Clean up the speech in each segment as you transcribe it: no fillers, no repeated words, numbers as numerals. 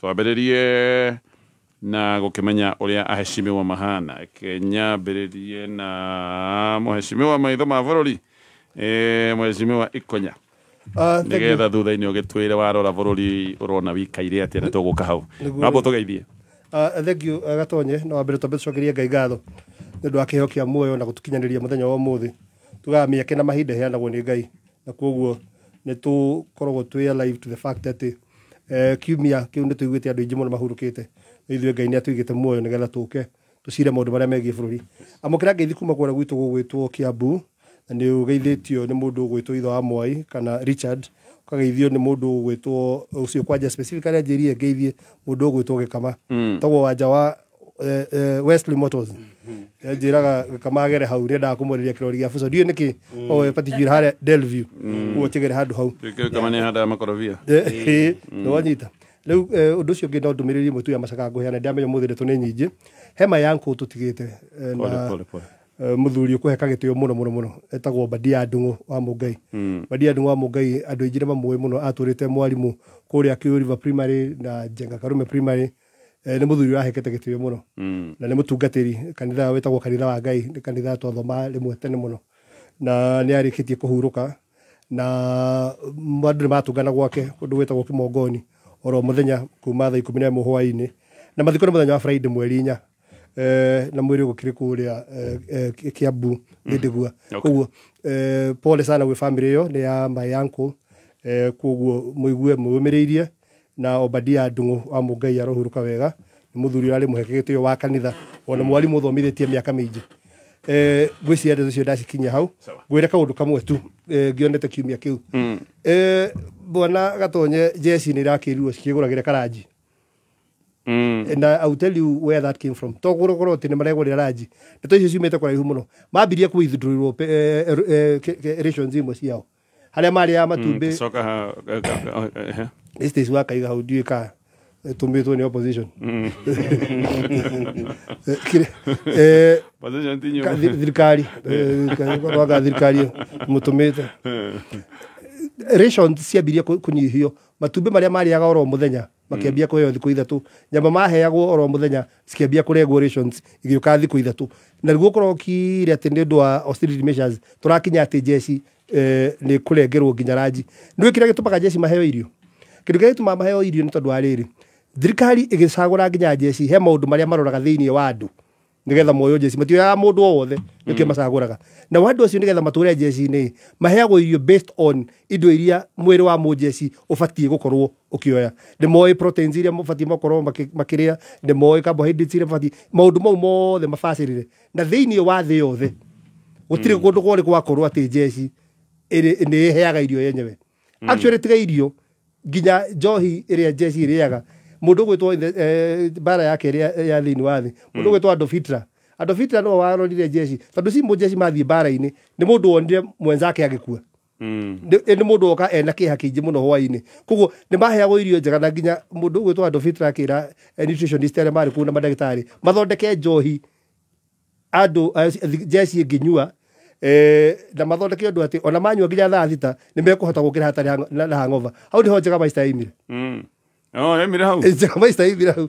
twambĩrĩrie na gũkĩmenya ũrĩa aheshimiwa mahana. Kenya mbĩrĩrie na mũheshimiwa maitho ma bũrũri mũheshimiwa Ikonya. Nĩgetha thutha-inĩ ũgĩtwĩre warora bũrũri ũrona wikaire atĩa nĩ tũgũka hau. Ng'ambo tũgeithie. Thank you Gatonye, no wambere twambe tucokerie Ngai ngatho nĩ ũndũ wa kĩheo kĩa muoyo na gũtũkinyanĩria mũthenya wa ũmũthĩ. Tugaga mĩeke na mahinda heanagwo nĩ Ngai, na koguo nĩ tũkoragwo twĩ alive to the fact that kiumia kĩu nĩ tũiguĩte andũ aingĩ mũno mahurũkĩte. Ithuĩ Ngai nĩ atũigĩte muoyo nĩgetha tũke tũcire maũndũ marĩa megiĩ bũrũri. Amũkĩra ngeithi kuma kũrĩa gwitũ gũgwĩtwo Kiambu, na nĩ ũgeithĩtio nĩ mũndũ ũgwĩtwo Ithe wa Mwai kana Richard, ũkageithio nĩ mũndũ ũgwĩtwo ũcio kwanja specifically anjĩrire ngeithie mũndũ ũgwĩtwo Gĩkama tagwo wanja wa Wesley Motors. Njĩraga Gĩkama agere hau nĩendaga kũmũrĩria kĩrori gĩa buca. Ndiũĩ nĩkĩ patikiũra harĩa Delview ũguo kĩgere handũ hau. Gĩkama nĩ handaga makorobia. Nĩ wanyita. Rĩu ũndũ ũcio ũngĩ no ndũmĩrĩrie ĩmwe tu ya macaka ngũheana, ndĩamenya ũmũthĩ ndeto nĩ nyingĩ. He ma yanku tũtigĩte na mũthuri ũkũheka gĩtĩo mũno mũno mũno etagwo Badia Ndung'u wa Mũngai. Badia Ndung'u wa Mũngai andũ aingĩ nĩ mamũĩ mũno, atũrĩte mwarimũ kũrĩa Kĩũ River Primary na Njenga Karume Primary. Nĩ mũthuri ũrahekete gĩtĩo mũno na nĩ mũtungatĩri kanitha wĩtagwo kanitha wa Ngai, nĩ kanitha twathoma rĩmwe tene mũno, na nĩ arĩkĩtie kũhurũka na andũ nĩ matũngana gwake kũndũ gwĩtagwo Kĩmongoni oro mũthenya kuma thaa 11 hwaĩ-inĩ, na mathiko nĩ mũthenya wa Friday mweri 4 na mwĩrĩ ũgũkĩrĩ kũrĩa Kiambu Gĩthĩgua. Koguo pole sana gwĩ family ĩyo nĩ ya my uncle, koguo mũigue mwĩmĩrĩirie na Obadia Ndung'u wa Mũngai arohurũka wega. Nĩ mũthuri ũrarĩ mũheke gĩtĩo wa kanitha, ona mwarimũ ũthomithĩtie mĩaka mĩingĩ. Ngwĩciria ndeto icio ndacikinyia hau, ngwĩre kaũndũ kamwe tu ngĩonete kiumia kĩu. Bwana Gatonye, jeci nĩ irakĩrirwo cikĩgũragĩre Karanji. And I will tell you where that came from. Togũrũgũrũ atĩ nĩ maregũrĩra Ranji. Ndeto icio ciumĩte kũraihu mũno. Mambirie kũithũndũrĩrwo rations imwe ciao harĩa marĩ ya matumbĩ. Estate wa Kaiga hau ndiũĩ ka tũmĩtwo nĩ opposition. Thirikari thirikari mũtũmĩte rations ciambirie kũnyihio. Matumbĩ marĩa marĩaga oro mũthenya makĩambia kũheo thikũ ithatũ, nyama maheagwo oro mũthenya cikĩambia kũrengwo rations igĩũka thikũ ithatũ. Na rĩu gũkorwo kire atĩ nĩ ũndũ wa austerity measures tũrakinya atĩ jeci nĩ kũrengerwo nginya Ranji. Nĩ kĩrĩa gĩtũmaga jeci maheo irio. Kĩndũ kĩrĩa gĩtũmaga maheo irio nĩ tondũ wa rĩrĩ, thirikari ĩgĩcagũra nginya jeci he maũndũ marĩa maroraga thĩinĩ wa andũ nĩgetha moyo jeci, matioyaga mũndũ o wothe nĩkĩo macagũraga. Na andũ acio nĩgetha matũre jeci-inĩ maheagwo irio based on indo iria mwĩrĩ wa mũjeci ũbatiĩ gũkorwo ũkĩoya. Nĩ moĩ proteins iria mũbatiĩ makorwo makĩrĩa, nĩ moĩ carbohydrates iria mũbatiĩ, maũndũ mau mothe mabacĩrĩre. Na thĩinĩ wa thĩ yothe gũtirĩ kũndũ kwarĩ gwakorwo atĩ jeci nĩ ĩheaga irio yenyewe. Actually tiga irio, nginya njohi ĩrĩa jeci ĩrĩaga. Mũndũ ũgwĩtwo bara yake ya thĩinĩ wa thĩ, mũndũ ũgwĩtwo Adolf Hitler. Adolf Hitler no warorire jeci tondũ si mũjeci mathiĩ bara-inĩ nĩ mũndũ wonire mwenzake agĩkua. Nĩ mũndũ oka ena kĩeha kĩingĩ mũno hwaĩ-inĩ. Koguo nĩ maheagwo irio njega, na nginya mũndũ ũgwĩtwo Adolf Hitler akĩra nutritionist arĩa marĩ kũu na mandagĩtarĩ mathondeke njohi andũ jeci ĩngĩnyua na mathondeke ũndũ atĩ ona manyua nginya thaa thita nĩ mekũhota gũkĩra hatarĩ na hangover. Hau nĩho Njega Maista yaumire. Emire hau. Njega Maista yaumire hau.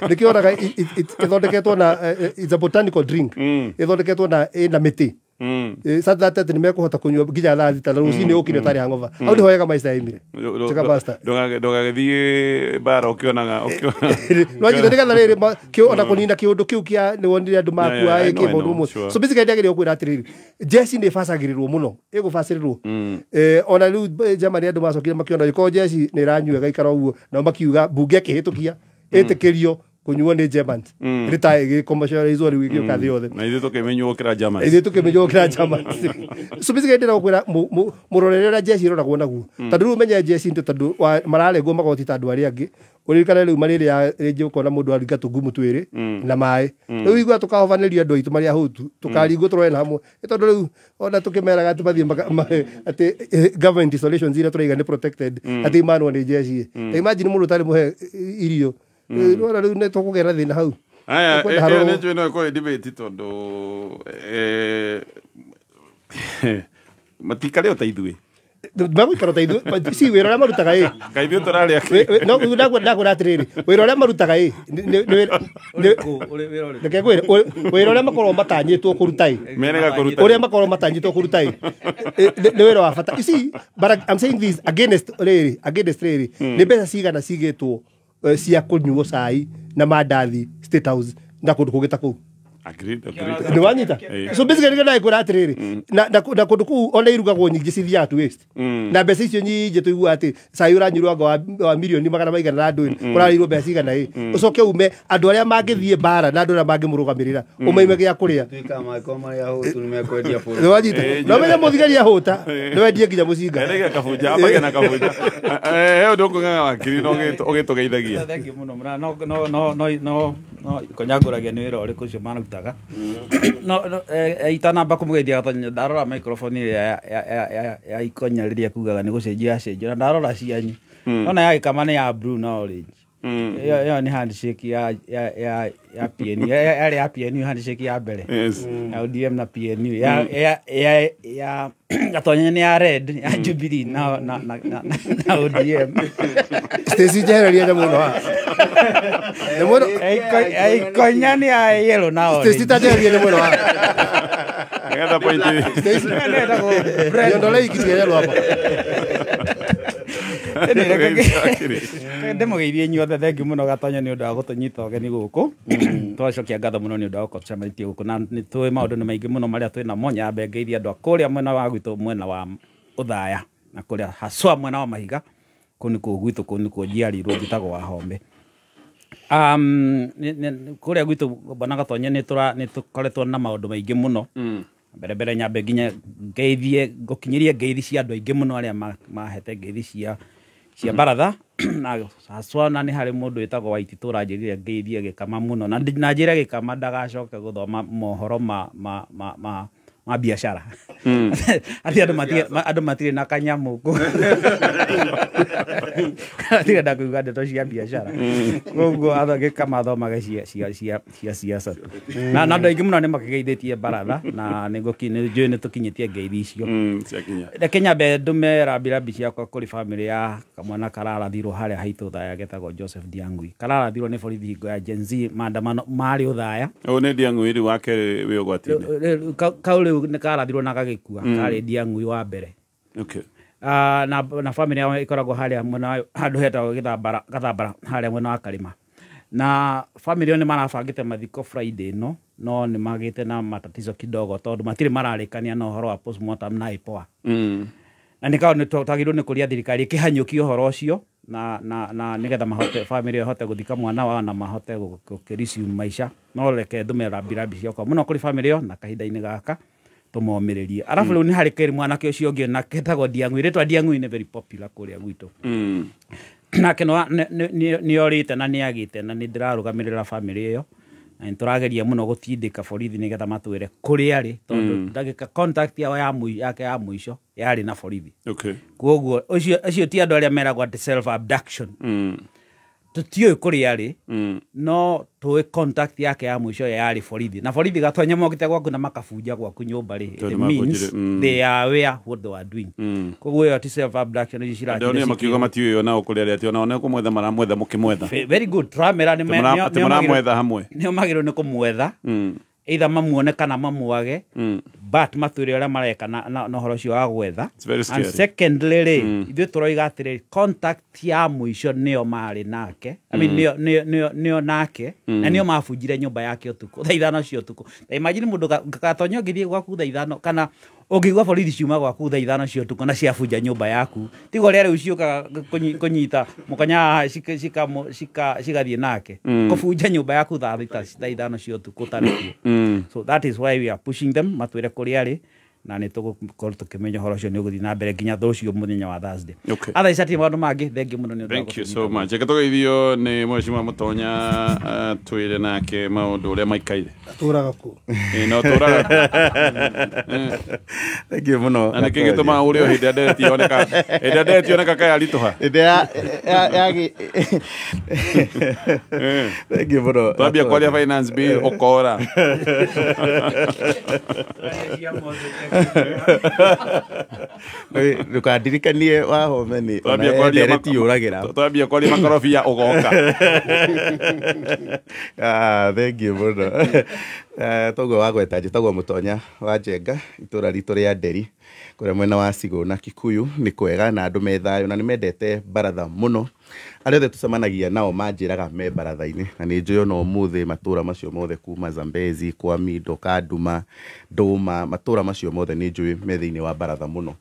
Nĩkĩo oraga ĩthondeketwo na it's a botanical drink. Ĩthondeketwo na ĩna mĩtĩ. Sasa tete nĩ mekũhota kũnyua nginya thaa thita na rũcinĩ ũkĩrĩ ũtarĩ hangover. Hau nĩho Njega Maista yaumire. Njega Maista. Ndũgagĩthiĩ bara ũkĩonaga. No njĩra nĩgetha rĩrĩ ona kũnina kĩũndũ kĩu kĩa nĩ wonire andũ makua kĩmaũndũ ũmwe. So basically ndagĩrĩirwo kwĩra atĩrĩrĩ, jeci nĩ ĩbacagĩrĩrwo mũno, ĩgũbacĩrĩrwo. Ona rĩu Germany andũ macokire makĩona gĩkorwo jeci nĩ ĩranyua ĩgaikara ũguo, nao makiuga mbunge ĩkĩhĩtũkia ĩtĩkĩrio kũnyuo nĩ Germans. Rĩta commercializwo rĩu gĩgĩũka thĩ yothe. Na ithuĩ tũkĩmenywo gũkĩra Germans. Ithuĩ tũkĩmenywo gũkĩra Germans. So basically ndĩra gũkwĩra mũrorere ũrĩa jeci ĩroragwo naguo. Tondũ rĩu menye jeci nĩ tondũ mararengwo magoti ta andũ arĩa angĩ. Ũririkane rĩu marĩrĩa rĩngĩ ũkona mũndũ aringa tũngumu twĩrĩ na maĩ. Rĩu igua tũkahobanĩria andũ aitũ marĩa hau tũkaringwo tũroe na hamwe. Tondũ rĩu ona tũkĩmeraga tũmathiĩ atĩ government installations iria tũraiga nĩ protected atĩ imanwo nĩ jeci. Imagine mũndũ ũtarĩ mũhe irio. Rĩu nĩ tũkũgera thĩna hau. Aya, nĩ njũĩ no ĩkorwo debate tondũ matikarĩ o ta ithuĩ. Bago ikarota idu si wera la maruta kai Kaithio turaria no ndakura atiriri wera la maruta kai ndeke kwira wera la makoro matanyitwo kurutai menega kuruta uria makoro matanyitwo kurutai ni wera wa fata isi but I'm saying this against riri ni mbeca cigana cigitwo cia kunyuo cai na mandathi State House na kundu kugita kuu agreed ni wanyita so basically ngai kura atiriri na kundu kuu ona irugagwo nyingi cithia to waste na mbeca icio nyingi tuigua ati cai uranyurwa wa milioni magana maigana na ndui urarirwo mbeca cigana ucoke ume andu aria mangithie bara na andu aria mangimurugamirira umaime gia kuria ni wanyita no menya muthigaria huta ni wendie nginya mucinga erega kabuja apage na kabuja he undu nganga wakiri no ugitugeithagia thank you muno no konyanguragia ni wira uriku cio manutaga no itanamba kumugeithia gatonyo ndarora microphone ya ikonya riria kugaga ni gucenjia na ndarora cianyu ona ya ikamane ya blue na orange ya ni handshake ya PNU ya PNU handshake ya mbere ya ODM na PNU ya gatonyo ni ya red ya Jubilee na ODM Stacy Jereria na muno ikonya ni ya yellow na orange Stacy Jereria na muno ngada pointi Stacy ndole ikitia yellow hapa ndemugeithie inyuothe thengiũ mũno gatonyo nĩ ũndũ wa gũtũnyita ũgeni gũkũ twacokia ngatho mũno nĩ ũndũ wa gũkũcemanitie gũkũ na nĩ tũĩ maũndũ nĩ maingĩ mũno marĩa twĩ namo nyambe ngeithie andũ a kũrĩa mwena wa gwitũ mwena wa ũthaya na kũrĩa haswa mwena wa Mahiga kũu nĩ kũu gwitũ kũu nĩ kuo njiarirwo njĩtagwo Wahombe kũrĩa gwitũ bwana gatonyo nĩ tũkoretwo na maũndũ maingĩ mũno mbere nyambe nginya ngeithie ngũkinyĩrie ngeithi cia andũ aingĩ mũno arĩa mahete ngeithi cia baratha na haswa na nĩ harĩ mũndũ wĩtagwo Waititũ ũranjĩrire ngeithie Gĩkama mũno na njĩre Gĩkama ndagacoke gũthoma mohoro ma biacara ati andũ matirĩ na kanyamũ atirenda kũigua ndeto cia biacara koguo Gĩkama athomage cia siasa na andũ aingĩ mũno nĩ makĩgeithĩtie baratha na njũĩ nĩ tũkinyĩtie ngeithi icio reke nyambe ndũme rambirambi ciakwa kũrĩ bamĩrĩ ya kamwana kararathirwo harĩa haitũ Ũthaya getagwo Joseph Ndiang'ui kararathirwo nĩ borithi hingo ya Gen Z maandamano marĩ Ũthaya nĩ Ndiang'ui rĩu wake wĩ ũgwati-inĩ kau rĩu nĩ karathirwo na gagĩkua karĩ Ndiang'ui wa mbere na bamĩrĩ yao ĩkoragwo harĩa mwena handũ hetagwo Gathambara harĩa mwena wa Karĩma na bamĩrĩ ĩyo nĩ marabangĩte mathiko Friday no nĩ magĩte na matatizo kidogo tondũ matirĩ mararĩkania na ũhoro wa postmortem na IPOA na nĩ twagĩrĩirwo nĩ kũria thirikari ĩkĩhanyũkia ũhoro ũcio na nĩgetha mahote bamĩrĩ ĩyo ĩhote gũthika mwana wao na mahote gũkĩresume maica no reke ndũme rambirambi ciakwa mũno kũrĩ bamĩrĩ ĩyo na kahinda-inĩ gaka tũmomĩrĩrie arabu rĩu nĩ harĩ kĩrĩ mwanake ũcio ũngĩ na ketagwo Ndiang'ui rĩtwa Ndiang'ui nĩ very popular kũrĩa gwitũ nake nĩ orĩte na nĩ agĩte na nĩ ndĩrarũgamĩrĩra bamĩrĩ ĩyo na nĩ tũrageria mũno gũtindĩka borithi nĩgetha matwĩre kũrĩa arĩ tondũ ndagĩka contact yao yake ya mũico yarĩ na borithi koguo ũcio ti andũ arĩa meragwo atĩ self abduction tũtiũĩ kũrĩa arĩ no tũĩ contact yake ya mũico yarĩ borithi na borithi gatonya mokĩte gwaku na makabunja gwaku nyũmba rĩ it means they are aware what they are doing koguo ĩyo ti self abduction ici cirathiĩ makiuga matiũĩ ona kũrĩa arĩ atĩ ona kũmwetha maramwetha mũkĩmwetha very good tramera nĩ maramwetha hamwe nĩo magĩrĩirwo nĩ kũmwetha either mamuone kana mamuage but matwĩre ũrĩa mareka na ũhoro ũcio wa gwetha and secondly rĩ ithuĩ tũroiga atĩrĩ contact ya mũico nĩo marĩ nake I mean nĩo nake na nĩo mabunjire nyũmba yake ũtukũ thaa ithano cia ũtukũ imagine mũndũ gatonya ũngĩthiĩ gwaku thaa ithano kana ũngĩigua borithi ciuma gwaku thaa ithano cia ũtukũ na ciabunja nyũmba yaku tigo rĩrĩa rĩu ciũkaga kũnyita mũkanya cigathiĩ nake kũbunja nyũmba yaku thaa ithano cia ũtukũ ũtarĩ kuo so that is why we are pushing them matwĩre kũrĩa arĩ na nĩ tũgũkorwo tũkĩmenya ũhoro ũcio nĩ ũgũthiĩ na mbere nginya rũciũ mũthenya wa Thursday otherwise atĩ maũndũ mangĩ thengiũ mũno nĩ thank you so much reke tũgeithio nĩ Mheshimiwa Mũtonya twĩre nake maũndũ ũrĩa maikaire tũraga kũ no tũraga thank you mũno na nĩkĩ gĩtũmaga ũrĩo hĩndĩ ĩrĩa ndeti oneka kaya ritũha thank you mũno twambia kwaria finance bill ũkora Ndukandirikanie Wahome ndereti uragira. Twambia kwaria makorobia ugoka. Thank you muno. Togo wagweta njitagwo Mutonya wa Njenga itura ritu ria Nderi kuria mwena wa Sigũ na Kikuyu ni kwega na andu me thayo na ni mendete baratha muno. Arĩa tucemanagia nao manjiraga me baratha-ini na ni njuyo no muthi matura macio mothe kuma Zambezi kwa Mido Kaduma Nduma matura macio mothe ni njuyo me thiini wa baratha muno.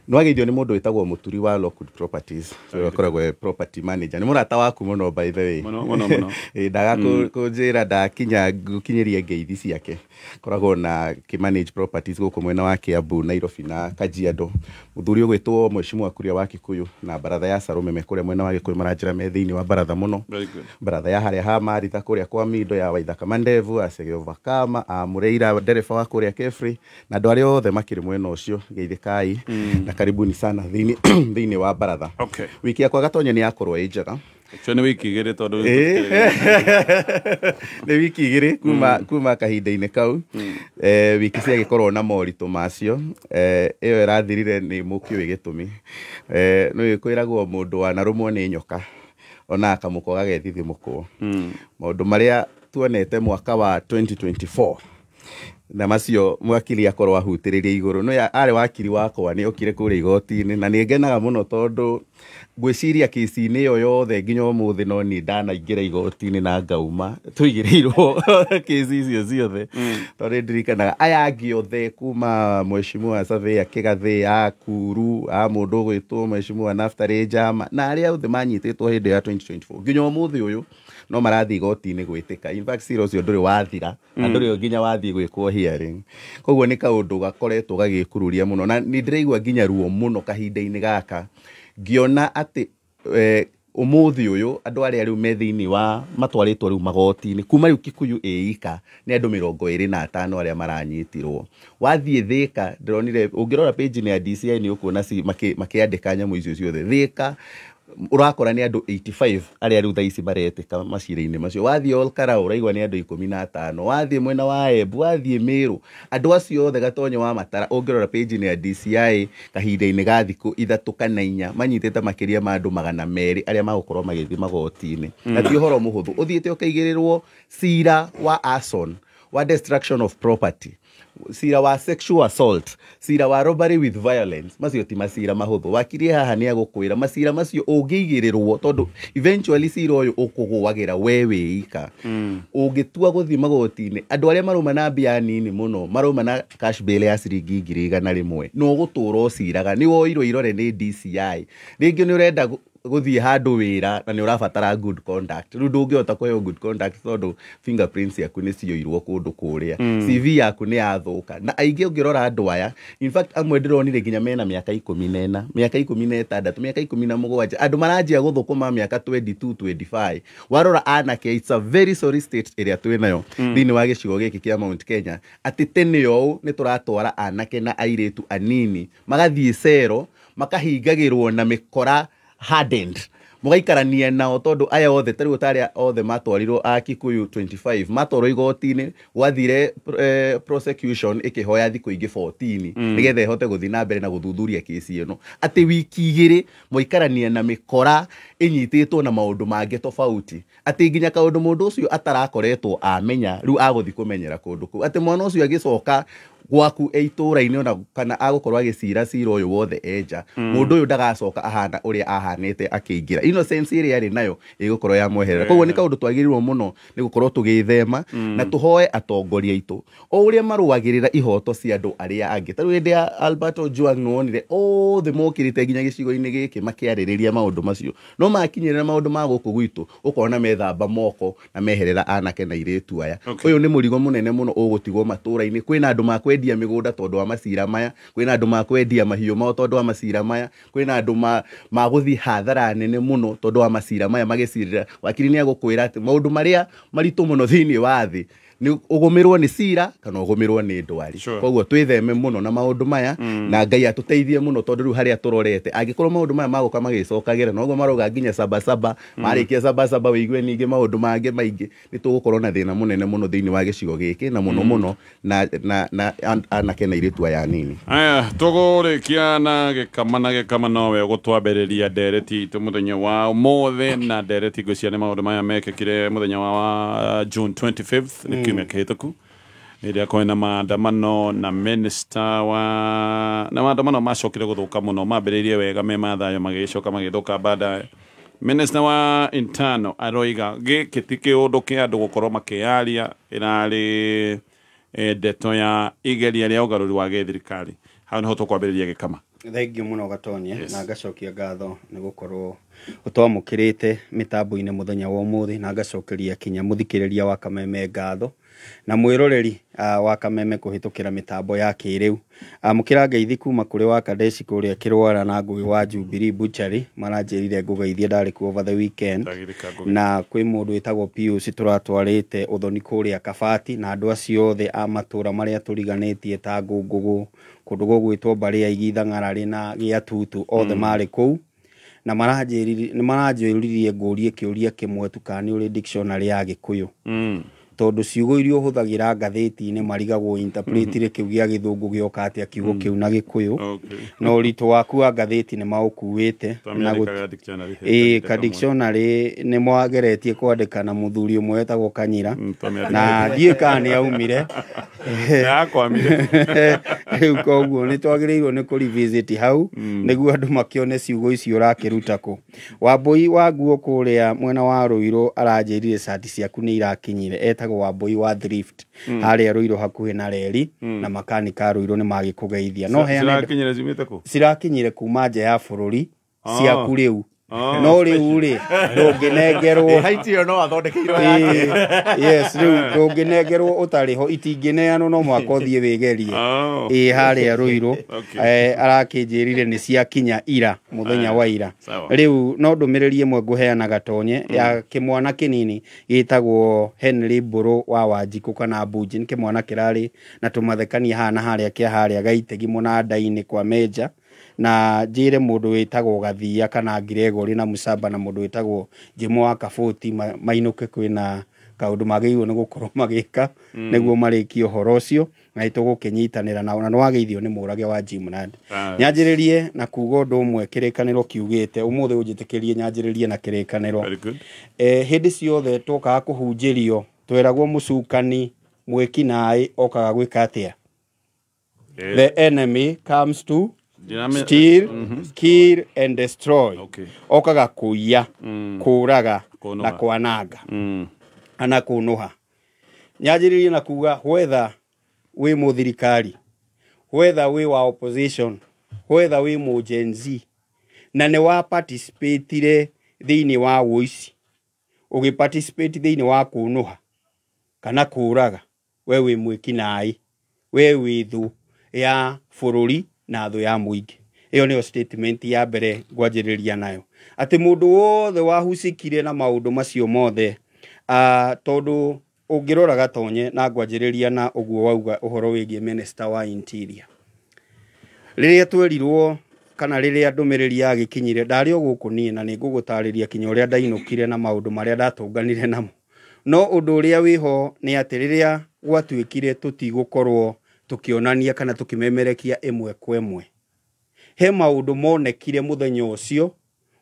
Nwageithio ni mundu witagwo Muturi wa Lockwood Properties so akoragwo property manager ni murata waku muno by the way muno ndaga kunjira ndakinya gukinyirie ngeithi ciake koragwo na manage properties guku mwena wa Kiambu Nairobi na Kajiado muthuri ugwitwo Mheshimiwa Kuria wa Kikuyu na baratha ya Salome kuria mwena wa Gikuyu maranjira me thiini wa baratha muno baratha ya haria ha Maritha kuria kwa Mido ya Waithaka Mandevu Asege Ovakama Mureira ndereba wa kuria Kefri na andu aria othe makiri mwena ucio geithikai na karibuni sana thiini wa baratha. Okay. Wiki yakwa Gatonye ni yakorwo njega. Cio ni wiki igiri tondu ni wiki igiri kuma kahinda-ini kau. Wiki cia gikorwo na moritu macio. Iyo irathirire ni mukiu gitumi. No ikwiragwo mundu wanarumwo ni nyoka. Ona akamuko gagethithi muko. Maundu maria tuonete mwaka wa 2024 na macio mwakili akorwo ahutiririe iguru no ari wakili wakwa ni okire kuri igoti-ini na ni ngenaga muno tondu gwiciria kesi-ini iyo yothe nginya umuthi no ni ndanaingira igoti-ini na ngauma tuigirirwo kesi icio ciothe tondu ndirikanaga aya angi othe kuma Mheshimiwa Surveyor Kigathi Akuru mundu gwitwo Mheshimiwa Naftali Jama na aria othe manyititwo hindi ya 2024 nginya umuthi uyu no marathi igoti-ini gwitika in fact siro cio nduri wathira na nduri nginya wathi gwikwo hearing koguo ni kaundu gakoretwo gagikururia muno na ni ndiraigua nginya ruo muno kahinda-ini gaka ngiona ati umuthi uyu andu aria riu me thiini wa matwaritwo riu magoti-ini kuma riu Kikuyu ika ni andu 25 aria maranyitirwo wathie Thika ndironire ungirora page ni ya DCI ni ukuona makiandika nyamu icio ciothe Thika urakora ni andu 85 aria riu thaici baretika macira-ini macio wathie Olkara uraigwa ni andu 15 wathie mwena wa Embu wathie Meru andu acio othe Gatonye wa Matara ungirora page ni ya DCI kahinda-ini ga thiku 3 kana 4 manyitite makiria ma andu 200 aria magukorwo magithii magoti-ini na ti horo muhuthu uthiite ukaigirirwo cira wa arson wa destruction of property cira wa sexual assault cira wa robbery with violence macio ti macira mahuthu wakirie haha ni agukwira macira macio ungiigirirwo tondu eventually cira uyu ukugwagira we wika ungitua guthii magoti-ini andu aria maruma na mbia nini muno maruma na cash bail ya ciringi 100 no gutura ciraga ni woirwo irore ni DCI ringi ni urenda guthii handu wira na ni urabatara good conduct ru ndungihota kuheo good conduct tondu fingerprints yaku ni cioirwo kundu kuria CV yaku ni yathuka na aingi ungirora andu aya in fact amwe ndironire nginya mena miaka 14 miaka 16 miaka 17 andu maranjia guthukuma miaka 22 25 warora anake it's a very sorry state area twinayo thini wa gicigo giki kia Mount Kenya ati tene yo ni turatwara anake na airetu anini magathie cero makahingagirwo na mikora hardened mugaikarania nao tondu aya othe tari utaria othe matwarirwo a Kikuyu 25 matwarwo igoti-ini gwathire prosecution ikihoya thiku ingi 14 nigetha ihote guthii na mbere na guthuthuria kesi ino ati wiki igiri muikarania na mikora inyititwo na maundu mange tofauti ati nginya kaundu mundu ucio atarakoretwo amenya riu aguthi kumenyera kundu ku ati mwana ucio agicoka gwaku eitura-ini ona kana agukorwo agicira cira uyu wothe enja mundu uyu ndagacoka ahana uria ahanite akiingira innocence iria ari nayo igukorwo ya mweherera koguo ni kaundu twagirirwo muno ni gukorwo tugithema na tuhoe atongoria itu o uria maruagirira ihoto cia andu aria angi taru hindi ya Albert Ojwang nuonire othe mokirite nginya gicigo-ini giki makiaririria maundu macio no makinyirira maundu ma guku gwitu ukona methamba moko na meherera anake na iretu aya uyu ni murigo munene muno ugutigwo matura-ini kwina andu makwendia migunda tondu wa macira maya kwina andu makwendia mahiu mao tondu wa macira maya kwina andu maguthi hathara nene muno tondu wa macira maya magicirira wakiri ni agukwira ati maundu maria maritu muno thiini wa thi ni ugumirwo ni cira kana ugumirwo ni ndwari koguo twitheme muno na maundu maya na Ngai atuteithie muno tondu riu haria turorete angikorwo maundu maya maguka magicokagira noguo maroga nginya saba marikia saba wigue ningi maundu mangi maingi ni tugukorwo na thina munene muno thiini wa gicigo giki na muno na anake na iritu aya nini aya tugurikia na gikama nowe gutwambiriria ndereti itu muthenya wa umothe na ndereti gucia ni maundu maya mekekire muthenya wa June 25th ni kiumia kihituku iria kwina maandamano na minister wa na maandamano macokire guthuka muno mambiririe wega me mathayo magicoka magithuka baadaye minister wa internal aroiga gikitike undu ki andu gukorwo makiaria irari ndeto ya igeria ria ugaruri wa githirikari hau niho tukwambiriria gikama thengiũ muno Gatonye na ngacokia ngatho nĩ gũkorwo ũtwamũkĩrĩte mitambo-inĩ mũthenya wa ũmũthĩ na ngacokeria kinya mũthikĩrĩria wa Kameme ngatho na mwĩroreri wa Kameme kũhĩtũkĩra mitambo ya kĩrĩu mũkĩra ngeithi kuma kũrĩ wa Kadeshi kũrĩa Kĩrwara na Ngũgĩ wa Jubilee Butchery maranjĩrire ngũgeithie ndarĩ kuo over the weekend na kwĩ mũndũ wĩtagwo Pius tũratwarĩte ũthoni kũrĩa Kabati na andũ acio othe a matũra marĩa tũriganĩtie ta Ngũngũgũ kũndũ gũgwĩtwo Mbarĩ ya Igithang'ararĩ na Gĩatutu othe marĩ kũu na maranjĩririe ngũrie kĩũria kĩmwe tu kana nĩ ũrĩ dictionary ya Gĩkũyũ tondu ciugo iria ũhũthagĩra ngathĩti-inĩ marigagwo interpretire kĩu gĩa Gĩthũngũ gĩoka atĩa kiugo kĩu na Gĩkũyũ no ũritũ waku wa ngathĩti nĩ maũkuĩte na ka dictionary nĩ mwageretie kwandĩka na mũthuri ũmwe wetagwo Kanyira na ndiĩ kana nĩ aumire rĩu koguo nĩ twagĩrĩirwo nĩ kũrevisit hau nĩguo andũ makĩone ciugo icio ũrakĩruta kũ Wambũi wa Nguo kũrĩa mwena wa Rũirũ aranjĩrire cati ciaku nĩ irakinyire etagwo Wambũi wa Thrift harĩa Rũirũ hakuhĩ na reri na makanika Rũirũ nĩ magĩkũgeithia no cirakinyire kuma nja ya bũrũri ciaku rĩu no rĩu rĩ ndũngĩnengerwo haitio no athondekeirwo yake yes rĩu ndũngĩnengerwo ũtarĩho itingĩneanwo no mwaka ũthiĩ wĩgerie harĩa Rũirũ arakĩnjĩrire nĩ ciakinya ira mũthenya wa ira rĩu no ndũmĩrĩrie ĩmwe ngũheana Gatonye ya kĩmwana kĩnini gĩtagwo Henry Mbũrũ wa Wanjikũ kana Bunji nĩ kĩmwana kĩrarĩ na tũmathekania hana harĩa kĩa harĩa Gaitegi mũnanda-inĩ kwa Menja na njĩre mũndũ wĩtagwo Gathia kana Gregory na Musaba na mũndũ wĩtagwo Jimo wa Kaboti mainũke kwĩna kaũndũ magĩrĩirwo nĩ gũkorwo magĩka nĩguo marĩkie ũhoro ũcio na tũgũkĩnyitanĩra na nĩ wageithio nĩ mũrage wa Jimnad nyanjĩrĩrie na kuga ũndũ ũmwe kĩrĩkanĩro kiugĩte ũmũthĩ ũnjĩtĩkĩrie nyanjĩrĩrie na kĩrĩkanĩro hĩndĩ ciothe tũkaga kũhunjĩrio tweragwo mũcukani mwĩkinaĩ okaga gwĩka atĩa the enemy comes to steal, kill and destroy. Okaga kuiya, kuraga na kwananga. Ana kunuha. Nyajiririe na kuga whether we muthirikari, whether we wa opposition, whether we mu Gen Z, na ne wa participate thiini wa woici. Ugi participate thiini wa kunuha kana kuraga we wi mwikinaai we wi thu ya bururi na thu ya muingi. Iyo niyo statement ya mbere ngwanjĩrĩria nayo ati mundu wothe wahucikire na maundu macio mothe tondu ungirora Gatonye na ngwanjĩrĩria na uguo wauga uhoro wigie minister wa interior riria twerirwo kana riria ndũmĩrĩri yagikinyire ndari oguku nie na nĩngũgũtarĩria kinya uria ndainũkire na maundu maria ndatunganire namo no undu uria wiho ni ati riria gwatuĩkire tutigũkorwo tukionania kana tukimemerekia ĩmwe kwa ĩmwe he maundu monekire muthenya ucio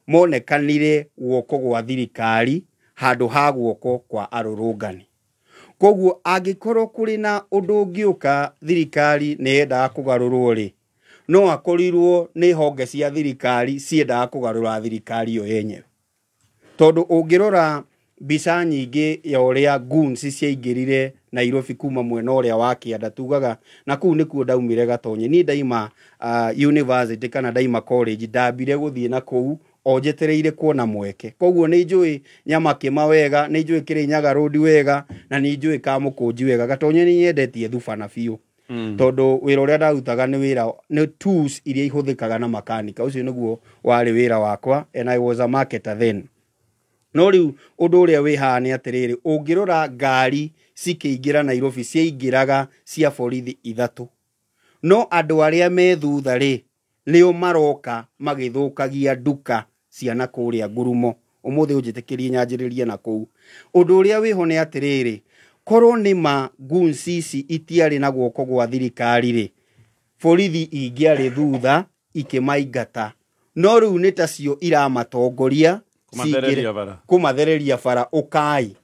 monekanire guoko gwa thirikari handu ha guoko kwa arurungani koguo angikorwo kuri na undu ungiuka thirikari ni yendaga kugarurwo ri no akorirwo ni honge cia thirikari ciendaga kugarura thirikari yo yenyewe tondu ungirora mbica nyingĩ ya ũrĩa goons ciaingĩrire Nairobi kuma mwena ũrĩa wa Kĩanda tugaga na kuu nĩkuo ndaumire Gatonye ni ndaima university kana ndaima college ndambire gũthiĩ na kuu onjetereire kuona mweke koguo nĩ njũĩ Nyamakĩma wega nĩ njũĩ Kĩrĩnyaga road wega na nĩ njũĩ Kamũkũnji wega Gatonye nĩ nyendetie thubana biũ tondu wĩra ũrĩa ndarutaga nĩ wĩra nĩ tools iria ihũthĩkaga na makanika ũcio nĩguo warĩ wĩra wakwa and I was a marketer then no riu undu uria wi haha ni atiriri ungirora ngari cikiingira Nairobi ciaingiraga cia borithi 3 no andu aria me thutha ri nio maroka magithukagia nduka ciana kuria Ngurumo umuthi unjitikirie nyanjiririe na kuu undu uria wiho ni atiriri korwo ni ma gunsisi itiari na guoko gwa thirikari ri borithi ingiari thutha ikimaingata no riu ni tacio iramatongoria kumathereria bara ukai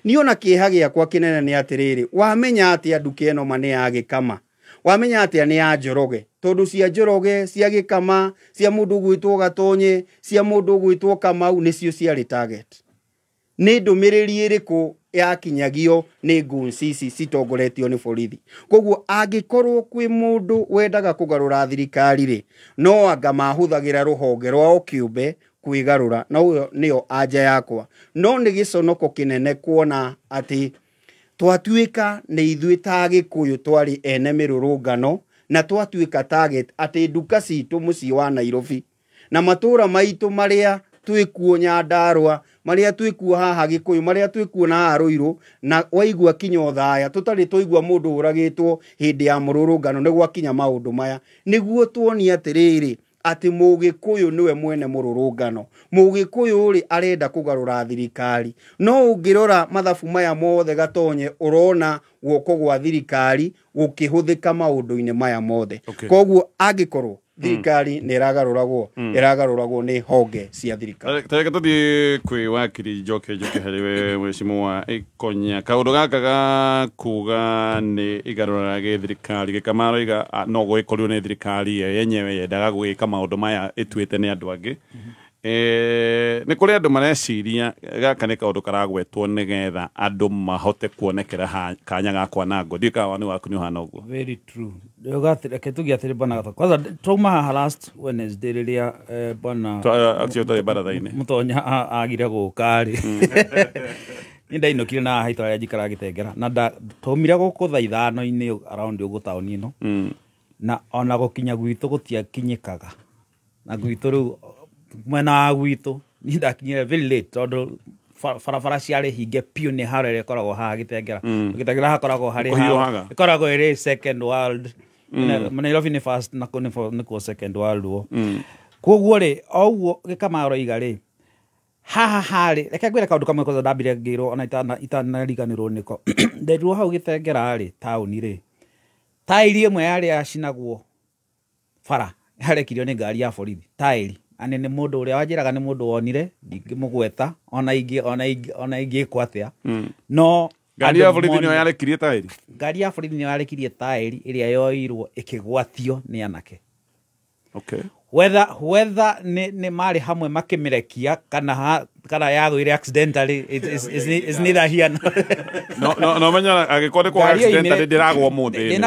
niona kieha giakwa kinene ni atiriri wamenya ati anduka eno mane agikama wamenya ati ni ya Njoroge tondu cia Njoroge cia Gikama cia mundu gwitwo Gatonye cia mundu gwitwo Kamau nicio ciari target ni ndumiriri iriku yakinyagio ni gunsisi citongoretio ni borithi koguo angikorwo kwi mundu wendaga kugarura thirikari ri no anga mahuthagira ruhonge rwao kiumbe kwigarura na uyo nio anja yakwa no ni giconoko kinene kuona ati twatuika ni ithuĩ ta Gĩkũyũ twari ene mirurungano na twatuika target ati nduka citu mucii wa Nairobi na matura maitu maria twikuo Nyandarua maria twikuo haha Gĩkũyũ maria twikuo na haha Ruiru na waigua kinyo thaya tutari tuigua mundu uragitwo hindi ya mururungano ni gwakinya maundu maya niguo tuonia atiriri ati Mũgĩkũyũ niwe mwene mururungano Mũgĩkũyũ ri arenda kugarura thirikari no ungirora mathabu maya mothe Gatonye urona guoko gwa thirikari gukihuthika maundu-ini maya mothe koguo angikorwo thirikari ni iragaruragwo ni honge cia thirikari tareke tuthie kwi wakiri Njoki hariwe Mheshimiwa Ikonya kaundu gaka ga kuga ni igarurage thirikari Gikamaro iga no gwikorio ni thirikari yenyewe yendaga gwika maundu maya ituite ni andu angi ni kuri andu mareciria gaka ni kaundu karagwetwo nigetha andu mahote kuonekera kanya gakwa na ngo ndika wani waku ni hana uguo very true reke tugiatire bana gata kwanza trauma haha last Wednesday riria bana actually barathaini mutonya agire gukari ni ndainokire na haitwa ya jikara gitengera na tomire guku tha 5 around ugu tauni ino na ona gukinya gwitu gutiakinyikaga na gwitu riu mwena gwitu ni ndakinyire very late tondu farafara ciare hinge piu ni harere koragwo haha gitengera gitengera hakoragwo hari ha koragwo iri second world Nairobi ni first na ko second world wo koguo ri oguo Gikamaro iga ri haha hari reke ngwire kaundu kamwe koza ndambire ngiro ona itanariganirwo niko nderirwo hau gitengera ri tauni ri tairi imwe yari acinagwo bara yarekirio ni ngari ya borithi tairi ane ni mundu uria wanjiraga ni mundu wonire ndingimugweta ona ingi kwatia no ngari ya borithi ni yarekirie tairi ngari ya borithi ni yarekirie tairi iria yoirwo ikigwatio ni anake okay whether ni mari hamwe makimirekia kana yagwire accidentally is neither here no menya agikore ko accidentally ndiragwo muthi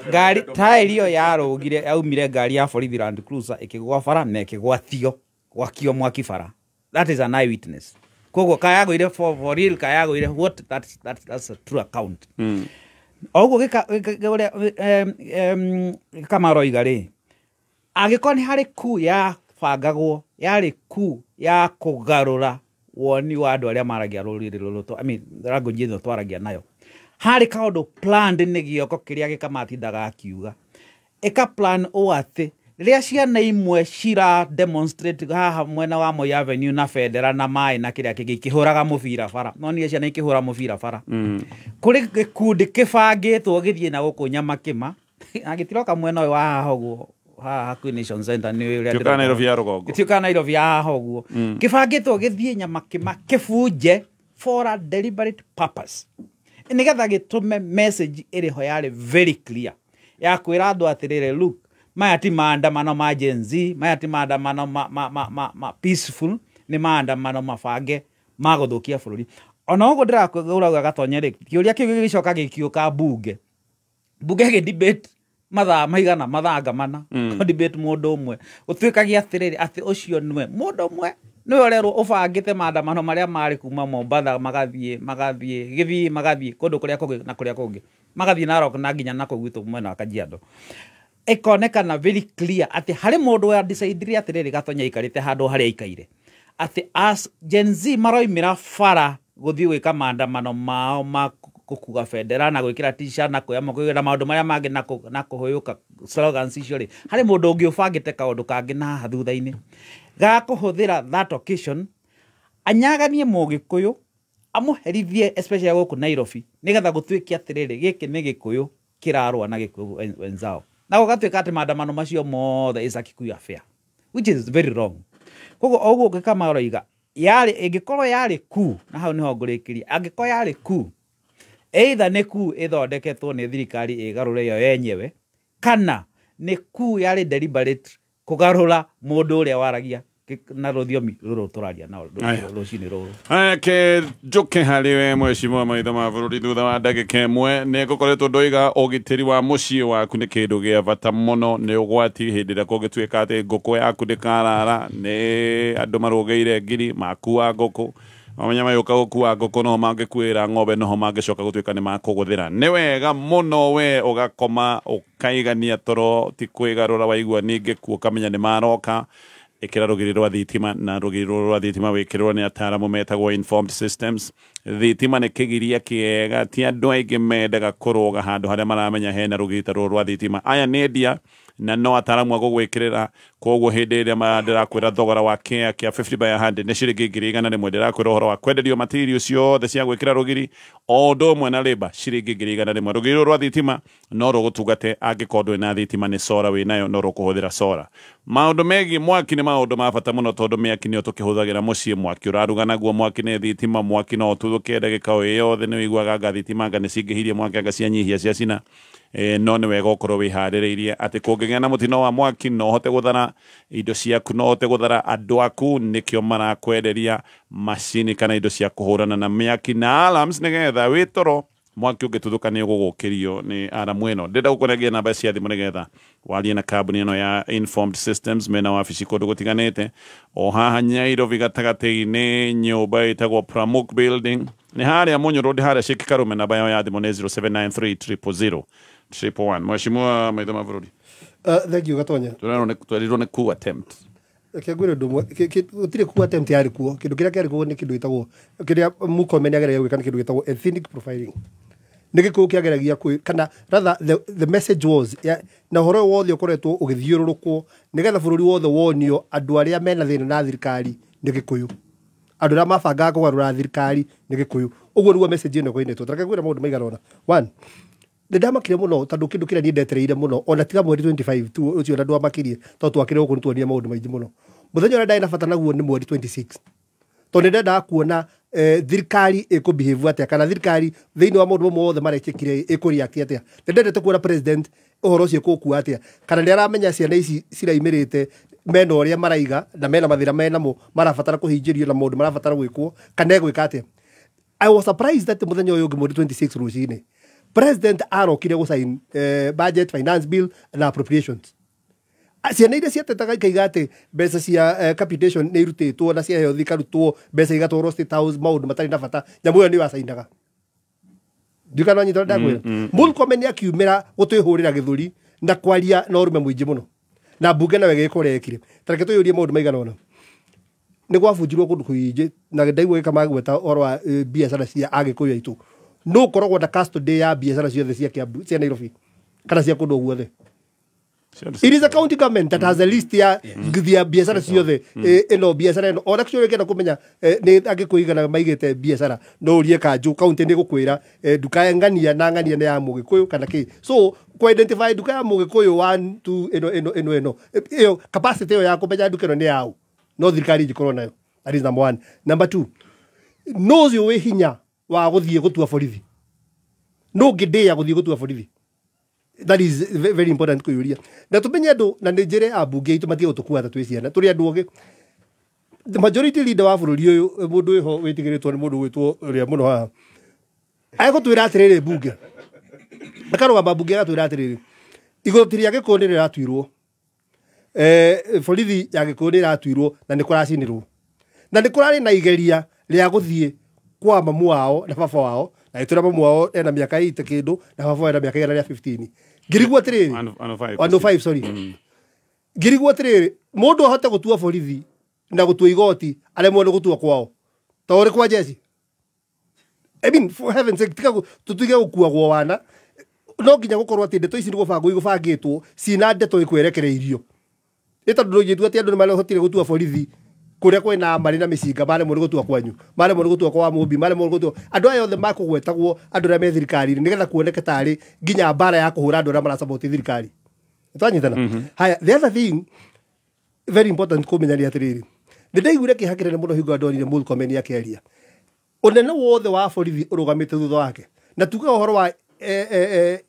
ngari tairi yo yarugire yaumire ngari ya borithi Land Cruiser ikigwa bara na ikigwatio gwakio mwaki bara that is an eyewitness koguo kayagwire for real kayagwire what that's a true account oguo Gikamaro igari agikoni hari ku ya bangagwo yari ku ya kugarura woni wa andu aria maragia ruriri ruluto I mean language ino twaragia nayo hari kaundu planned ni gioko kiria Gikamatindaga akiuga eka plan o ati riria ciana imwe cira demonstrate haha mwena wa Moi Avenue na Federa na mai na kiria kigikihuraga mubira bara no ni ciana ikihura mubira bara kuri gikundi kibangitwo githie na guku Nyamakima agitiroka mwena wa haha uguo haku Nation Center ni uria ndira Nairobi ya rugongo tioka Nairobi ya hoguo kibangitwo githie Nyamakima kibunje for a deliberate purpose nigetha gitume message iriho yari very clear ya kwira andu atirire look maya ti maandamano ma Gen Z maya ti maandamano ma peaceful ni maandamano mabange maguthukia bururi ona uguo ndirakuuraga Gatonye ri kiuria kiu gicoka gikiuka bunge gi debate mathaa maigana mathanga mana debate mundu umwe utwikagia atiriri ati ucio niwe mundu umwe niwe urerwo ubangite maandamano maria mari kuma Mombatha magathie Githii kundu kuria kungi na kuria kungi magathie Narok na nginya nako gwitu mwena wa Kajiado ikonekana very clear ati hari mundu wa decide atiriri Gatonye ikarite handu haria ikaire ati as Gen Z maroimira bara guthii gwika maandamano mao ma kuga bendera na gwikira t-shirt na kuya makugira maundu maria mangi na kuhuyuka slogans icio ri hari mundu ungi ubangite kaundu kangi na hathutha-ini ga kuhuthira that occasion anyaganie Mugikuyu amuherithie especially guku Nairobi nigetha gutwiki atiriri giki ni Gikuyu kirarwa na Gikuyu wenzao na gugatwika ati maandamano macio mothe is a Kikuyu affair, which is very wrong. Koguo oguo ngikama oroiga yari ingikorwo yari ku na hau niho ngurikiria angikorwo yari ku either ni ku ithondeketwo ni thirikari igarure yo yenyewe kana ni ku yari deliberate kugarura mundu uria waragia na rũthiomi rũrũ tũraria na rũcinĩ rũrũ. Ke njoke harĩ we mheshimiwa maitho ma bũrũri thutha wa ndagĩka ĩmwe nĩ ngũkoretwo ndoiga ũgitĩri wa mũciĩ waku nĩ kĩndũ gĩa bata mũno, nĩ ũgwati hĩndĩ ĩrĩa kũngĩtuĩka atĩ ngũkũ yaku ndĩkarara, nĩ andũ marũgĩire ngiri makua ngũkũ, amenya mayũka gũkua ngũkũ no mangĩkuĩra ng'ombe noho mangĩcoka gũtuĩka nĩ makũgũthĩra. Nĩ wega mũno we ũgakoma ũkaigania toro ti kwĩgarũra waigua ningĩ kuo ũkamenya nĩ maroka ikira rugiri rwa thitima na rugiri rwa thitima wikirwo ni ataramu metagwo informed systems. Thitima ni kigiria kiega ti andu aingi mendaga kuruga handu haria maramenya hena rugiri rwa thitima. Aya ni endia na no ataramu agugwikirira koguo hindi iria mandirakwira thogora wa kia 50 by 100 ni ciringi ngiri igana rimwe ndirakwira uhoro wa kwenderio materials ciothe cia gwikira rugiri o ndo mwe na labor ciringi ngiri igana rimwe. Rugiri rwa thitima no rugutungate angikorwo na thitima ni sora we nayo no rukuhuthira sora. Maundu megi mwaki ni maundu ma bata muno tondu miaki ni tukihuthagira mucii mwaki uraruga naguo mwaki ni thitima mwaki no tuthuke ndagika o yothe ni wiguaga nga thitima nga ni cingihirie mwaki anga cianyihia cia cina no nĩ wega ũkorwo wĩharĩrĩirie atĩ kũngĩgĩa na mũtino wa mwaki no hote gũthara indo ciaku, no hote gũthara andũ aku, nĩkĩo marakwenderia macini kana indo cia kũhũrana na mĩaki na alarms nĩgetha wĩ toro mwaki ũngĩtuthũka nĩ ũgũgũkĩrio nĩ aramu ĩno. Ndĩrenda gũkũnengeria namba cia thimũ nĩgetha warie na kambuni ĩno ya Informed Systems mena wabici kũndũ gũtiganĩte o haha Nyairobi gatagatĩ-inĩ nyũmba ĩtagwo Pramuk Building nĩ harĩa Munyũ ndĩ harĩa Sheikh Karume. Namba yao ya thimũ nĩ 0793 000 Mheshimiwa maitho ma bũrũri. Thank you Gatonya. Tũrerirwo nĩ coup attempt. Kĩngwĩre ũndũ ũmwe gũtirĩ coup attempt yarĩ kuo. Kĩndũ kĩrĩa kĩarĩ kuo nĩ kĩndũ gĩtagwo kĩrĩa Murkomen ageragia gwĩka nĩ kĩndũ gĩtagwo ethnic profiling. Nĩ gĩkũũ kĩageragia kana rather the message was na ũhoro wothe ũkoretwo ũgĩthiũrũrũkwo nĩgetha bũrũri wothe wonio andũ arĩa mena thĩna na thirikari nĩ Gĩkũyũ, andũ arĩa mabangaga kũgarũra thirikari nĩ Gĩkũyũ. Ũguo nĩguo message ĩno ĩkoinĩtwo. Tareke ngwĩre maũndũ maigana ũna. One, ndamakire muno tondu kindu kiria ni ndetereire muno ona tiga mweri 25 tu ucio na ndwamakirie tondu twakire guku nituonia maundu maingi muno. Muthenya uria ndai na bata naguo ni mweri 26 tondu ndenda kuona thirikari ikubehave atia kana thirikari thiini wa maundu mothe marekikire ikureact atia. Ndendete kuona president uhoro ucio kuku atia kana ni aramenya ciana ici ciraimirite mena uria maraiga na mena mathira menamo marabatara kuhinjirio na maundu marabatara gwikwo kana gwika atia. I was surprised that muthenya uyu mweri 26 rucini President arokire gusign budget, finance bill na appropriations. Ciana iria ciatetaga ikaiga atĩ mbeca cia capitation nĩ irutĩtwo na ciaheo thikarutwo mbeca igatwarwo State House maũndũ matarĩ na bata nyamũ ĩyo nĩ wacainaga. Ndikana nyitwo ndakwĩra. Murkomen akiumĩra gũtwĩhũrĩra gĩthũri na kwaria na ũrũme mũingĩ mũno. Na mbunge nawe gĩkore ekire. Tareke tũyũrie maũndũ maigana ũna. Nĩ gwabunjirwo kũndũ kũingĩ na ndaigua gĩkamagweta ũhoro wa biacara cia Agĩkũyũ aitũ. No korogwo na custody ya biacara ciothe cia Kiambu cia Nairobi kana cia kundu guothe. It is a county government that has a list ya biacara ciothe ino biacara ino ona kĩo wĩkenda kũmenya nĩ Agĩkũyũ maigĩte biacara no ũrie kanjũ county nĩ gũkwĩra duka ya ngania na ngania nĩ ya Mũgĩkũyũ kana kĩ. So ku identify duka ya Mũgĩkũyũ 1 2 ino iyo capacity yo ya kũmenya duka ino nĩ yao no thirikari ĩkorwo nayo. That is number 1. Number 2, no cio wĩ hinya wa guthie gutua borithi no ngidia guthie gutua borithi. That is very important kuyuria na tumenye andu na nĩ njĩre ambunge itu matige gutukua tatu ciana turi andu oge. The majority leader wa bũrũri ũyũ mũndũ wĩho wĩtigĩrĩtwo nĩ mũndũ gwĩtwo ũrĩa mũno haha agũtwĩra atĩrĩrĩ bunge akarũgama bunge agatwĩra atĩrĩrĩ igoti rĩa Gĩkũyũ nĩ rĩratuirwo borithi ya Gĩkũyũ nĩ rĩratuirwo na nĩ kũracinirwo na nĩ kũrarĩ na igeria rĩa guthie kwa mamu wao na baba wao na itura mamu wao ena miaka 8 kindu na baba ena miaka 15. Ngirigwo atiriri 105 sorry. Ngirigwo atiriri mundu ahote gutua borithi na gutua igoti aremwo ni gutua kwao tore kwa jesi. I mean, for heaven's sake, tutige gukuagwo wana no nginya gukorwo ati ndeto ici ni gubangitwo cina ndeto ikwerekereirio ita ndu yitu ati andu ni marehotire gutua borithi kuria kwina mari na micinga mare mo gutua kwanyu mare mo gutua kwa mumbi mare mo gutua andu ayo othe makugwetagwo andu ra me thirikari ni getha kuoneke tari nginya bara ya kuhura andu ra mara support thirikari twanyitana. Haya, the other thing very important kumenya ni atiriri the day ure kihakire muno hingo andonire Murkomen akeria unene wothe wa borithi urugamite thutha wake na tuga uhoro wa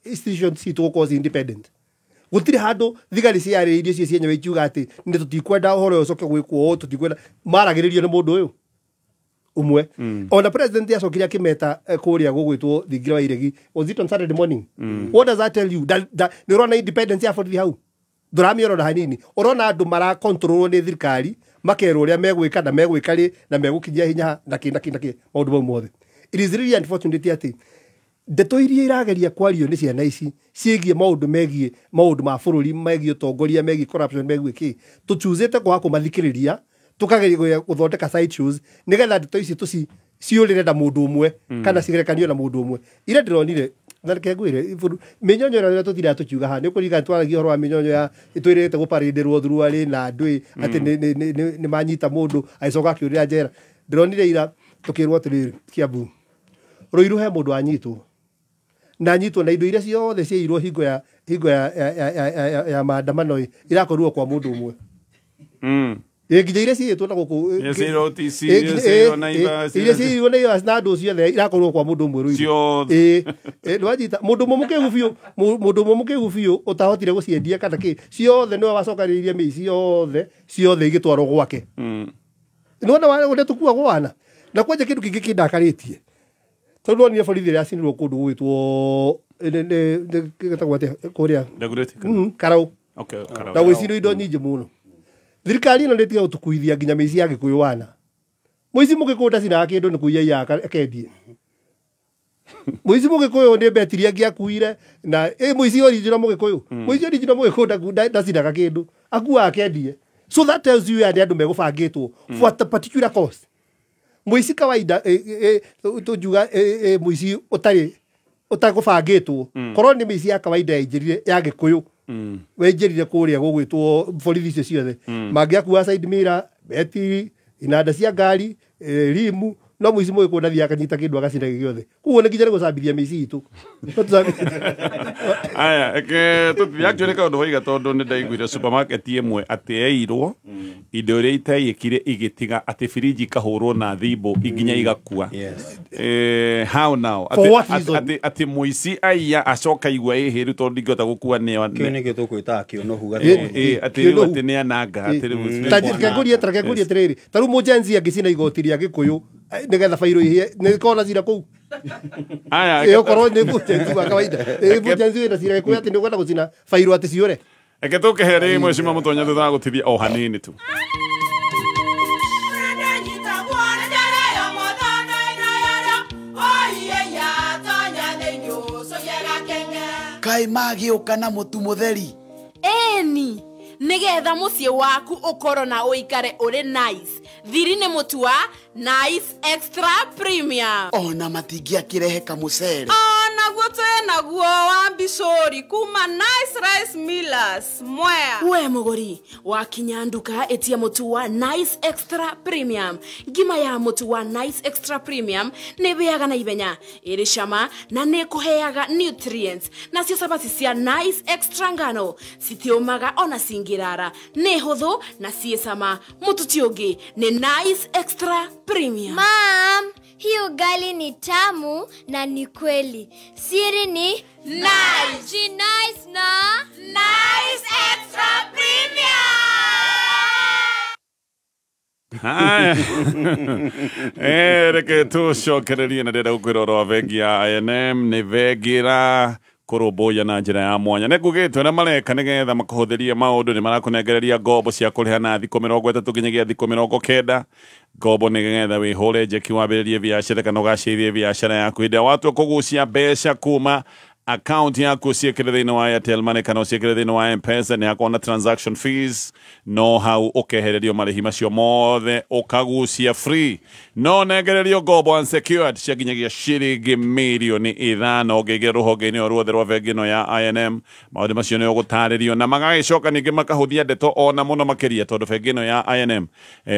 institution citu gukorwo independent gutire handu thigari ciarä irio cio cienyewe ikiuga ati nä tå tikwenda å horo å coke gwä kwo tå maragä rä rio nä må ndå å yå umwe ona president acokire akä meta kå rä a gå gwä two thingira wa iregi was it on Saturday morning what does that tell you nä å rona independence ya borithi hau ndå ramä ona hanini å rona andå marakontrolwo nä thirikari makerwo å rä a megwä ka na megwä ka rä na megå kinyia hinya nakä maå ndå mau mothe. It is really unfortunate atä ndeto iria irageria kwario nĩ ciana ici ciĩgiĩ maũndũ megiĩ maũndũ ma bũrũri megiĩ ũtongoria megiĩ corruption megiĩ kĩ tũchuzĩte kwaga kũmathikĩrĩria tũkageria gũthondeka side shows nĩgetha ndeto ici ciũrĩre na mũndũ ũmwe kana cigerekanio na mũndũ ũmwe. Ire ndĩronire na reke ngwĩre mĩnyonyo ĩrĩa tũtira tũkiuga haha nĩ ũkũririkana twaragia ũhoro wa mĩnyonyo ya twĩrĩte gũparĩndĩrwo thuruarĩ na andũ atĩ nĩ manyita mũndũ agĩcoka akĩũrĩra njera. Ndĩronire ira tũkĩrwo atĩrĩrĩ Kiambu Ruiru he mũndũ anyitwo na nyitwo na indo iria ciothe ciairwo hingo ya maandamano irakorirwo kwa mundu umwe nginya iria ciĩtwo na gũkũ iria ciairwo na iyo na andũ ciothe irakorirwo kwa mundu umwe Ruiru nĩwanyita mũndũ mũmũ kĩgu biũ ũtahotire gũciendia kana kĩ ciothe nĩwe wacokanĩrĩirie mĩi ciothe igĩtwarwo gwake nĩwona ũrĩa tũkuagwo wana na kwanja kĩndũ kĩngĩ kĩndakarĩtie tondu ni borithi ria cinirwo kundu gwitwo gĩtagwo atĩa kũrĩa Karau na gwĩcirwo indo nyingĩ mũno. Thirikari ĩno nĩtiga gũtũkuithia nginya mĩici ya Gĩkũyũ wana mũici mũgĩkũyũ ndacinaga kĩndũ nĩ kũiya iyaga akendie mũici mũgĩkũyũ nĩ mbetiria angĩakuire na mũici original mũgĩkũyũ mũici original mũgĩkũyũ ndacinaga kĩndũ akuaga akendie. So that tells you ya andũ megũbangĩtwo for a particular cause. Muisi kawaida tujuga muisi utagubangitwo korwo ni muisi ya kawaida injirire ya Gikuyu wenjirire kuria gugwitwo borithi icio ciothe mangiakua side mirror beti inanda cia ngari rimu no muisi mũgĩkũyũ ndathia akanyita kĩndũ agacina gĩothe kuo nĩ nginya gũcambithia mĩici itũ. Aya tũthiĩ actually kaũndũ waiga tondũ nĩ ndaiguire supermarket ĩmwe atĩ yairwo indo iria itaiyĩkire igĩtiga atĩ firiji ikahũrwo na thimbo nginya igakua. How now atĩ mũici aiya acoka igua ĩhĩru tondũ ndingĩhota gũkua nĩyo kĩo nĩkĩo tũkwĩtaga kĩonohu atĩ nĩ ananga ngũrie atĩrĩrĩ ta rĩu mũjenzi angĩcina igoti rĩa Gĩkũyũ nĩgetha bairũ ihie nĩ kona cira kũu okorwo nĩ mũjenzi wa kawaida mũjenzi wĩna cira Gĩkũyũ atĩ nĩ ũkwenda gũcina bairũ atĩ ciũre. Reke tũkĩhe Mheshimiwa Mũtonya thutha wa gũtithia o hanini tu. Kai magĩũka na mũtu mũtheri eni nigetha muciĩ waku ũkorwo na ũikare ũrĩ nice. Thiri nĩ mũtu wa Nice Extra Premium. Ona matingĩakĩrehe kamũcere naguo twĩnaguo wa Bicori kuma Nice Rice Millers Mwea. We mũgũri wakinya nduka etia mũtu wa Nice Extra Premium. Ngima ya mũtu wa Nice Extra Premium nĩ bĩaga na ibenya ĩrĩ cama na nĩ kũheaga nutrients. Nacio sabati cia Nice Extra ngano citiũmaga ona cingĩrara nĩ hũthũ na ciĩ cama. Mũtu ti ũngĩ nĩ Nice Extra Premium. Mom, hii ugali ni tamu na ni kweli. Siri ni Nice. Ji nice na Nice Extra Premium. Haya reke tũcokererie na ndĩrenda gũkwĩra ũhoro wa bengi ya I&M nĩ bengira kũrũmbũiya na njĩra ya mwanya. Nĩ ngugĩtwo arĩa mareka nĩgetha makahũthĩrie maũndũ nĩ marakũnengereria ngombo cia kũrĩha na thikũ 30 nginyagia thikũ 90. Ngombo nĩgetha wĩhũre njeki wambĩrĩrie biacara kana ũgacĩrithie biacara yaku hĩndĩ ĩrĩa watua kũgucia mbeca kuma account yaku ciekere thini wa Airtel Money kana ciekere thini wa M-Pesa ni hakona transaction fees no hau ukehererio marihi macio mothe ukagucia free no negererio gobo unsecured ciaginyagia ciringi milioni 5 ngigera ruhonge-ini ruothe rwa bengi no ya INM maundu macio ni ugutaririo na magagicoka ningi makahuthia ndeto ona muno makiria tondu bengi no ya INM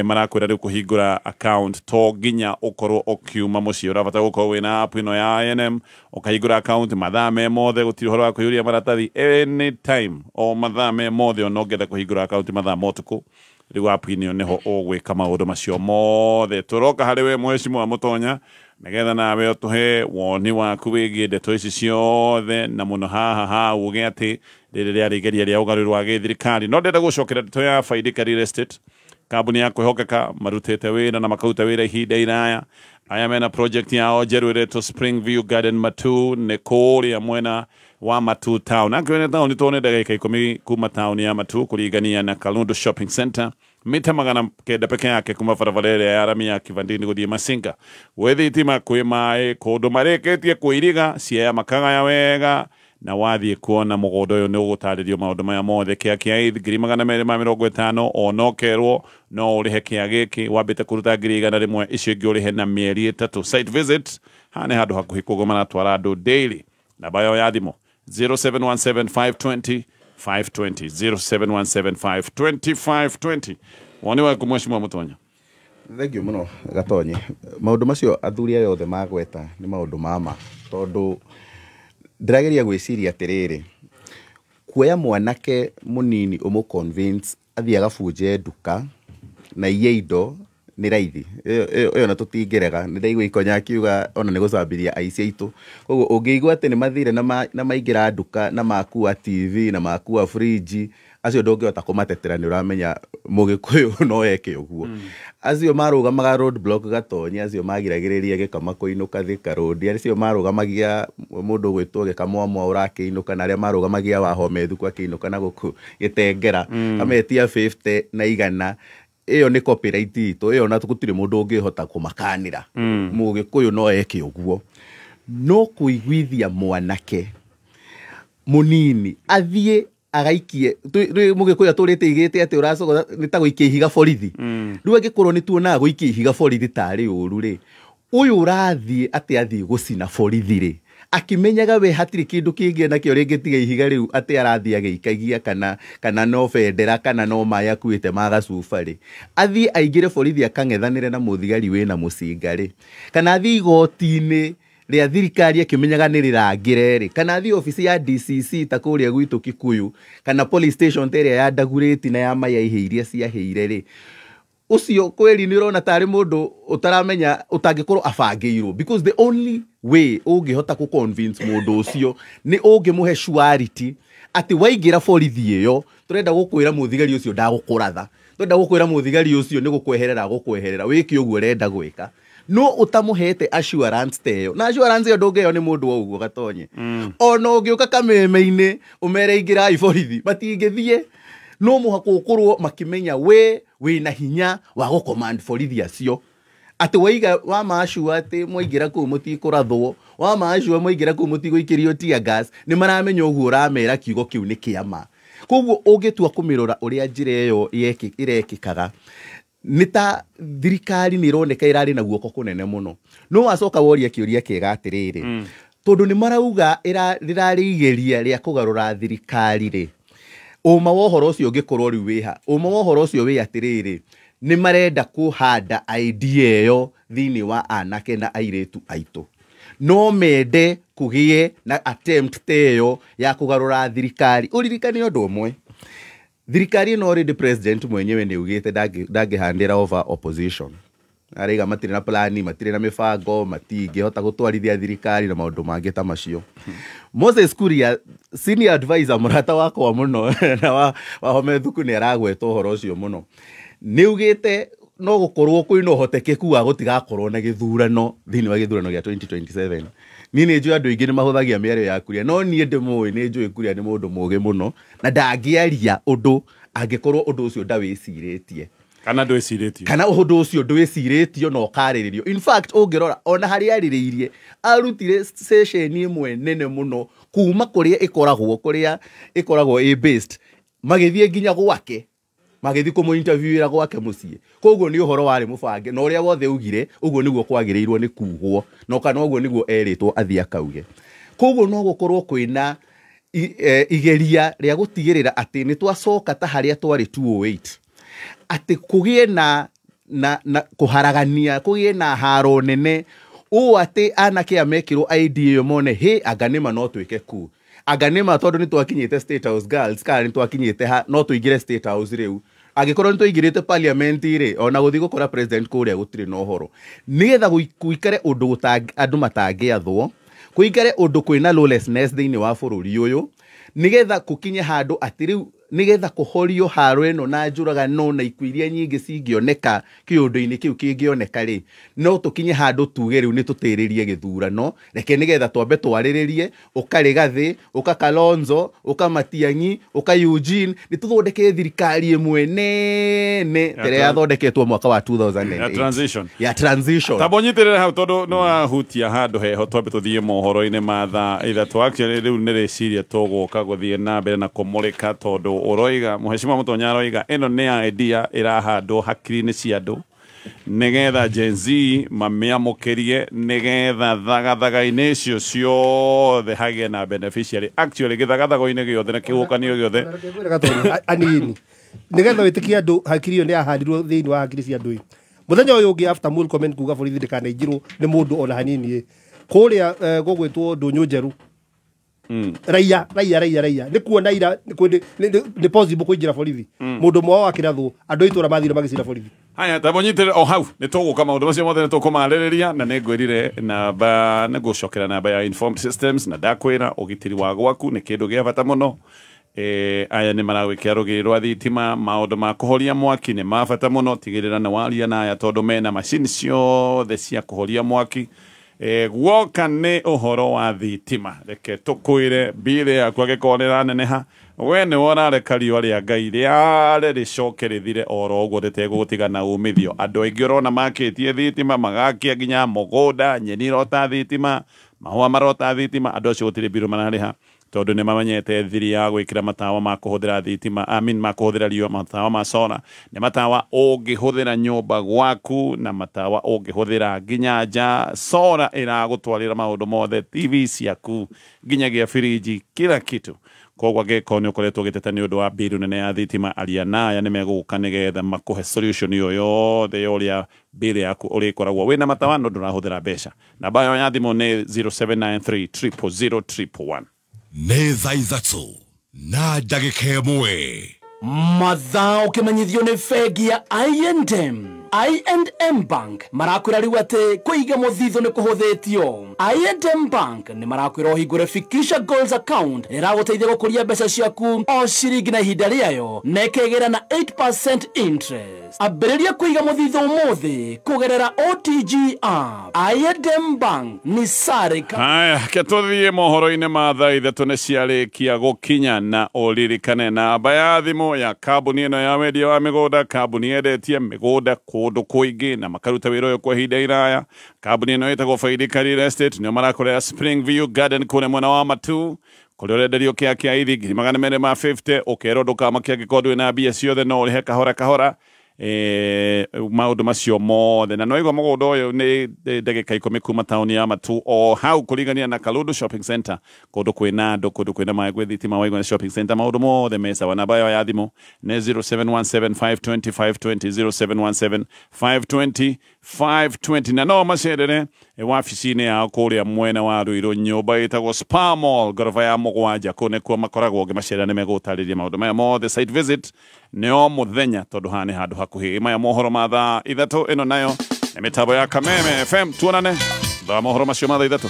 marakwira riu kuhingura account to ginya ukorwo ukiuma mucio urabata gukorwo wina app ino ya INM ukahingura account mathame mothe gutiri horo wa kuyuria maratathi anytime o mathame mothe no ngetha kuhingura account mathame motuku riu app ino niho ugwika maundu macio mothe turoka hari we mheshimiwa wa Mutonya nigetha nawe utuhe woni waku wigie ndeto ici ciothe na muno haha uge ati riri rigeria ria ugaruru wa githirikari no ndenda gucokera ndeto ya Faidika Real Estate kambuni ya kwihokeka marutete wira na makaruta wira ihinda iraya aya mena project yao njeru to Springview Garden Matu ni kuria mwena wa Matu town akwene town ni tone ndagika 10 kuma town ya Matu kurigania na Kalundu Shopping Center mita magana kenda peke yake kuma faravalere ya arami ya kivandini guthie Masinga wethi itima kwi mai kundu mareketie kuiriga cia makaga ya wega na wathie kuona mugondo uyu ni ugutaririo maundu maya mothe kia 250 onokerwo no urihe kia giki wambite kuruta 100 icio ingi urihe na mieri 3 site visit hane handu hakuhi kugoma twara andu daily na bayo ya thimo 0717 520 woni wa kumweshimwa Mutonya Thank you muno Gatonyi maundu macio athuri ayo othe magweta ni maundu mama tondu ndirageria gwiciria atiriri kuoya mwanake munini umu convince athia gabunje nduka na iye indo ni raithi iyo na tutingirega ni ndaigua Ikonya akiuga ona ni gucambiria aici aitu koguo ungiigua ati ni mathire na maingira nduka na makua TV na makua fridge acio ndongihota kumatetera ni uramenya mugikuyu no eke uguo acio marugamaga road block Gatonyi acio magiragiriria gikama kuinuka Thika road acio marugamagia mundu gwitwo gikamwamwa urakiinuka na aria marugamagia Wahomethu kwa kiinuka na guku gitengera ametia 50 na 100 iyo ni copyright itu iyo na tukutire mundu ungihota kumakanira mugikuyu no eke uguo no kuiguithia mwanake munini athie agaikie mugikuya turite igite ati uracoka nitaguikia ihiga borithi riu angikorwo ni tuonaga guikia ihiga borithi tari uru ri uyu urathie ati athie gucina borithi ri akimenyaga we hatiri kindu kingi nakio ringitiga ihiga riu ati arathie ageikagia kana no bendera kana no maya kuite magacuba ri athie aingire borithi akang'ethanire na muthigari wina mucinga ri kana athie igoti-ini ria thirikari akimenyaga ni rirangire ri kana athie ofisi ya DCC ta kuria gwitu Kikuyu kana police station teria ya Ndagureti na ya Maya ihiiria cia heire ri ucio kweli ni urona tari mundu utaramenya utangikorwo abangiirwo because the only way ungihota ku convince mundu ucio ni ungimuhe surety ati waingira borithi iyo turenda gukwira muthigari ucio ndagukuratha turenda gukwira muthigari ucio ni gukweherera wiki uguo renda gwika no utamuhete assurance teyo na assurance yo ndongeyo ni mundu wa uguo Gatonyi ona ungiuka kameme-ini umere ingira iborithi matingithie no muhako ukorwo makimenya we na hinya wa go command borithi acio ati waiga wa maashu ati moigira ku mutikurathwo wa maashu moigira ku mutigoikirio tear gas ni maramenya uguo uramera kiugo kiu ni kiama koguo ungitua kumirora uria njira iyo irekikaga nita thirikari ni ironeka irari na guoko kunene muno no wacoka woria kiuria kiega atiriri tondu ni marauga rirarigeria ria kugarura thirikari ri uma wohoro ucio ngikorwo riu wiha uma wohoro ucio wi atiriri ni marenda kuhanda idea iyo thini wa anake na airetu aitu no mende kugie na attempt teyo ya kugarura thirikari uririkani undu umwe thirikari no already president mwenyewe ni ugite ndagihandira over opposition ariga matire na plani matire na mifango matingihota gutwarithia thirikari na maundu mangi ta macio Moses Kuria senior advisor murata wakwa muno na Wahomethu ni aragweta uhoro ucio muno ni ugite no gukorwo kwina uhotekeku wa gutigakorwo na githurano thini wa githurano gia 2027 nini njui andu ingi ni mahuthagia miario ya Kuria no nie ndimui ni njui Kuria ni mundu mugi muno na ndangiaria undu angikorwo undu ucio ndawiciritie kana ndweciretio kana ũndũ ũcio ndweciretio no karĩrĩrio. In fact ũngĩrora ona harĩ arĩrĩirie arutire session imwe nene mũno kuma kũrĩa ĩkoragwo based magĩthiĩ nginya gwake magĩthiĩ kũmũ interviewira gwake mũciĩ. Koguo nĩ ũhoro warĩ mũbange na ũrĩa wothe ugire ũguo nĩguo kwagĩrĩirwo nĩ kuugwo no kana ũguo nĩguo erĩtwo athiĩ akauge. Koguo no gũkorwo kwĩna igeria rĩa gũtigĩrĩra atĩ nĩ twacoka ta harĩa twarĩ 208 atĩ kũgĩe na kũharagania kũgĩe na haro nene ũũ atĩ anake amekĩrwo idea mone anga nĩma no twĩke ku anga nĩma tondũ nĩ twakinyĩte State House girls kana nĩ twakinyĩte no tũingĩre State House rĩu agĩkorwo nĩ tũingĩrĩte parliament rĩ ona gũthiĩ gũkora president kũrĩa gũtirĩ na ũhoro nĩgetha gũikare ũndũ andũ matangĩathwo kuikare ũndũ kwĩna lawlessness thĩinĩ wa bũrũri ũyũ nigetha kukinye handũ atĩ rĩu nigetha kuhorio haro ĩno na njũragano na ikuũ iria nyingĩ cingĩoneka kĩũndũ-inĩ kĩu kĩngĩoneka rĩ no tũkinye handũ tuge rĩu nĩ tũtĩrĩrie gĩthurano reke nigetha twambe twarĩrĩrie ũkarĩ Gathĩ ũka Kalonzo ũka Matiang'i ũka Eugene nĩ tũthondeke thirikari ĩmwe nene tere yathondeketwo mwaka wa 2008 ya transition tabonyitĩrĩra hau tondũ no ahutia handũ heho twambe tũthiĩ mohoro-inĩ ma thaa ithatũ actually rĩu nĩ rĩciria tũgũka gũthiĩ na mbere na kũmũrĩka tondũ Oroiga Mheshimiwa Mutonya Oroiga eno ne idea irahandwo hakiri-inĩ cia andũ nigetha Gen Z mamĩamũkĩrie nigetha thagathaga-inĩ icio ciothe hagĩe na beneficiary actually gĩthagathago-inĩ gĩothe na kĩhukanio gĩothe anini nigetha wĩtĩkie andũ hakiri ĩyo nĩ yahandirwo thĩinĩ wa hakiri cia andũ mũthenya ũyũ ũngĩ after mul comment kuga borithi ndĩkanaingĩrwo nĩ mũndũ ona hanini kũrĩa gũgwĩtwo Ndũnyũ Njeru raia nĩ kuona ira nĩ possible kũingĩra borithi mũndũ mwa wa kĩrathwo andũ itũra mathire magĩcira borithi. Haya tabonyitĩrĩra o hau nĩ tũgũka maũndũ macio mothe nĩ tũkũmarĩrĩria na nĩ ngwĩrire namba nĩ ngũcokera namba ya Informed Systems na ndakwĩra ũgitĩri wa gwaku nĩ kĩndũ gĩa bata mũno. Aya nĩ maragwĩkĩra rũgĩrĩ rwa thitima maũndũ ma kũhoria mwaki nĩ ma bata mũno tigĩrĩra nĩ waria na aya tondũ mena macini ciothe cia kũhoria mwaki. Gwoka nĩ ũhoro wa thitima reke tũkwĩre mbirĩ yaku angĩkorwo nĩraneneha we nĩ worareka riũa rĩa Ngai rĩare rĩcoke rĩthire oro ũguo rĩtegũgũtiga na umithio. Andũ aingĩ ũrona makĩtie thitima magakia nginya mũgũnda nyeni irota thitima mahũa marota thitima andũ acio gũtirĩ mbirũ mararĩha tondũ nĩ mamenyete thiri ya gwĩkĩra matawa ma kũhũthĩra thitima ma kũhũthĩra riũa matawa ma solar nĩ matawa ũngĩhũthĩra nyũmba gwaku na matawa ũngĩhũthĩra nginya nja solar ĩragũtwarĩra maũndũ mothe TV ciaku nginyagia firiji kila kitu. Koguo angĩkorwo nĩ ũkoretwo ũgĩteta nĩ ũndũ wa mbirũ nene ya thitima aria na aya nĩ megũgũka nĩgetha makũhe solution ĩyo yothe ya ũrĩa mbirũ yaku ũrĩkoragwo wĩna matawa no ndũrahũthĩra mbeca. Namba yao ya thimũ nĩ 0793 000 111. Nĩ thaa ithatũ na ndagĩka ĩmwe mathaa ũkĩmenyithio nĩ bengi ya I&M Bank marakwĩra rĩu atĩ kũiga mũthithũ nĩ kũhũthĩtio. I&M Bank nĩ marakwĩra ũhingũre Fikisha Goals account ĩragũteithia gũkũria mbeca ciaku o ciringi na ihinda rĩayo na ĩkĩgĩra na 8% interest. Ambĩrĩria kũiga mũthithũ ũmũthĩ kũgerera OTG app. I&M Bank nĩ sarika. Haya ketũthiĩ mohoro-inĩ ma thaa ithatũ nĩ ciarĩkia gũkinya na ũririkane namba ya thimũ ya kambuni ĩno ya wendia wa mĩgũnda. Kambuni yendetie mĩgũnda kũndũ kũingĩ na makaruta wĩra ũyũ kwa ihinda iraya. Kambuni ĩno ĩtagwo Faidika Real Estate nĩo marakorera Springview Garden kũrĩa mwena wa Matu kũrĩa ũrenderio kĩa ithi 250 ũkerwo ndũkamakia angĩkorwo ndũrĩ na mbia ciothe no ũrĩhe kahora kahora. Maũndũ macio mothe na no igwa mũgũnda ũyũ nĩ ndagĩka 10 kuma taũni ya Matu o hau kũringania na Kalundu Shopping Center kũndũ kwĩna andũ kũndũ kwĩna maĩ gwĩ thitima waigua na shopping center maũndũ mothe me sawa. Namba yao ya thimũ nĩ 0717 520 na no macerere wabici-inĩ yao kũrĩa mwena wa Ruiru nyũmba ĩtagwo Spa Mall ngoroba ya mũgwanja kũu nĩkuo makoragwo ngĩmacerera nĩ megũtarĩria maũndũ maya mothe. Site visit nĩ o mũthenya tondũ haha nĩ handũ hakuhĩ. Maya mohoro ma thaa ithatũ ĩno nayo nĩ mĩtambo ya Kameme FM. Tuonane thaa mohoro macio ma thaa ithatũ.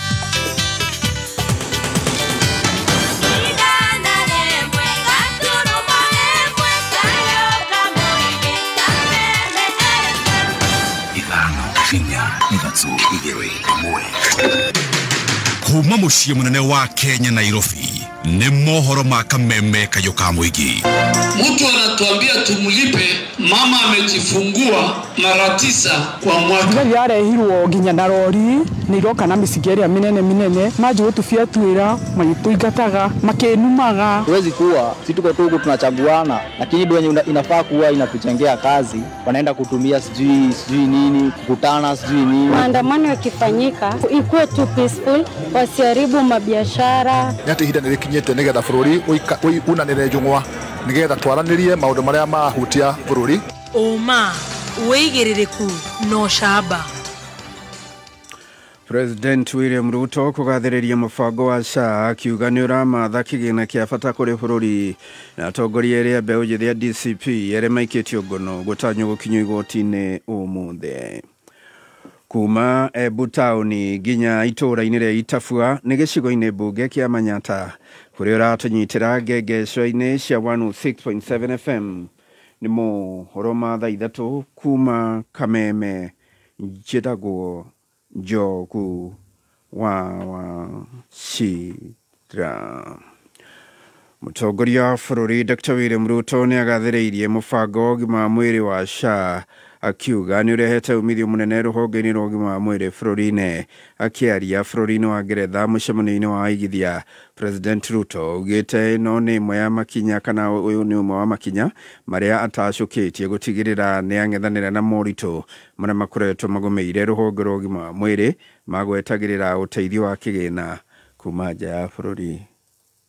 Kuma mũciĩ mũnene wa Kenya Nairobi nĩ mohoro ma kameme kayoka mwigi. Mtu anatuambia tumlipe mama amejifungua mara 9 kwa mwaka. Ngai arehirwo nginya na rori ni iroka na misigeria minene maji gutufia twira magituigataga makenumaga. Huwezi kuwa sisi tuko tu tunachaguana, lakini ndio inafaa kuwa inatuchengea kazi, wanaenda kutumia sijui nini, kukutana sijui nini. Maandamano yakifanyika ikuwe tu peaceful, wasiharibu mabiashara. Nyati hida nilikinyete nigetha bururi unanire njungwa nigetha twaranirie maundu maria mahutia bururi. Oma uigiririku no shaba. President William Ruto kugathĩrĩria mũbango wa SHA akiuga nĩ ũramatha kĩgĩna kĩa bata kũrĩ bũrũri na atongoria erĩ a mbeũ njĩthĩ ya DCP erĩ maikĩtio ngono gũtanywo gũkinywo igoti-inĩ ũmũthĩ. Kuma Embu taũni nginya itũũra-inĩ rĩa Itabua nĩ gĩcigo-inĩ mbunge kĩa Manyata kũrĩa ũratũnyitĩra ngengecwa-inĩ cia 106.7 FM nĩ mohoro ma thaa 3 kuma Kameme njĩtagwo Njogu wa Shira. Mũtongoria wa bũrũri Dr. William Ruto nĩ agathĩrĩirie mũbango wa ũgima wa mwĩrĩ wa SHA akiuga nĩ ũrehete umithio mũnene rũhonge-inĩ rwa ũgima wa mwĩrĩ bũrũri-inĩ. Akĩaria bũrũri-inĩ wa Ngeretha mũcemanio-inĩ wa aigithia, President Ruto augĩte no nĩ ĩmwe ya makinya kana ũyũ nĩ ũmwe wa makinya marĩa atacũkĩtie gũtigĩrĩra nĩ ang'ethanĩra na moritũ marĩa makoretwo magũmĩire rũhonge rwa ũgima wa mwĩrĩ magwetagĩrĩra ũteithio wa kĩgĩna kuma nja ya bũrũri.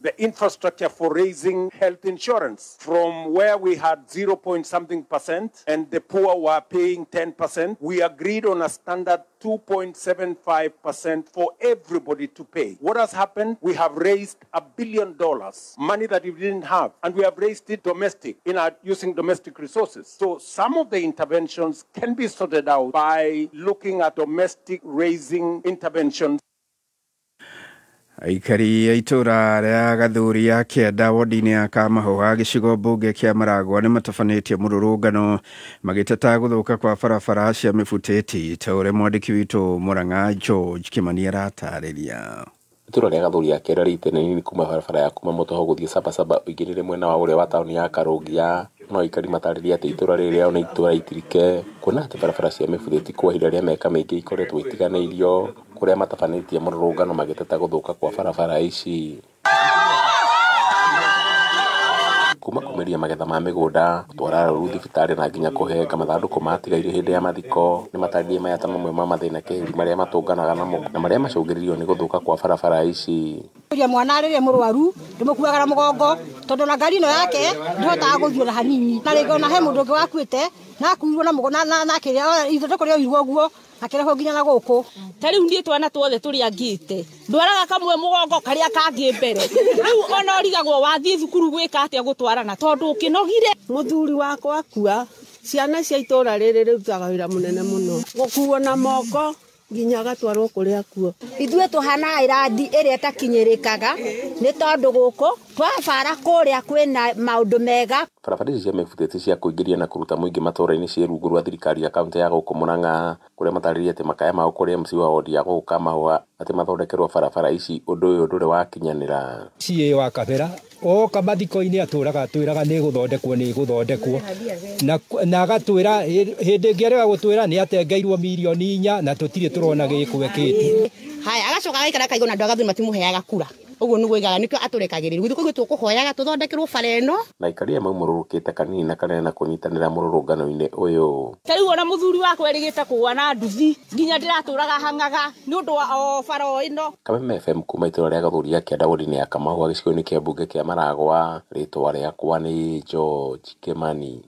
The infrastructure for raising health insurance from where we had 0.something% and the poor were paying 10%. We agreed on a standard 2.75% for everybody to pay. What has happened? We have raised $1 billion, money that we didn't have, and we have raised it domestic using domestic resources. So some of the interventions can be sorted out by looking at domestic raising interventions. Aikari aitura ria gathuri ya Kianda wodi-inĩ ya Kamahoha gĩcigo mbunge kĩa Maragwa nĩ matabanĩtie mũrũrũngano magĩteta gũthũka kwa barabara cia mĩbutĩti ta ũrĩa mwandĩki witũ Mũrang'a George Kimani aratarĩria. Itura ria gathuri ya Kianda rĩitĩnĩ kuma barabara ya kuma Motoho gũthiĩ Sabasaba ũingĩrĩre mwena wa ũrĩa wa taũni ya Karũngia. No aikari matarĩria atĩ itura rĩrĩa ona itura itirike kuona atĩ barabara cia mĩbutĩti kwa ihinda rĩa mĩaka mĩingĩ ikoretwo itiganĩirio kuria matabanĩtie mũrũrũngano magĩteta gũthũka kwa barabara ici. Kuma kumeria magetha ma mĩgũnda gũtwara rũru thibitarĩ na nginya kũhenga mathandũkũ matigaire hĩndĩ ya mathiko nĩ matarĩrie maya ta mamwe ma mathĩna kĩhĩri marĩa matũnganaga namo na marĩa macũngĩrĩirio nĩ gũthũka kwa barabara ici. Mwana rĩrĩa mũrwaru ndĩmũkuaga na mũgongo tondũ na ngari ĩno yake ndĩhotaga gũthiĩ na hanini na rĩngĩ ona he mũndũ ũngĩ wakuĩte na akuirwo na mũgongo na kĩrĩa ithondeko rĩa ũirwo ũguo akĩreho nginya na gũkũ. Ta rĩu niĩ twana tuothe tũrĩangĩte ndwaraga kamwe mũgongo karĩa kangĩ mbere rĩu ona ũrigagwo wathiĩ thukuru gwĩka atĩa gũtwarana tondũ ũkĩnogire. Mũthuri wakwa akua ciana cia itũũra rĩrĩ rĩrutaga wĩra mũnene mũno gũkuo na moko nginya gatwarwo kũrĩa kuo. Ithuĩ tũhana irandi ĩrĩa ĩtakinyĩrĩkaga nĩ tondũ gũkũ twabara kũrĩa kwĩna maũndũ mega. Barabara ici cia mĩbutĩti cia kũingĩria na kũruta mũingĩ matũũra-inĩ cia rungu rwa thirikari ya kaunti ya gũkũ Mũrang'a kũrĩa matarĩria atĩ makaya mao kũrĩa MC wa wodi ya gũkũ Kamahoha atĩ mathondekerwo barabara ici ũndũ ũyũ ndũrĩ wakinyanĩra. CA wa Kabera oka mathiko-inĩ atũraga nĩ gũthondekwo na agatwĩra hĩndĩ ĩngĩ arega gũtwĩra nĩ atengeirwo mirioni 4 na tũtirĩ tũrona gĩkwekĩte. Haya agacoka agaikara kaigũ na ndagathuri matimũheaga kura. Ũguo nĩguo igaga nĩkĩo atũrekagĩrĩria githĩ tũkũhoyaga tũthondekerwo bara ĩno. Na ikaria maumũrũrũkĩte kanini na kanene na kũnyitanĩra mũrũrũngano-inĩ ũyũ. Ta rĩu ona mũthuri wakwa erĩgĩte kũgwa na nduthi nginya ndĩratũraga hang'aga nĩ ũndũ wa bara ĩno. Kameme FM kuma itũra rĩa gathuri ya Kianda wodi-inĩ ya Kamahoha gĩcigo-inĩ kĩa mbunge kĩa Maragwa rĩtwa rĩakwa nĩ George Kimani.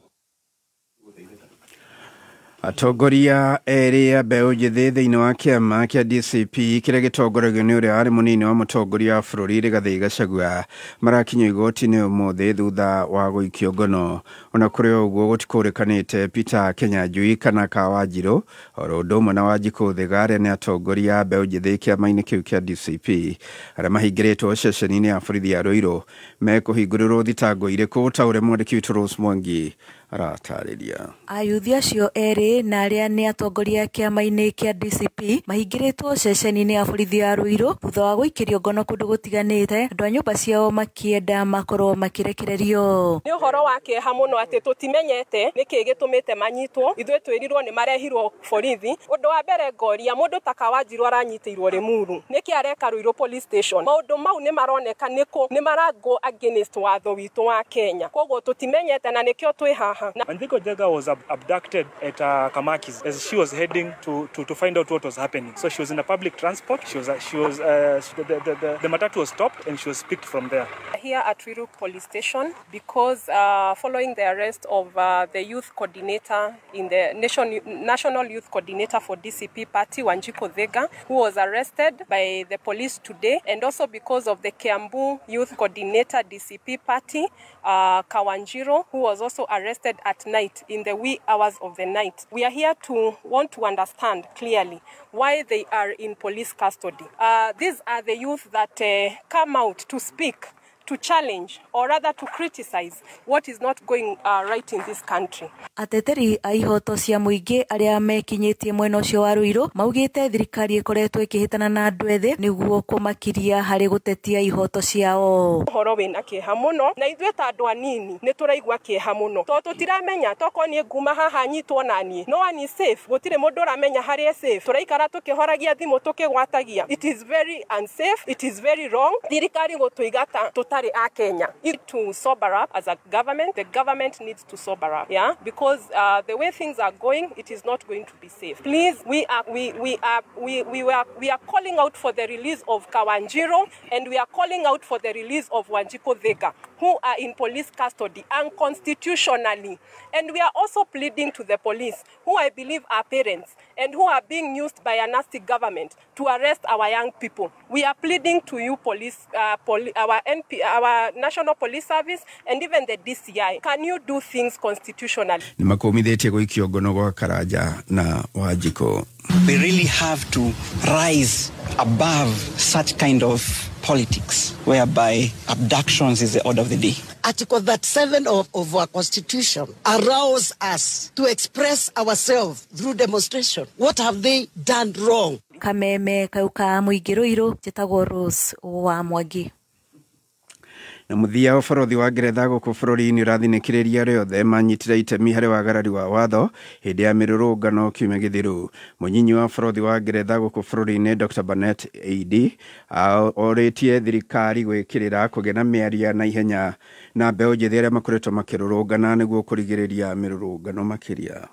Atongoria erĩ a mbeũ njĩthĩ thĩinĩ wa kĩama kĩa DCP kĩrĩa gĩtongoragio nĩ ũrĩa arĩ mũnini wa mũtongoria wa bũrũri Rigathĩ Gachagua marakinyio igoti-inĩ ũmũthĩ thutha wa gũikio ngono. Ona kũrĩ ũguo gũtikũrĩkanĩte Peter Kenyanjui kana Kawanjirũ oro ũndũ ũmwe na Wanjikũ Thĩga nĩ atongoria a mbeũ njĩthĩ kĩama-inĩ kĩu kĩa DCP arĩa mahingĩrĩtwo ceceni-inĩ ya borithi ya Ruiru mekũhingũrĩrwo thitango irĩkũ ta ũrĩa mwandĩki witũ Rose Mwangi aratarĩria. Ayuthi acio erĩ na arĩa nĩ atongoria kĩama-inĩ kĩa DCP mahingĩrĩtwo ceceni-inĩ ya borithi ya Ruiru thutha wa gũikĩrio ngono kũndũ gũtiganĩte, andũ a nyũmba ciao makĩenda makorwo makĩrekererio. Nĩ ũhoro wa kĩeha mũno atĩ tũtimenyete nĩkĩ gĩtũmĩte manyitwo, ithuĩ twĩrirwo nĩ marehirwo borithi. Ũndũ wa mbere ngoria mũndũ ta Kawanjirũ aranyitĩirwo Limuru, nĩkĩ areka Ruiru police station? Maũndũ mau nĩ maroneka nĩ marangwo against watho witũ wa Kenya, koguo tũtimenyete na nĩkĩo twĩ haha. Wanjiko Njega was abducted at Kamakis as she was heading to find out what was happening. So she was in a public transport. The matatu was stopped and she was picked from there. Here at Ruiru police station because following the arrest of the youth coordinator in the national youth coordinator for DCP party, Wanjiko Njega, who was arrested by the police today, and also because of the Kiambu youth coordinator DCP party, Kawanjiro, who was also arrested at night in the wee hours of the night. We are here to want to understand clearly why they are in police custody. These are the youth that come out to speak, to challenge, or rather to criticize what is not going right in this country. Ateteri a ihoto cia muingi aria mekinyĩtie mwena ũcio wa Ruiru maugĩte thirikari ĩkoretwo ĩkĩhĩtana na andũ ethĩ nĩguo kũmakiria harĩ gũtetia ihoto ciao. Ũhoro wĩna kĩeha mũno na ithuĩ ta andũ anini nĩ tũraigua kĩeha mũno tondũ tũtiramenya toko niĩ nguma haha nyitwo na niĩ no one safe, gũtirĩ mũndũ ũramenya harĩa safe. Tũraikara tũkĩhoragia thimũ tũkĩgwatagia. It is very unsafe, it is very wrong. Thirikari gũtũigata tutari a Kenya. To sober up as a government, the government needs to sober up, yeah, because the way things are going, it is not going to be safe. Please, we are calling out for the release of Kawanjiro, and we are calling out for the release of Wanjiko Njega, who are in police custody unconstitutionally, and we are also pleading to the police, who I believe are parents and who are being used by a nasty government to arrest our young people. We are pleading to you, police, our National Police Service, and even the DCI. Can you do things constitutionally? Nimakumithitie guikio ngono gwa Karanja na Wanjiko. We really have to rise above such kind of politics whereby abductions is the order of the day. Article 37 of our constitution allows us to express ourselves through demonstration. What have they done wrong? Kameme kauka muingi Ruiru njĩtagwo Rose wa Mwangi. Na muthia wa bũrũri wa Ngeretha gũkũ bũrũri-inĩ ũrathinĩkĩrĩria arĩa othe manyitire itemi harĩ wagarari wa watho hĩndĩ ya mĩrũrũngano kiumia gĩthiru. Mũnyinyi wa bũrũri wa Ngeretha gũkũ bũrũri-inĩ Dr. Barnett AD orĩtie thirikari gwĩkĩrĩra kũgĩa na mĩario na ihenya na mbeũ njĩthĩ arĩa makoretwo makĩrũrũngana nĩguo kũrigĩrĩria mĩrũrũngano makĩria.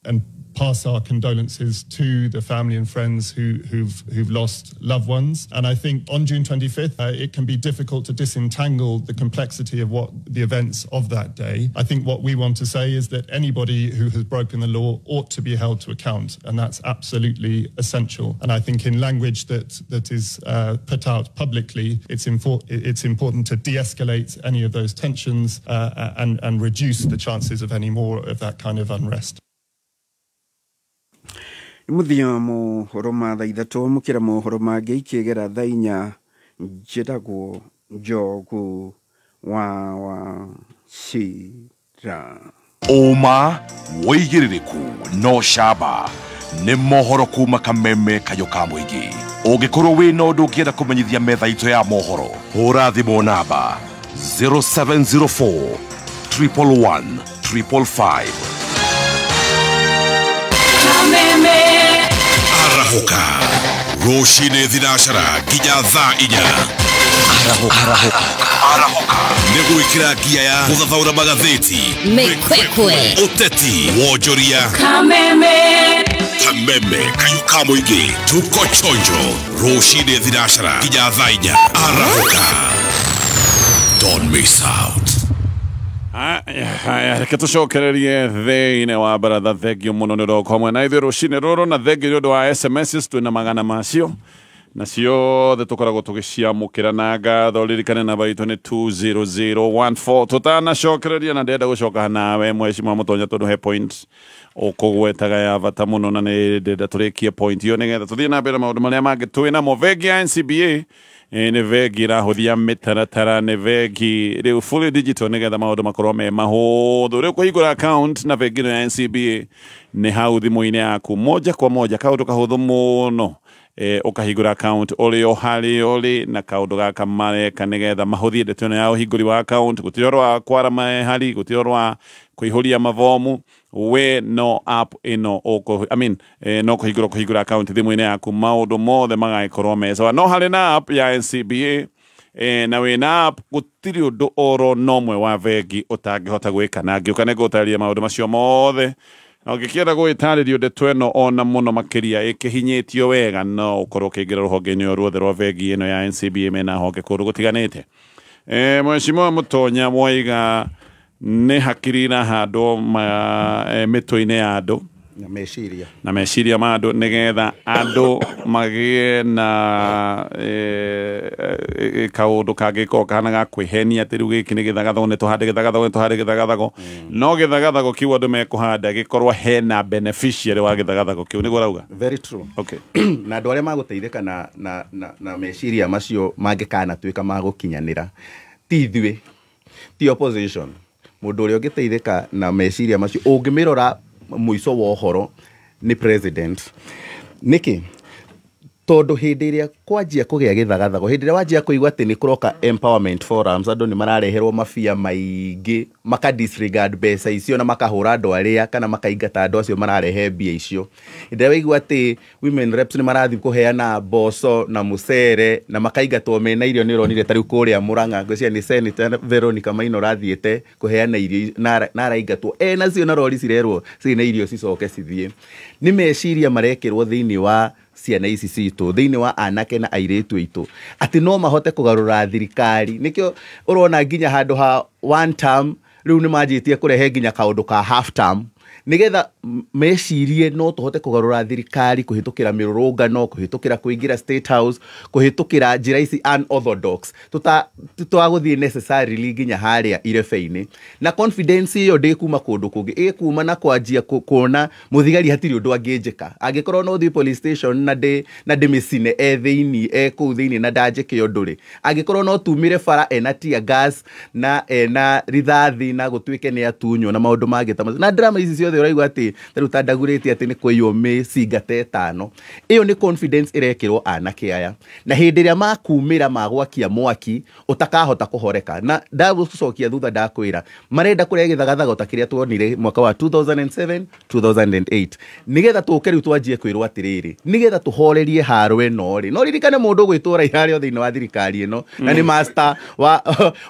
And pass our condolences to the family and friends who've lost loved ones. And I think on June 25th, it can be difficult to disentangle the complexity of what the events of that day. I think what we want to say is that anybody who has broken the law ought to be held to account, and that's absolutely essential. And I think in language that is put out publicly, it's important to de-escalate any of those tensions and reduce the chances of any more of that kind of unrest. Muthia mohoro ma thaa ithatũ mukira mohoro mangĩ ikĩgera thaa inya njĩtagwo Njogu wa Shira. Uma wĩigĩrĩrĩku no camba nĩ mohoro kuma Kameme kayo ka mũingĩ. Ũngĩkorwo wĩna ũndũ ũngĩenda kũmenyithia metha itũ ya mohoro, hũra thimũ namba 0704 111 555. Arahuka Roshine Thinacara nginya thaa inya. Arahuka nĩgwĩkĩra ngia ya gũthathaũra magathĩti, mĩkwekwe, ũteti, wonjoria. Kameme kayo ka mũingĩ, tuko chonjo. Roshine Thinacara nginya thaa inya. Arahuka, don't miss out. Reke tũcokererie thĩinĩ wa baratha. Thengio mũno nĩ ũroka hamwe na ithuĩ rũcinĩ rũrũ, na thengio nĩ ũndũ wa SMS twĩna magana macio na ciothe tũkoragwo tũgĩciamũkĩra na ngatho. Ririkane namba itũ nĩ 20014. Tũtanacokereria na ndenda gũcoka nawe mheshimiwa Mũtonya tondũ he point ũkũgwetaga ya bata mũno, na nĩ ndenda tũrĩkie point iyo nĩgetha tũthiĩ na mbere maũndũ marĩa mangĩ twĩnamo. Bengi ya NCBA nĩ vengi ĩrahũthia mĩtaratara, nĩ vengi rĩu fully digital nĩgetha maũndũ makorwo me mahũthũ. Rĩu kũhingũra account na vengi ĩno ya NCBA nĩ hau thimũ-inĩ yaku moja kwa moja, kaũndũ kahũthũ mũno. Ukahingũra account uri o hari uri na kaundu gaka mareka nigetha mahũthie ndeto ĩno ya ũhingũri wa account. Gũtirĩ ũhoro wa kwara mahari, gũtirĩ ũhoro wa kũihũria mathomu. We no app ĩno no kũhingũra account thimũ-inĩ yaku, maũndũ mothe magagĩkorwo me sawa. No harĩ na app ya NCBA na wĩna app gũtirĩ ũndũ oro nomwe wa vengi ũtangĩhota gwĩka, na ngĩũka nĩngũtarĩria maũndũ macio mothe. Na ũngĩkĩenda gwĩtarĩrio ndeto ĩno ona mũno makĩria ĩkĩhinyĩtio wega, no ũkorwo ũkĩingĩra rũhonge-inĩ ruothe rwa vengi ĩno ya NCBA mena honge kũndũ gũtiganĩte. Mheshimiwa Mũtonya Mwaiga, nĩ hakiri irahandwo mĩtwe-inĩ ya andũ na meciria ma andũ nĩgetha andũ magĩe na kaũndũ kangĩkorwo kana ga kwĩhenia atĩ rĩu gĩkĩ nĩ gĩthagathago, nĩ tũhande gĩthagathago, no gĩthagathago kĩu andũ mekũhanda gĩkorwo hena beneficiary wa gĩthagathago kĩu, nĩguo rauga? Very true. Okay. Na andũ arĩa magũteithĩka na meciria macio mangĩkanatuĩka magũkinyanĩra ti ithuĩ, ti opposition. Mũndũ ũrĩa ũngĩteithĩka na meciria macio ũngĩmĩrora mũico wa ũhoro nĩ president. Nĩkĩ? Tondũ hĩndĩ ĩrĩa kwanjia kũgĩa gĩthagathago, hĩndĩ ĩrĩa wanjia kũigua atĩ nĩ kũroka empowerment forums, andũ nĩ marareherwo mabia maingĩ, maka disregard mbeca icio na makahũra andũ arĩa kana makaingata andũ acio mararehe mbia icio. Hĩndĩ ĩrĩa waigua atĩ women reps nĩ marathiĩ kũheana mboco na mũcere na makaingatwo mena irio, nĩ ũronire ta rĩu kũrĩa Mũrang'a ngwĩciria nĩ Senator Veronica Maina ũrathiĩte kũheana irio na araingatwo nacio na rori cirerwo ciĩna irio cicoke cithiĩ. Nĩ meciria marekĩrwo thĩinĩ wa ciana ici citũ, thĩinĩ wa anake na airĩtu aitũ, atĩ no mahote kũgarũra thirikari. Nĩkĩo ũrona nginya handũ ha one term rĩu nĩ manjĩtie kũrehe nginya kaũndũ ka half term, nĩgetha mecirie no tũhote kũgarũra thirikari kũhĩtũkĩra mĩrũrũngano, kũhĩtũkĩra kũingĩra State House, kũhĩtũkĩra njĩra ici unorthodox, tũtagũthiĩ necessarily nginya harĩa irebe-inĩ. Na confidence ĩyo ndĩkuma kũndũ kũngĩ, ĩkuma na kwanjia kuona mũthigari hatirĩ ũndũ angĩnjĩka. Angĩkorwo no thiĩ police station na ndĩmĩcine thĩinĩ kũu thĩinĩ na ndanjĩke ũndũ rĩ, angĩkorwo no tumĩre bara ena tear gas na ena rithathi na gũtuĩke nĩ atunywo na maũndũ mangĩ ta macio. Na drama ici ciothe ũraigua atĩ ta rĩu tandagũrĩte atĩ nĩ kwĩywo mĩcingate 5. Ĩyo nĩ confidence ĩrekĩrwo anake aya, na hĩndĩ ĩrĩa makumĩra magwakia mwaki ũtakahota kũhoreka. Na ndagũcokia thutha ndakwĩra marenda kũrehe gĩthagathago ta kĩrĩa tuonire mwaka wa 2007 2008, nĩgetha tũke rĩu twanjie kwĩrwo atĩrĩrĩ, nĩgetha tũhorerie haro ĩno rĩ, no ririkane mũndũ gwĩtũra harĩa thĩinĩ wa thirikari ĩno na nĩ master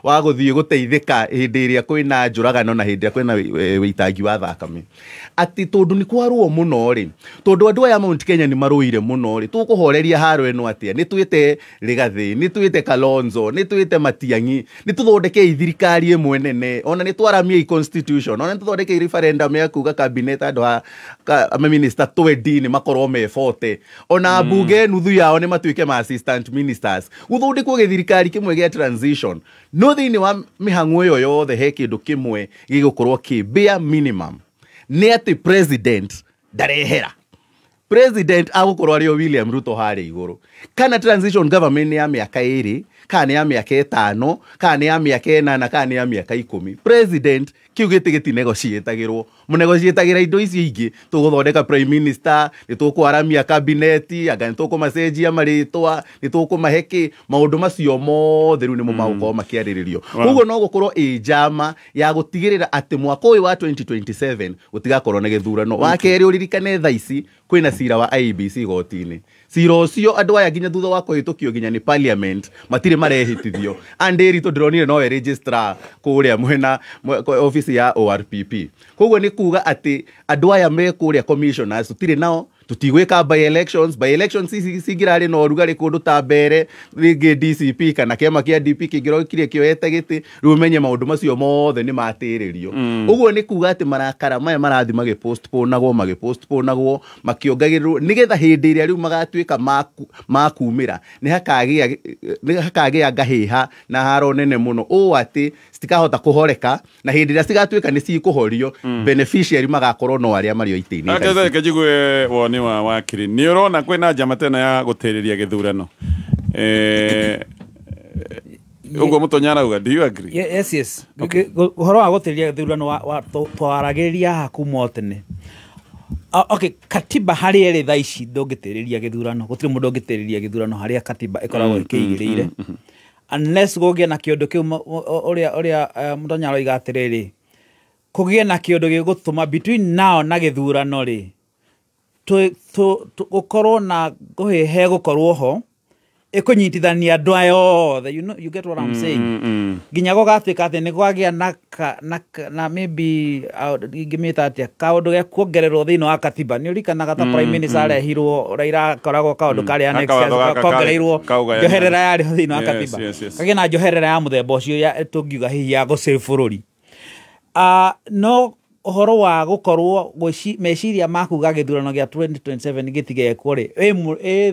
wa gũthiĩ gũteithĩka hĩndĩ ĩrĩa kwĩna njũragano na hĩndĩ ĩrĩa kwĩna wĩitangi wa thakame, atĩ tondũ nĩ kwarwo mũno rĩ, tondũ andũ aya Mount Kenya nĩ marũire mũno rĩ, tũkũhoreria haro ĩno atĩa? Nĩ twĩte Rigathi, nĩ twĩte Kalonzo, nĩ twĩte Matiang'i, nĩ tũthondeke thirikari ĩmwe nene, ona nĩ twaramie constitution, ona nĩ tũthondeke referendum ya kuga cabinet andũ a minister 20 nĩ makorwo me 40, ona mbunge nuthu yao nĩ matuĩke ma assistant ministers, gũthondekwo gĩthirikari kĩmwe gĩa transition. No thĩinĩ wa mĩhang'o ĩyo yothe he kĩndũ kĩmwe gĩgũkorwo kĩ bare minimum, nĩ atĩ president ndarehera. President agũkorwo arĩ o William Ruto harĩa igũrũ, kana transition government ya mĩaka 2, kana ya mĩaka 5, kana ya mĩaka 8, kana ya mĩaka 10. President kiu gĩtĩ negotiatagĩrwo, mũnegotiatagĩra indo icio ingĩ, tũgũthondeka prime minister, nĩ tũkwaramia cabinet, anga nĩ tũkũmacenjia marĩtwa, nĩ tũkũmahe maũndũ macio mothe rĩu nĩmo magũkorwo makĩarĩrĩrio. Ũguo no gũkorwo njama ya gũtigĩrĩra atĩ mwaka ũyũ wa 2027 gũtigakorwo na gĩthurano. Wa kerĩ ũririkane thaa ici kwĩna cira wa IEBC goti-inĩ. Cira ũcio andũ aya nginya thutha wa kũhĩtũkio nginya nĩ parliament matirĩ marehĩtithio. Andĩri tũndĩronire nowe registrar kũrĩa mwena office ya ORPP. Koguo nĩ kuga atĩ andũ aya me kũrĩa commissioners tũtirĩ nao, tutigwĩka by elections ici cingĩrarĩ na ũrugarĩ kũndũ ta mbere rĩngĩ DCP kana kĩama kĩa DP kĩngĩrokire kĩoete gĩtĩ rĩu menye maũndũ macio mothe nĩ matĩrĩrio. Ũguo nĩ kuga atĩ marakara maya marathi magĩpostponagwo makĩongagĩrĩrwo nĩgetha hĩndĩ ĩrĩa rĩu magatuĩka makumĩra nĩ hakagĩa ngahĩha na haro nene mũno ũũ atĩ citikahota kũhoreka, na hĩndĩ ĩrĩa cigatuĩka nĩ cikũhorio beneficiary magakorwo no arĩa marĩ o itĩ-inĩ. Woni wa wakiri nĩ ũrona kwĩna njama tena ya gũtĩrĩria gĩthurano. Ugo Mutonyara uga, do you agree? Yes. Uhoro wa gutiria githurano wa twaragiriria hakuma tene. Okay, katiba hari eri thaa ici ndongitiriria githurano, gutiri mundu ongitiriria githurano haria katiba ikoragwo ikiigirire. Unless gogie na kiondo kiu uria Mutonyara igatiriri. Kugie na kiondo gigutuma between now na githurano ri. Gukorwo na guhehe gukorwo ho. Ekunyitithania andu ayothe, you get what I'm saying. Ginya gogatuika ati ni gwagia na maybe ingimita atia kaundu ge kuongererwo thiini wa katiba ni urikanaga ta prime minister arehirwo Raila koragwo kaundu kari annex kongereirwo njoherera yari thiini wa katiba kage na njoherera ya muthemba ucio ya tungiuga hihi ya gusave bururi no uhoro wa gukorwo meciria makuga githurano gia 2027 gitigekwo ri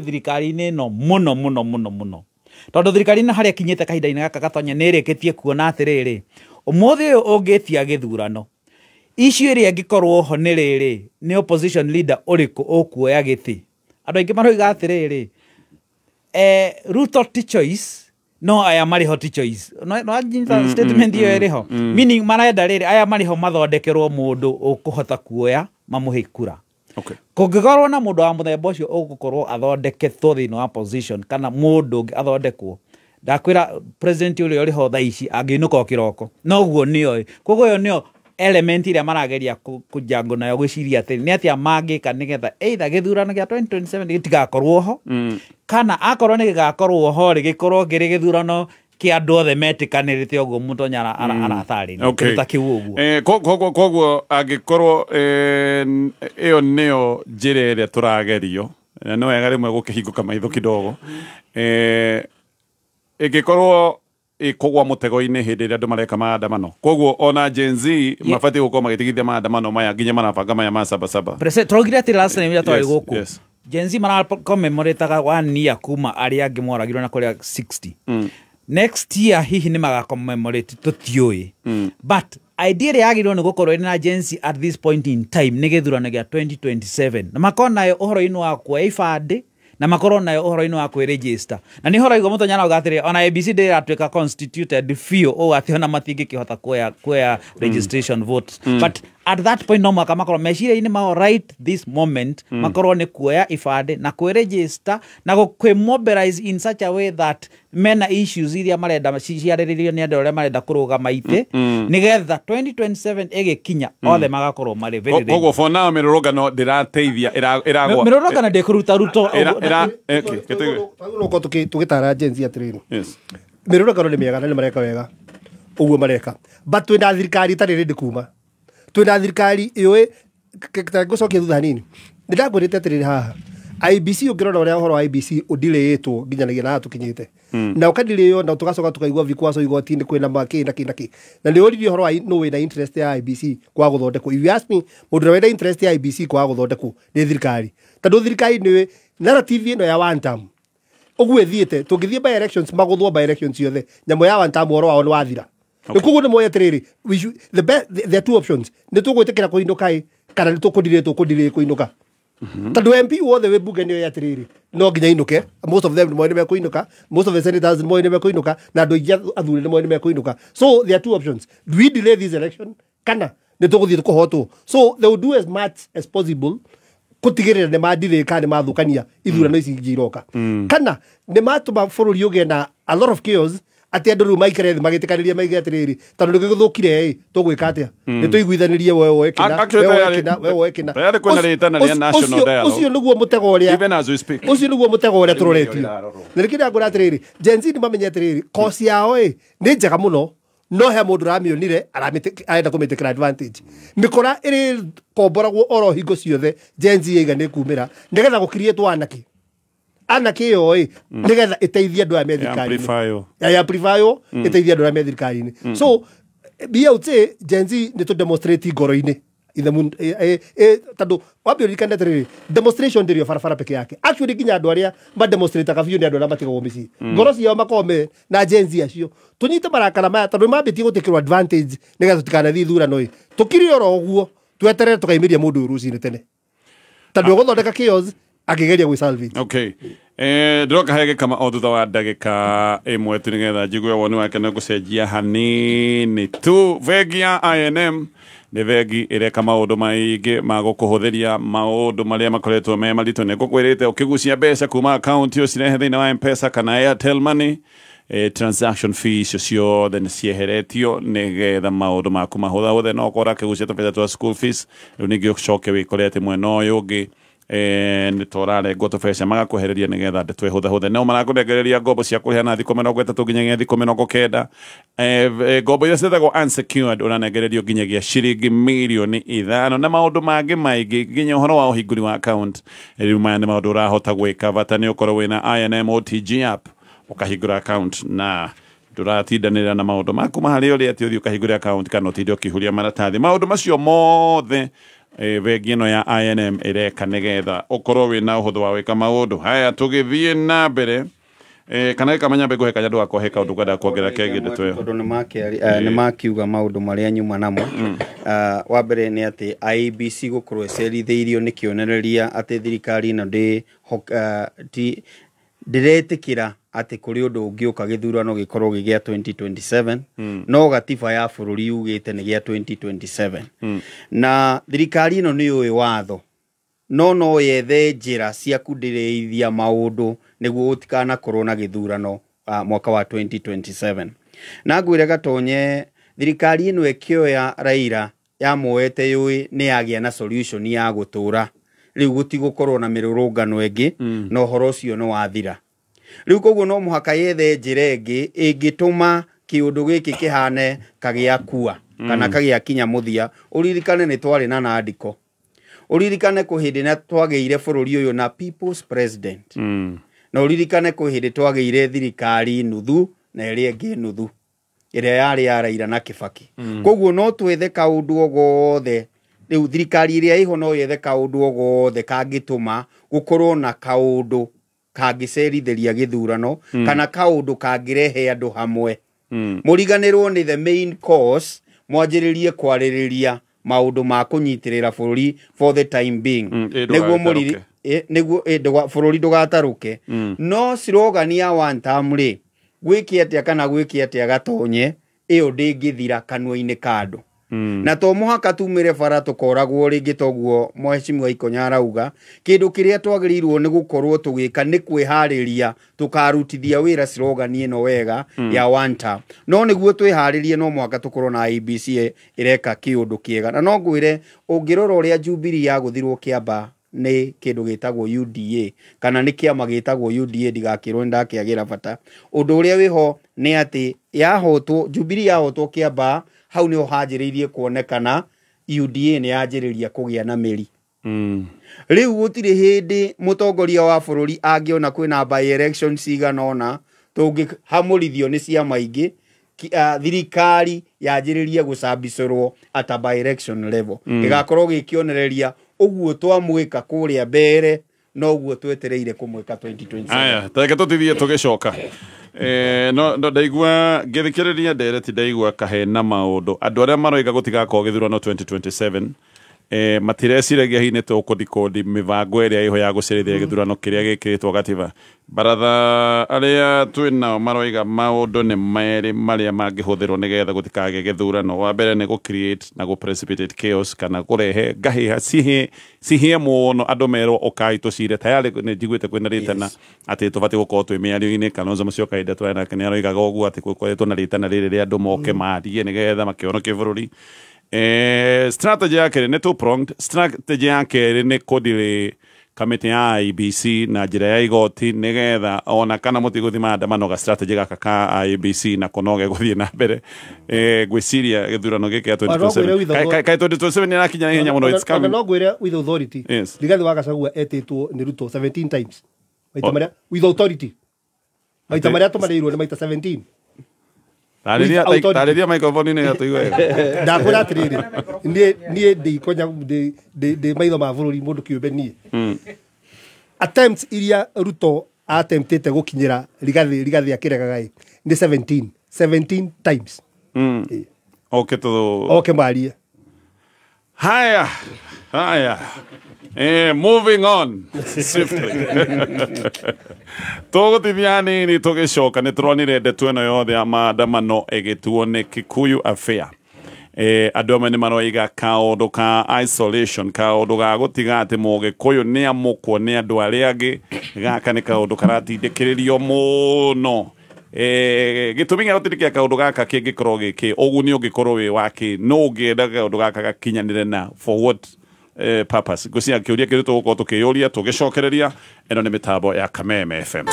thirikari-ini no muno tondu thirikari-ini haria kinyite kahinda-ini gaka gatonya nirikitie kuona atiriri umuthi uyu ungitia githurano issue iria ngikorwo ho ni riri ni opposition leader uriku ukuoya giti andu aingi maroiga atiriri Ruto choice no aya mari hot choice no ajinta statement iyo eriho meaning marenda riri aya mari ho mathondekerwo mundu ukuhota kuoya mamuhe kura kungikorwo na mundu wa muthemba ucio ugukorwo athondeketwo thiini wa position kana mundu athondekwo ndakwira president uri ho thaa ici anginuka kiroko noguo nio koguo yo nio element iria marageria kujango nayo gwiciria ati ni atia mangika nigetha either githurano gia 2027 gitigakorwo ho kana akorwo ni gigakorwo ho gikorwo ngiri githurano ki andu othe metikanirite uguo Mutonyara arathari ta kiu uguo koguo angikorwo iyo nio njire iria turagerio no wega rimwe gukihinguka maitho kidogo igikorwo ikugwa mutego-ini hindi iria andu mareka maandamano koguo ona Gen Z mabati gukorwo magitigithia maandamano maya nginya manabanga maya ma sabasaba turaugire ati last time twari guku Gen Z maracommemorataga 1 year kuma aria angi moragirwo na kuria 60 next year hihi ni magacommemorate tutiui but idea yagirwo ni gukorwo na Gen Z at this point in time ni githurano gia 2027 na makona yo uhoro-ini wa kuoya ibande na makorwo nayo uhoro-ini wa kwiregister na ni horo igo Mutonyara ugatire ona ABC de atuika constituted fio o ati ona matingikihota kuoya registration votes but at that point no makorwo meciria-ini mao right this moment makorwo ni kuoya ibande na kwiregister na mobilize in such a way that mena issues iria marenda ciariririo ni andu aria marenda kurugama ite nigetha 2027 igikinya othe magakorwo mari very ready koguo for now mirurugano ndirateithia iragwa mirurugano ndikuruta Ruto uko tugitara Gen Z atiriri mirurugano ni miega na ni mareka wega uguo mareka but twina thirikari itari ready kuma twina thirikari iwe ngucokia thutha nini ndagwirite atiriri haha IBC ukirona uria uhoro wa IBC udileetwo nginyanagia na tukinyite na ukadileyo na tugacoka tukaigwa vikwaso igoti-ini kwina maki na ni uririo uhoro wa no wina interest ya IBC kwa guthondekwo if you ask me mundu wina interest ya IBC kwa guthondekwo ni thirikari tondu thirikari ni narrative ino ya one term uguo thiete tungithie by elections maguthwo by elections yothe nyamo ya one term uhoro wao ni wathira koguo ni moya tiriri the two options ni tugwitikira kuinuka kana ni tukudire kuinuka tondu MP wothe we bunge niyo yatiriri no nginya inuke most of them moine mekuinuka most of the senators moine mekuinuka na andu aingi athuri ni moine mekuinuka so there are two options do we delay this election kana ni tuguthie tukuhotwo so they will do as much as possible kutigirira ni madire kana mathukania ithurano ici ngiroka kana ni matuma bururi uge na a lot of chaos ati andu ru maikare thi magitikaniria maige atiriri tondu ndigiguthukire tugwika atia ni tuiguithanirie wewe ekina tayari kwena ritana ria national dialogue ucio niguo mutego uria even as we speak ucio niguo mutego uria turoretio nirikira ngura atiriri Gen Z ni mamenye atiriri kosi yao ni njega muno no he mundu ramionire arenda kumitikira advantage mikora iri komboragwo oro hingo ciothe Gen Z iga ni kumira nigetha gukirietwo anake yo nigetha iteithia andu a methikari ya amplifyo iteithia andu a methikari so be out Gen Z ni to demonstrate ngoro-ini tondu wambirikana tiriri demonstration ndirio barabara peke yake actually ginya andu aria ma demonstrate kabiu ni andu aria matigagwo micii ngoro ciao makome na Gen Z acio tunyite marakara maya tondu mambitie gutikirwo advantage nigetha tutikanathii thurano tukiri oro uguo tweterere tukaimiria mundu ruci-ini tene tondu guthondeka chaos akigeria gwi salvage. Okay. Ndoka hege kama o thutha wa ndagika imwe tu nigetha njigue woni wake no gucenjia hanini tu. Vengi ya INM nĩ vengi ĩreka maũndũ maingĩ ma gũkũhũthĩria maũndũ marĩa makoretwo me maritũ. Nĩ ngũkwĩrĩte ũkĩgucia mbeca kuma account ũcirehe thĩinĩ wa M-Pesa kana Airtel Money, transaction fees ciothe nĩ cieheretio nĩgetha maũndũ maku mahũthahũthe. No ũkorwo akĩgucia tũbeca twa school fees, rĩu ningĩ ũcoke wĩkore atĩ mwena ũyũ ũngĩ nĩ tũrarengwo tũbeca magakwehereria nĩgetha ndeto ĩhũthahũthe. Nao marakũnengereria ngombo cia kũrĩha thikũ 30 nginyagia thikũ 90. Ngombo iria ciĩtagwo unsecured ũranengererio nginyagia ciringi mirioni 5 na maũndũ mangĩ maingĩ nginya ũhoro wa ũhingũri wa account. Rĩu maya nĩ maũndũ ũrahota gwĩka, bata nĩ ũkorwo wĩna INM OTG app ũkahingũra account na ndũratindanĩrĩra na maũndũ maku maharĩa ũrĩa atĩ ũthiĩ ũkahingũra account kana ũtinde ũkĩihũria maratathi. Maũndũ macio mothe vengi ĩno ya INM ĩreka nĩgetha ũkorwo wĩna ũhũthũ wa gwĩka maũndũ. Haya, tũgĩthiĩ na mbere kana kamenya mbegũ heka andũ akwa heka ũndũ kwenda kuongerera kĩngĩ ndeto ĩyo. Tondũ nĩ makiuga maũndũ marĩa nyuma namo. Wa mbere nĩ atĩ IEBC gũkorwo ĩcerithĩirio nĩ kĩonereria atĩ thirikari ĩno ndĩretĩkĩra atĩ kũrĩ ũndũ ũngĩũka gĩthurano gĩkorwo gĩgĩa 2027 no gatiba ya bũrũri yugĩte nĩ gĩa 2027. Na thirikari ĩno nĩ yũĩ watho no yethe njĩra cia kũndĩrĩithia maũndũ nĩguo gũtikanakorwo na gĩthurano mwaka wa 2027. Na ngwĩre gatonye thirikari ĩno ĩkĩoya Raila yamuoete yũĩ nĩ yagĩa na solution ya gũtũra, rĩu gũtigũkorwo na mĩrũrũngano ĩngĩ na ũhoro ũcio nĩ wathira. Rĩu koguo no mũhaka yethe njĩra ĩngĩ ĩngĩtũma kĩũndũ gĩkĩ kĩhane kagĩa kua kana kagĩa kinya mũthia. Ũririkane nĩ twarĩ na Nandiko, ũririkane kũ hĩndĩ na twagĩire bũrũri ũyũ na people's president, na ũririkane kũ hĩndĩ twagĩire thirikari nuthu na ĩrĩa ĩngĩ nuthu ĩrĩa yarĩ ya Raila na Kibaki. Koguo no twethe kaũndũ o gothe, rĩu thirikari ĩrĩa ĩho no yethe kaũndũ o gothe kangĩtũma gũkorwo na kaũndũ kangĩcerithĩria gĩthurano kana kaũndũ kangĩrehe andũ hamwe. Mũriganĩrwo nĩ the main cause, mwanjĩrĩrie kwarĩrĩria maũndũ ma kũnyitĩrĩra bũrũri for the time being nĩguo bũrũri ndũgatarũke. No slogan ya one term rĩ, gwĩke atĩa kana gwĩke atĩa gatonye, ĩyo ndĩngĩthira kanua-inĩ ka andũ. Na to mũhaka tumĩre bara tũkoragwo rĩngĩ toguo Mheshimiwa Ikonya arauga. Kĩndũ kĩrĩa twagĩrĩirwo nĩ gũkorwo tũgĩka nĩ kwĩharĩria tũkarutithia wĩra slogan ĩno wega ya one term. No nĩguo twĩharĩrie no mũhaka tũkorwo na IEBC ĩreka kĩũndũ kĩega. Na no ngwĩre ũngĩrora ũrĩa Jubilee yagũthirwo kĩamba nĩ kĩndũ gĩtagwo UDA kana nĩ kĩama gĩtagwo UDA, ndigakĩrwo ndakĩagĩra bata. Ũndũ ũrĩa wĩho nĩ atĩ yahotwo Jubilee yahotwo kĩamba, hau nĩho hanjĩrĩirie kuonekana UDA nĩ yanjĩrĩria kũgĩa na mĩri. Rĩu gũtirĩ hĩndĩ mũtongoria wa bũrũri angĩona kwĩna by election cigana ona tũngĩhamũrithio nĩ ciama ingĩ, thirikari yanjĩrĩrie gũcambicũrwo at by election level. Gĩgakorwo gĩkĩonereria ũguo twamwĩka kũrĩa mbere noguo twetereire kũmwĩka 2027. Aya, tareke tũtithie tũgĩcoka. No ndaigua ngĩthikĩrĩria ndereti, ndaigua kahena maũndũ andũ arĩa maroiga gũtigakorwo gĩthurano 2027 matireciiragia hihi nĩ tũkũthikũthi mĩbango ĩrĩa ĩho ya gũcerithĩria gĩthurano kĩrĩa gĩkĩrĩtwo gatiba. Baratha arĩa twĩnao maroiga maũndũ nĩ merĩ marĩa mangĩhũthĩrwo nĩgetha gũtikagĩe gĩthurano. Wa mbere nĩ gũ-create na gũ-precipitate chaos kana kũrehe ngahĩha cihie mũno, andũ merwo ũkai tũcire. Tayarĩ nĩ njiguĩte kwĩna rĩtana atĩ tũbatiĩ gũkorwo twĩ mĩario-inĩ. Kalonzo Musyoka hĩndĩ twarĩ nake nĩ aroigaga ũguo atĩ gũkoretwo na rĩtana rĩrĩ rĩa andũ moke maarie nĩgetha makĩhonokie bũrũri. Strategy ya kerĩ nĩ two-pronged. Strategy ya kerĩ nĩ kũndire kamĩtĩ ya IEBC na njĩra ya igoti nĩgetha ona kana mũtigũthi maandamano ga strategy gaka ka IEBC na kũnoge gũthiĩ na mbere. Gwĩciria gĩthurano gĩkĩ ya 2027 kaĩ 2027 nĩ arakinya ihenya mũno. It's coming. No ngwĩre with authority, Rigathi wa Gachagua etĩtwo nĩ Ruto 17 times. Maita marĩa with authority, maita marĩa tũmarĩirwo nĩ maita 17. Tarĩria microphone nĩ gatũigua wega. Ndakwĩra atĩrĩrĩ, niĩ ndikonya ndĩ maitho ma bũrũri mũndũ kĩũmbe niĩ. Attempts iria Ruto attemptete gũkinyĩra Rigathi akĩregaga nĩ 17 times. Oke marie. Haya. Moving on swiftly. Togo tiviani ni toge shoka ne tronire de tueno yothe ya maandamano egituone Kikuyu affair. Adome ni maroiga kaundu ka isolation kaundu ga gutiga ati Mugikuyu ni amukwo ni andu aria angi gaka ni kaundu karatindikiririo muno. Gitumi gya gutirikia kaundu gaka kingikorwo giki uguni ungikorwo wi waki no ngienda kaundu gaka gakinyanire na for what purpose gucia kiuria kiruto guko tukiyuria tugicokereria eno ni mitambo ya Kameme FM.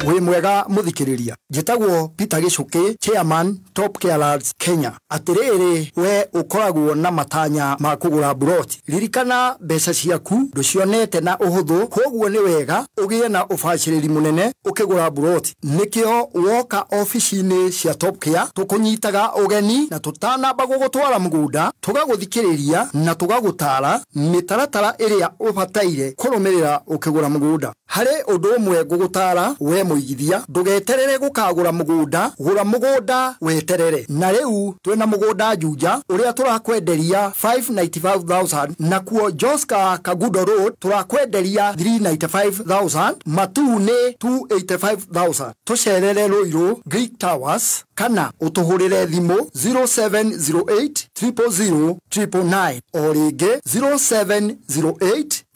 We mwega muthikiriria njitagwo Peter Gicuki, chairman Top Care Lads Kenya. Atiriri we ukoragwo na matanya ma kugura buroti, ririkana mbeca ciaku nducionete na uhuthu, koguo ni wega ugie na ubaciriri munene ukigura buroti. Nikio woka office-ini cia Top Care tukunyitaga ugeni na tutanamba gugutwara mugunda, tugaguthikiriria na tugagutara mitaratara iria ubataire kurumirira ukigura mugunda. Hari undu umwe gugutara we muigithia, ndugeterere gukagura mugunda, gura mugunda weterere. Na riu twina mugunda Juja uria turakwenderia 595,000, na kuo Joska Kagudo Road turakwenderia 395,000, Matune 285,000. Tucerere Ruiru Greek Towers kana utuhurire thimu 0708 000 999 o ringi 0708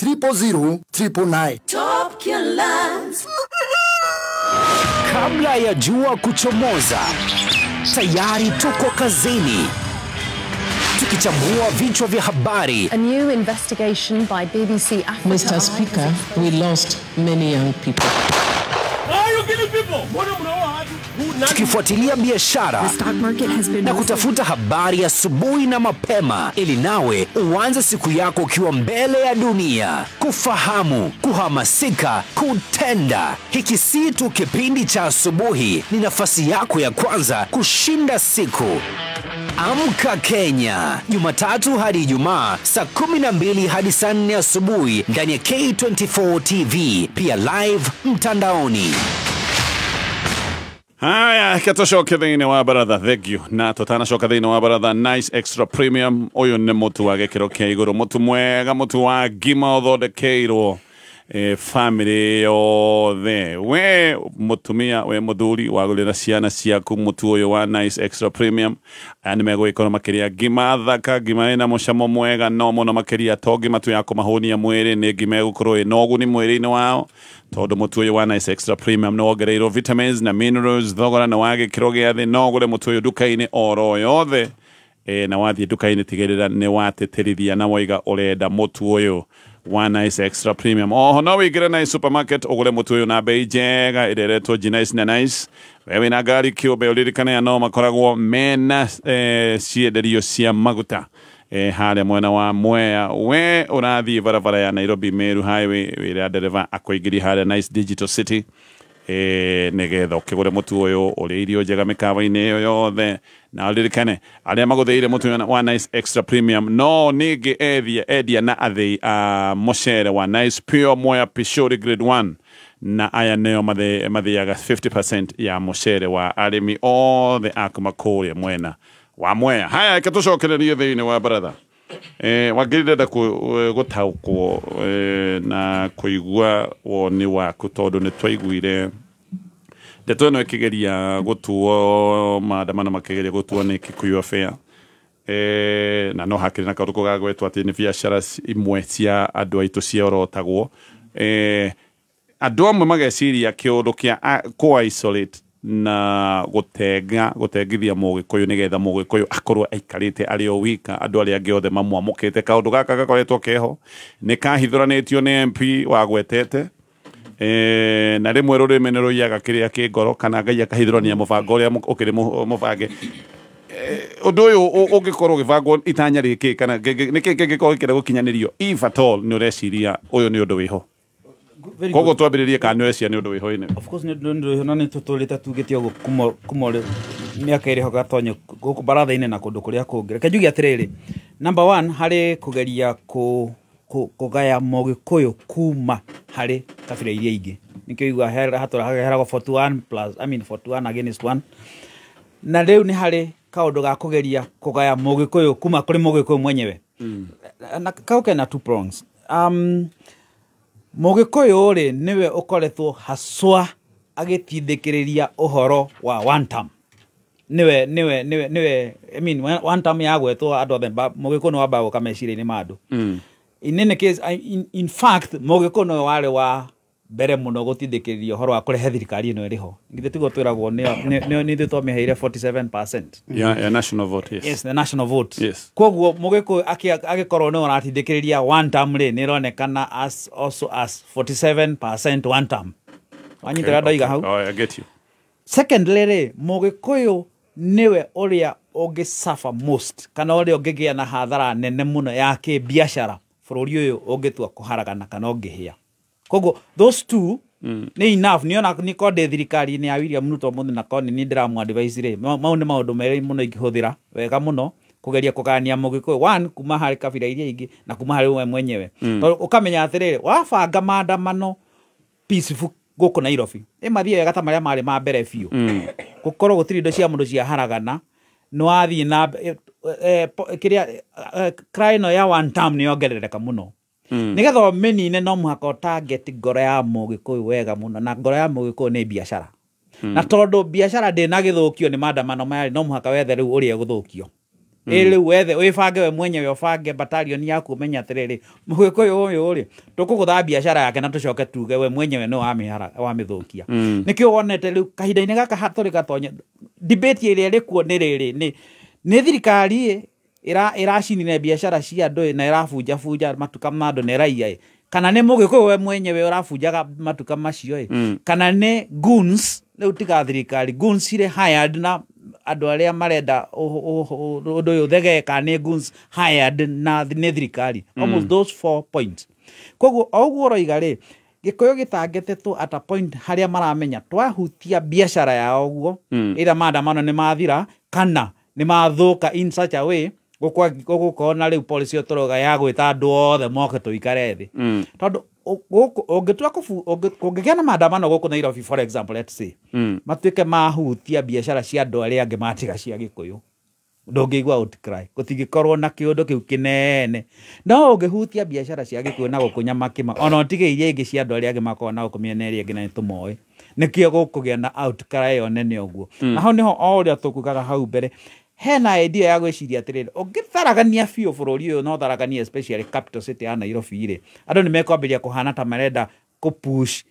000 999. Top Care Lads. Kabla ya jua kuchomoza, tayari tuko kazini tukichambua vichwa vya habari. A new investigation by BBC Africa. Mr. Speaker, we lost many young people. Tukifuatilia biashara na kutafuta habari asubuhi na mapema ili nawe uanze siku yako ukiwa mbele ya dunia. Kufahamu, kuhamasika, kutenda. Hiki si tu kipindi cha asubuhi, ni nafasi yako ya kwanza kushinda siku. Amka Kenya, Jumatatu hadi Ijumaa saa 12 hadi saa 4 asubuhi ndani ya K24 TV, pia live mtandaoni. Haya, katocoke thiini wa baratha, thank you. Na tutanacoka thiini wa baratha Nice Extra Premium. Uyu ni mutu wa gikiro kia iguru, mutu mwega, mutu wa ngima uthondekeirwo family yothe. We mutumia, we muthuri wagurira ciana ciaku mutu uyu wa Nice Extra Premium, ani megwikora makiria ngima thaka, ngima ina mucamo mwega, no muno makiria to ngima tu ya kumahunia mwiri, ni ngima gukorwo ina uguni mwiri-ini wao. Todo mutu uyu wa Nice Extra Premium no ongereirwo vitamins na minerals, thogora na wage kiro gia thi, no gure mutu uyu duka-ini oro yothe. Na wathie duka-ini tigirira ni wateterithia na waiga urenda mutu uyu wa Nice Extra Premium. Oho no wigire Nice Supermarket ugure mutu uyu na bei njega ireretwo Nice na Nice. Wewe na gari kiumbe uririkane ya no makoragwo mena cienderio cia maguta hale mwena wa Mwea. We urathi barabara ya Nairobi Meru Highway wira dereva akoingiri hale Nice Digital City nigetha ukigure mutu uyu uri irio njega mikawa-ini iyo yothe. Na uririkane aria maguthiire mutu wa Nice Extra Premium no ningi edia na athei mucere wa Nice Pure Mwea Pishori Grade 1, na aya neo mathiaga 50% ya mucere wa arimi othe akuma kuria mwena wa Mwea. Haya, katucokererie thiini wa baratha. Wagirire gutaukwo na kuigua woni waku tondu ni twaiguire ndeto ino ikigeria gutuo maandamano makigeria gutuo ni Kikuyu affair. Na no hakiri na kaundu gagwetwo ati ni biacara imwe cia andu aitu ciorotagwo. Andu amwe mageciria kiundu kia co-isolate na gutengithia Mugikuyu nigetha Mugikuyu akorwo aikarite ari o wika, andu aria angi othe mamwamukite. Kaundu gaka gakoretwo keho ni kahithuranitio ni MP wa gwetete na rimwe rurimi ni ruiaga kiria ki ngoro kana Ngai akahithurania mubango uria ukiri mubange. Undu uyu ungikorwo gibangwo itanya riki kana niki kingikorwo gikira gukinyanirio, if at all ni ureciria uyu ni undu wiho. Kogo twambiririe kana nwecia ni undu wiho-ini. Of course ni undu wiho, no ni tutulite tugitio kumore miaka iri hoga tonye guku baratha-ini na kundu kuria kungi. Reke njuge atiriri, number 1 hari kugeria kugaya Mugikuyu kuma hari kabira iria ingi. Nikio igua hatura hageragwo 41 plus, I mean 41 against 1. Na riu ni hari kaundu ga kugeria kugaya Mugikuyu kuma kuri Mugikuyu mwenyewe na kauke na two prongs. Mugikuyu ri niwe ukoretwo haswa agitindikiriria uhoro wa one term. Niwe I mean one term yagwetwo andu othe Mugikuyu no wamba gukameciria-ini mandu. In any case, in fact, Mugikuyu no wari wa mbere muno gutindikiriria uhoro wa kurehe thirikari ino iriho. Ngithe tigo twiragwo ni thitwo miheire 47%. Yeah, national vote, yes. Yes, the national vote. Yes. Koguo Mugikuyu agikorwo ni oratindikiriria one term ri ni ronekana as also as 47% one term. Wanyitira ndoiga hau. Oh, I get you. Secondly ri Mugikuyu niwe uria suffer most kana uria ungigia na hathara nene muno ya kibiashara bururi uyu ungitua kuharagana kana ungihia. Koguo those two ni enough niona ni konde thirikari ni ya William Ruto muno na koni ni ndiramu advice ri maundu maundu mere muno ingihuthira wega muno kugeria kugania Mugikuyu one kuma hari kabira iria ingi na kuma hari we mwenyewe ukamenya atiriri wabanga maandamano peaceful guku Nairobi mathie wega ta maria mari ma mbere biu gukorwo gutiri indo cia mundu cia haragana no athie na kiria cry no ya one term ni ongerereka muno nigetha menine no muhaka target ngoro ya Mugikuyu wega muno na ngoro ya Mugikuyu ni biashara na tondu biashara ndina githukio ni maandamano maya no muhaka wethe riu uria guthukio riu wethe wibange we mwenyewe ubange battalion yaku menya atiriri Mugikuyu uyu ri tukugutha biashara yake na tucoke tuge we mwenyewe no wa mithukia nikio wonete riu kahinda-ini gaka haturi gatonye debate iria rikuo ni riri ni thirikari iracinire biashara cia andu na irafunja matuka ma andu na raia kana ni Mugikuyu we mwenyewe urafunjaga matuka macio kana ni goons riu tiga thirikari goons ire hired na andu aria marenda undu uyu thegeka ni goons hired na ni thirikari almost those 4 points. Koguo oguo roiga ri Gikuyu gitangetetwo at a point haria maramenya twahutia biashara yao guo ira maandamano ni mathira kana ni mathuka in such a way gukona riu policy otoroga ya gwita andu othe moke tuikare thi tondu ungitua kungigia na maandamano guku Nairobi for example let's say matuike mahutia biashara cia andu aria angi matiga cia Gikuyu ndungigwa outcry gutingikorwo na kiundu kiu kinene no ungihutia biashara cia Gikuyu na gukunya makima ona utige iria ingi cia andu aria angi makona gukumiena iria ingi na tumoe nikio gukugia na outcry onene uguo na ho niho oria tukugaga hau mbere hena idea ya gwiciria atiriri ungitharagania biu bururi uyu no tharagania especially capital city ya Nairobi ri andu ni mekwambiria kuhana ta marenda kupush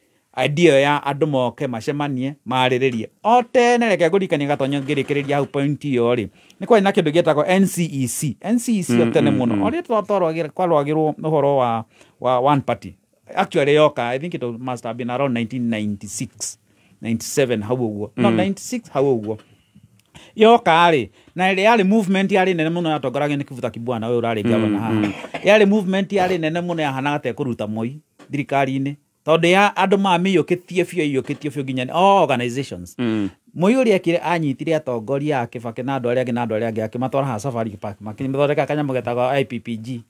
idea ya andu moke macemanie mariririe o tene reke ngurikania gatonyo ngirikiriria hau point iyo ri ni kwari na kindu gietagwo NCEC otene muno ori twarwagirwo uhoro wa one party actually yoka I think it must have been around 1996 97 how uguo no 96 how uguo yoka ri na ile yale movement yale nene muno yatongoragia ni Kivuta Kibwana we urari governor haha yale movement yale nene muno yahana gate kuruta Moi thirikari-ini tondu ya andu mamiyukitie biu nginya organizations Moi uri akire anyitire atongoria ake Kibaki na andu aria angi akimatwara ha Safari Park makimithondeka kanyamu getagwo IPPG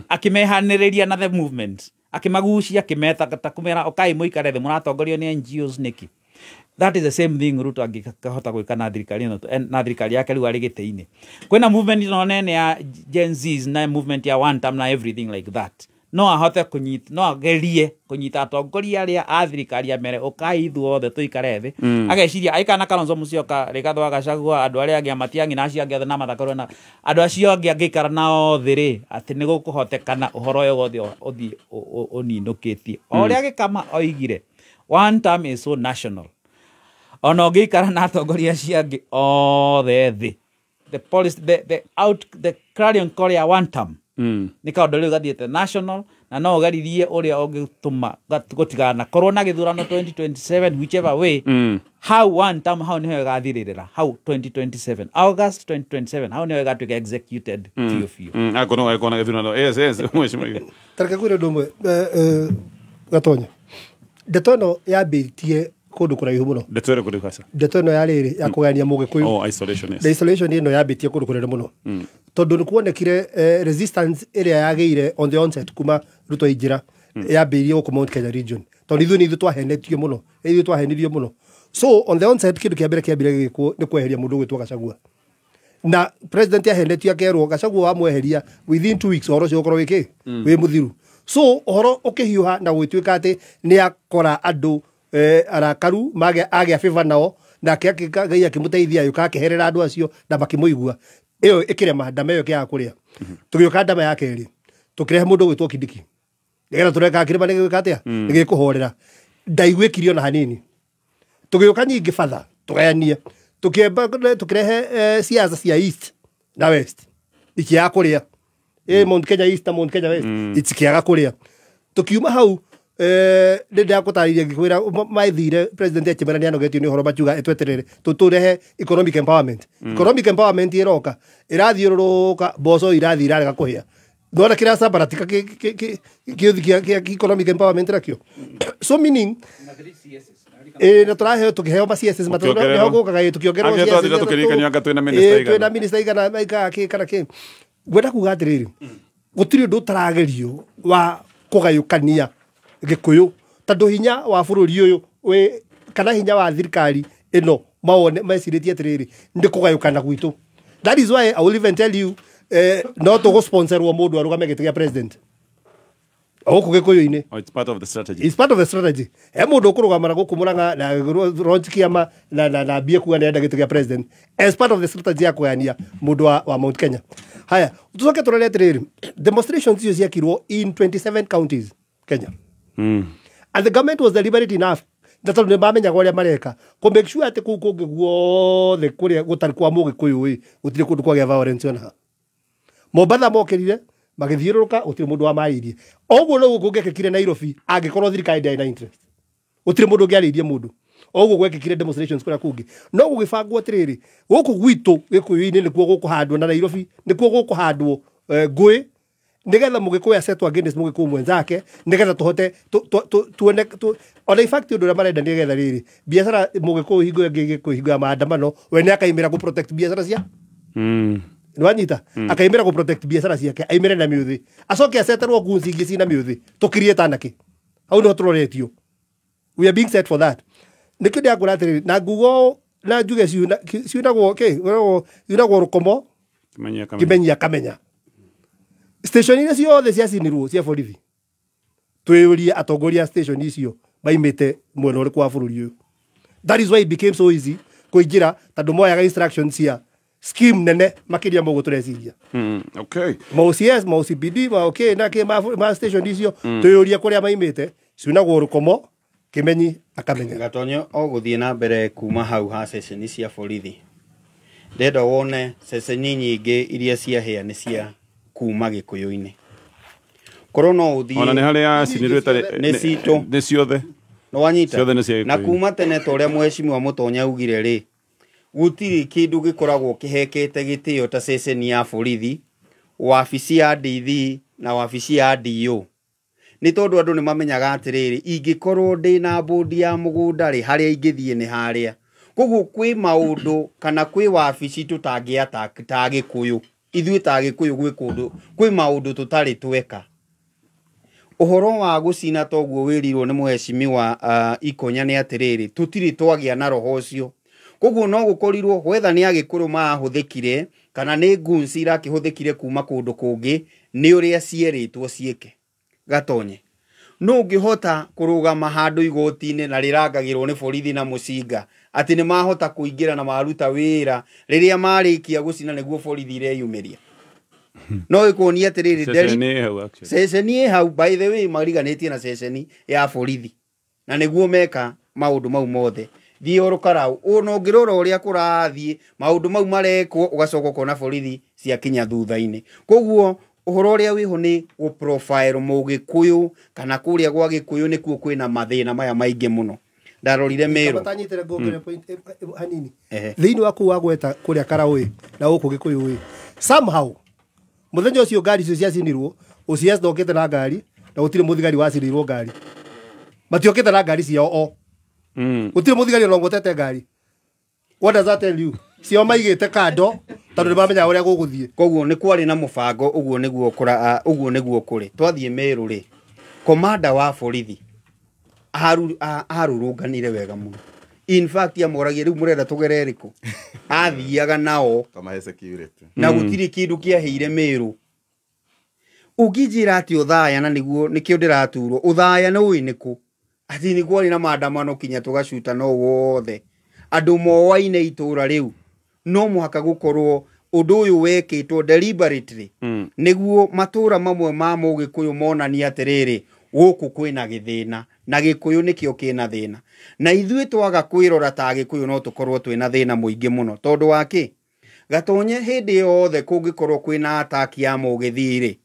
akimehaniriria na the movement akimagucia akimeta kumera okai muikare the muratongorio ni NGOs niki. That is the same thing Ruto angikahota gwika na thirikari na thirikari yake riu ari gite-ini kwina movement no nene ya Gen Z's na movement ya one term na everything like that no ahote kunyita no agerie kunyita atongoria aria a thirikari ya mere okaithu othe tuikare thi ageciria aikana Kalonzo Musyoka Rigathĩ Gachagua andu aria angi Matiang'i na acio angi na mathakorwo na andu acio angi angikara nao thiri ati ni gukuhotekana uhoro uyu wothe uthii unindukitie oria gikama oigire one term is so national ono ngikara na atongoria ciangi othe thi the policy the clarion call ya one term ni kaundu riu gathiete national na no garirie uria ungituma gutigana korwo na githurano 2027 whichever way how one term how niho gathiririra how 2027 August 2027 how niho gatuika executed few akona githurano yes mheshimiwa tareke kwire ndomwe gatonyo ndetono yambitie kundu kuraihu muno ndetwere kuri kasa ndetono yariri ya kugania Mugikuyu isolation yes the isolation ino yambitie kundu kurene muno tondu ni kuonekire resistance area yageire on the onset kuma Ruto ijira yambirie guku Mount Kenya region tondu ithu twahenetio muno so on the onset kindu kia mbere kiambire gikwo ni kweheria mundu gwitwa Gachagua na president ahenetio akerwo Gachagua wamweheria within 2 weeks horo cio korwo wiki wi muthiru so horo ukihiuha na gwituika ati ni akora andu arakaru mage age favor nao na akika gai akimuteithia yuka akeherera andu acio na makimuigua iyo ikirema ndama iyo kia kuria tugioka ndama yake ri tukirehe mundu gwitwo Kindiki nigetha tureka akirima ni gwika atia ni gikuhorera ndaigwikirio na hanini tugioka nyingi fatha tugayanie tukirehe siasa cia east na west ikiaga kuria Mount Kenya East na Mount Kenya West ikiaga kuria tukiuma hau ndenda kutariria gikwira maithire president ekimerania no getio ni horo machuga etweterere tuturehe economic empowerment iroka irathiururuka boso irathirarega kuhia ndona kira sabaratika ki economic empowerment rakio so meaning na turahe tukiheo ma CSS matoro ne hogokaga tukiongerwo CSS tukirikania twina minister igana twina minister igana maika kana ki gwenda kuga atiriri gutiri ndu taragerio wa kugayukania gikuyu tondu hinya wa bururi uyu we kana hinya wa thirikari ino mawone maciritie atiriri ndi kugayukana gwitu that is why I will even tell you not to go sponsor wa mundu arugame gitiga president oku gikuyu-ini it's part of the strategy mundu ukurugamana guku Murang'a na launch kiama na bia kuga nenda gitiga president as part of the strategy ya kugania mundu wa Mount Kenya. Haya tucoke turore atiriri demonstrations icio ciakirwo in 27 counties Kenya and the government was deliberate enough that tondu nimamenyaga uria mareka ku make sure ati kuu kungi guothe kuria gutari kwa mugikuyu gutiri kundu kwagĩa violence ona Mombasa mokirire magithiururuka utiri mundu wa mairie oguo no gukungekekire Nairobi angikorwo thirikari ndai na interest utiri mundu ngiaririe mundu oguo gwekekire demonstrations kuria kungi no gugibangwo atiriri guku gwitu gikuyu-ini nikuo gukuhandwo na Nairobi nikuo gukuhandwo ngui nigetha mugikuyu asetwo against mugikuyu mwenzake nigetha tuhote tuone ona in fact undu marenda nigetha riri biashara mugikuyu hingo ngigikuhinga maandamano we ni akaimira ku protect biashara cia nwanyita akaimira ku protect biashara ciake aimire na miuthi acoke aseterwo gunzi ingi cina miuthi tukirieta naki au no turoretio we are being set for that nikide akura atiriri na ngugo na njuge ciunagwo yunagwo rukomo kimenyia kamenya station ile ciothe ciacinirwo cia borithi twiyurie atongoria station icio baimite mwena uri kwa bururi uyu that is why it became so easy kuingira tondu moyaga instructions cia scheme nene makiria mogo tureciria okay MOCS MOCPD okay na ke ma station icio tuyurie kuria maimite ciunagwo rukomo kimenyi akamenya Gatonyo oguthie na mbere kuma hau ha session cia borithi ndenda wone session nyingi iria cia hea ni cia kuma gikuyu-ini korwo no uthie ona ni haria cinirwe tari ni cito ni ciothe no wanyita na kuma tene to ria mheshimiwa Mutonya ugire ri gutiri kindu gikoragwo kihekete gitio ta session ya borithi wabici ya DD na wabici ya DO ni tondu andu ni mamenyaga atiriri ingikorwo ndi na bodi ya mugunda ri haria ingithie ni haria koguo kwi maundu kana kwi wabici tutangiattack ta gikuyu ithui ta gikuyu gwi kundu kwi maundu tutari tweka uhoro wa gucina toguo wirirwo ni mheshimiwa Ikonya ni atiriri tutiri twagia na roho ucio koguo no gukorirwo whether ni agikuru mahuthikire kana ni gunsi irakihuthikire kuma kundu kungi ni uria cieritwo cieke Gatonye no ngihota kurugama handu igoti-ini na rirangagirwo ni borithi na mucinga ati ni mahota kuingira na maruta wira riria marikia gucina niguo borithi ireyumiria no ikuonia atiriri session hau by the way mariganitie na session ya borithi na niguo meka maundu mau mothe thiurukarau no ngirora uria kurathie maundu mau marekwo ugacoka kona borithi cia kinya thutha-ini koguo uhoro uria wiho ni gu profile mugikuyu kana kuria gwa gikuyu nikuo kwina mathina maya maingi muno ndarorire mero batanyitire ngongere point hanini thiini waku wa gweta kuria karawi na uku gikuyu somehow muthenya ucio ngari icio ciacinirwo ucias ndokete na ngari na gutire muthigari wacinirwo ngari matiokete na ngari ciao gutire muthigari no ngotete ngari what does that tell you cio maigite kando tondu nimamenya uria guguthie koguo ni kwari na mubango uguo niguo kuri twathie meru ri komanda wa borithi arurunganire wega muno in fact ya moragia riu murenda tugereriko athiaga nao kama security na gutiri kindu kia heire Meru ukijira ati uthaya na niguo nikio ndiraturwo uthaya no winiku ati niguo ni na maandamano kinya tugacuta no wothe andu mowaine itura riu no muhaka gukorwo undu uyu wekitwo deliberately niguo matura mamwe ma Mugikuyu monani atiriri guku kwina githina na Gikuyu nikio kina thina na ithuĩ twaga kwirora ta Gikuyu no tukorwo twina thina muingi muno tondu waki gatonye hindi yothe kungikorwo kwina ataki ya mugithiri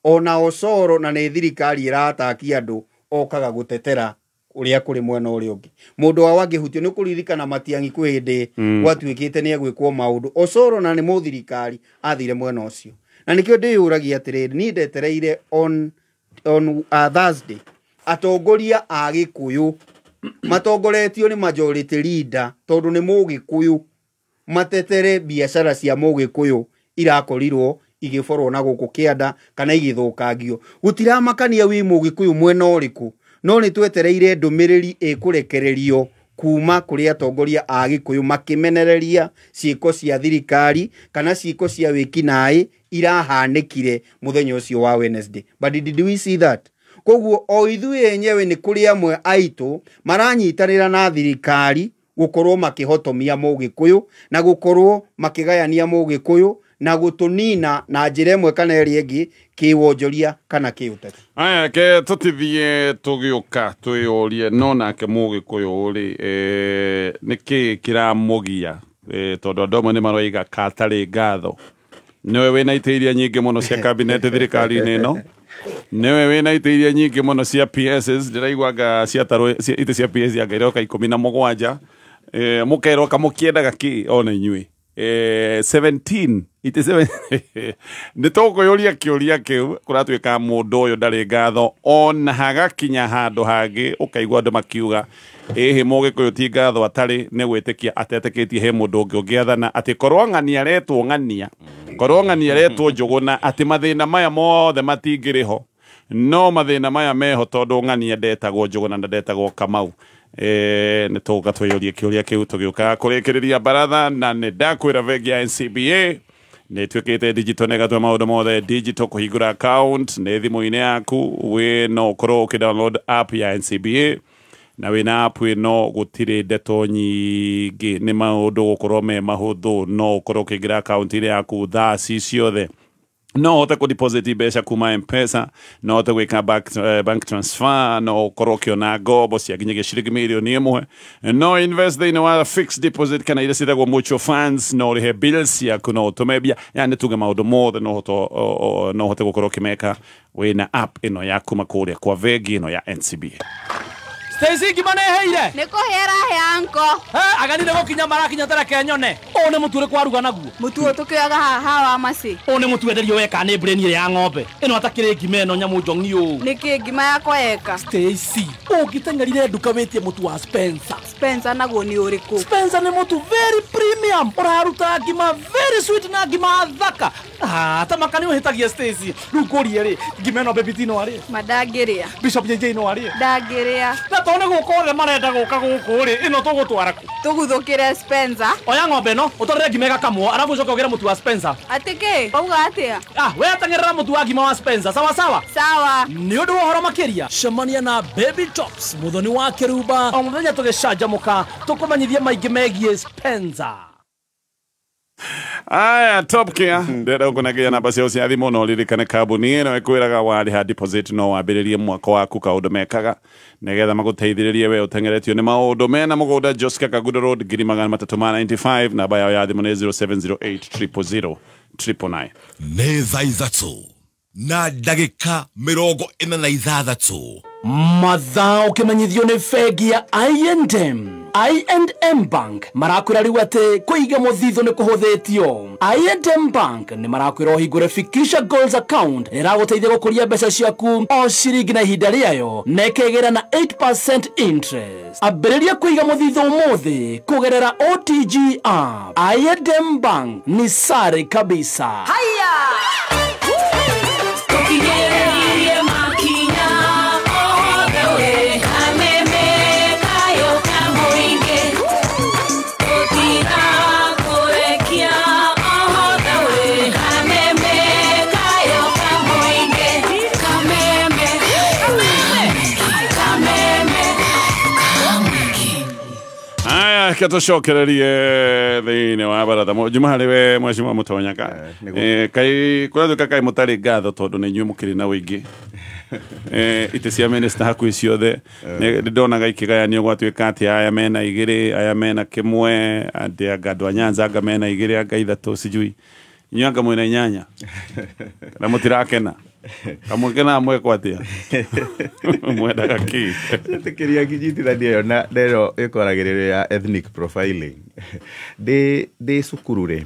ona Osoro na ni thirikari irataki andu okaga gutetera uria kuri mwena uri ungi mundu wa wangihutio ni kuririkana Matiang'i kwi hindi gwatuikite ni egwikwo maundu Osoro na ni muthirikari athire mwena ucio na nikio ndiyuragia atiriri ni ndetereire on Thursday atongoria a Gikuyu matongoretio ni majority leader tondu ni Mugikuyu matetere biashara cia Mugikuyu irakorirwo igiforwo na guku kianda kana igithukangio gutiramakania wi Mugikuyu mwena uriku no ni twetereire ndumiriri ikurekererio kuma kuri atongoria a Gikuyu makimenereria ciiko cia thirikari kana ciiko cia wikinai irahanikire muthenya ucio wa Wednesday. But did we see that? Koguo o ithuĩ enyewe ni kuri amwe aitu maranyitanira na thirikari gukorwo makihotomia Mugikuyu na gukorwo makigayania Mugikuyu na gutunina na njira imwe kana eri ingi kiwonjoria kana kiuteti. Aya ke tutithie tugiuka twiorie no nake Mugikuyu uri niki kiramugia tondu andu ni maroiga katari ngatho niwe wina itiria nyingi muno cia cabinet thirikari-ini ino niwe wina itiria nyingi muno cia PSs ndiraiguaga cia taro ite cia PS ya ngairoka 17 mukero kamukiendaga ki ona inyui 17 ite 7 nitokuyoria kiuria kiu kuratwika mundu uyu ndari ngatho ona hagakinya handu hangi ukaigwa andu makiuga ehe Mugikuyu ti ngatho atari ni gwitikia ateteketie he mundu ungi ungiathana ati korwo ng'ania aretwo ng'ania korwo ng'ania aretwo Njuguna ati mathina maya mothe matingiriho no mathina maya meho tondu ng'ania ndetagwo Njuguna na ndetagwo Kamau ni tuga twiyorie kiuria kiu tugiuka kurikiriria baratha na ni ndakwira vengi ya NCBA ni twikite digital negatwe maundu mothe digital kuhingura account ni thimu-ini yaku we no ukorwo ukidownload app ya NCBA na wina app ino gutire ndeto nyingi ni maundu gukorwo me mahuthu no ukorwo ukiingira account ile yaku thaa ciothe no hote ku deposit mbeca kuma M-Pesa no hote gwika bank transfer no ukorwo ukiona ngobo cia nginya ciringi milioni 1 no invest in a fixed deposit kana ile cithagwo mutual funds no rihe bills yaku no utumebia yani tuge maundu mothe no hote gukorwo ukimeka wina app ino yaku makuria kwa vengi ino ya NCBA. Stacy gimane heire niko hera he anko aganire gukinya marakinya tara kenyone one muture kwaruga naguo mutuo tukiaga hawa masi one mutuenderio weka ni brain ya ng'ombe ino atakire ngimeno nyamu njongi u niki ngima yako eka Stacy ugitengerire nduka wetie mutu wa Spencer naguo ni uriku Spencer ni mutu very premium uraruta ngima very sweet na ngima thaka tamakani uhitagia Stacy rukurie ri ngimeno bebitino ari madagiria Bishop JJ no ari dagiria tone gukore marenda guka guku ri ino tugutwara ku tuguthukire Spencer oya ng'ombe no utorere ngimega kamwo arabu ucoke ugire mutu wa Spencer atike auga atia we atangerera mutu wa ngima wa Spencer sawa ni undu uhoro makiria cemania na Baby Tops muthoni wa Kiruba o muthenya tugicanjamuka tukumanyithie maingi megie Spencer. Aya top kia ndera ukunagia namba cio cia thimu no ririkane kambuni ino ikwiraga wariha deposit no wambiririe mwaka waku kaundu mekaga nigetha maguteithiririe we utengeretio ni maundu mena mugunda Josca Kagudo Road Girimagana 395 namba yao ya thimu ni 0708 000 nĩ thaa ithatũ na ndagĩka 46 mathaa ukimenyithio ni bengi ya I&M Bank marakwira riu ati kuiga muthitho ni kuhuthitio. I&M Bank ni marakwira uhingure Fikisha Goals account iraguteithia gukuria mbeca ciaku o ciringi na ihinda riayo na ikegera na 8% interest. Ambiriria kuiga muthitho umuthi kugerera OTG app. I&M Bank ni sare kabisa. Haya Aya katucokererie thiini wa baratha Juma hari we Mheshimiwa Mutonyaka kai kurathu kai mutari ngatho tondu ni nyuĩ mũkĩrĩ na ũingĩ ite cia minister hakuhĩ ciothe ndonaga ikigayanio gwatuĩka atĩ aya mena igĩrĩ aya mena kĩmwe andũ a Nyanza anga mena igĩrĩ anga ithatũ sijui inyuĩ anga mwĩna inyanya na mũtirakena kamwĩkena mwekwo atĩa mwendaga kĩ tĩkĩria ngĩnyitithania ĩyo na ndero ĩkoragĩrĩrio ya ethnic profiling ndĩ cukuru-rĩ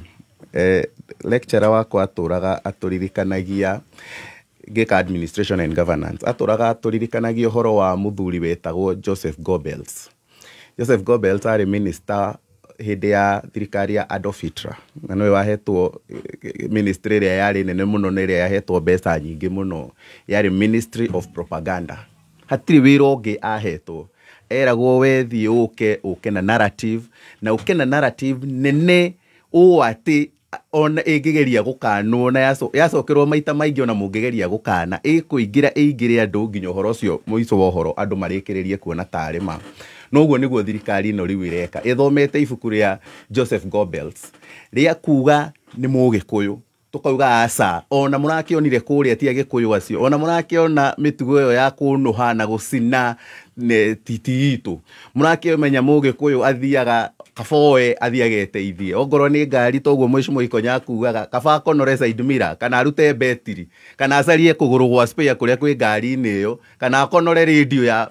lecturer wakwa atũraga atũririkanagia gĩka administration and governance atũraga atũririkanagia ũhoro wa mũthuri wetagwo Joseph Goebbels. Joseph Goebbels arĩ minister hĩndĩ ya thirikari ya Adolf Hitler na nĩwe wahetwo ministry ĩrĩa yarĩ nene mũno na ĩrĩa yahetwo mbeca nyingĩ mũno yarĩ Ministry of Propaganda. Hatirĩ wĩra ũngĩ ahetwo, eragwo we thiĩ ũke na narrative na ũke na narrative nene ũũ atĩ ona ĩngĩgeria gũkanwo na yacokerwo maita maingĩ ona mũngĩgeria gũkana ĩkũingĩra ĩingĩre andũ nginya ũhoro ũcio mũico wa ũhoro andũ marĩkĩrĩrie kuona tarĩ ma. Noguo nĩguo thirikari ĩno rĩu ĩreka ĩthomete ibuku rĩa Joseph Goebbels rĩa kuga nĩ Mũgĩkũyũ tukauga aca ona mũrakĩonire kũrĩa ti Agĩkũyũ acio ona mũrakĩona mĩtugo ĩyo ya kũnũha na gũcina titi itũ mũrakĩmenya Mũgĩkũyũ athiaga kaboe athiageteithie ongorwo nĩ ngari toguo Mheshimiwa Ikonya kugaga kaba akonore side mirror kana arute betiri kana acarie kũgũrũ gwa spare kũrĩa kwĩ ngari-inĩ ĩyo kana akonore radio ya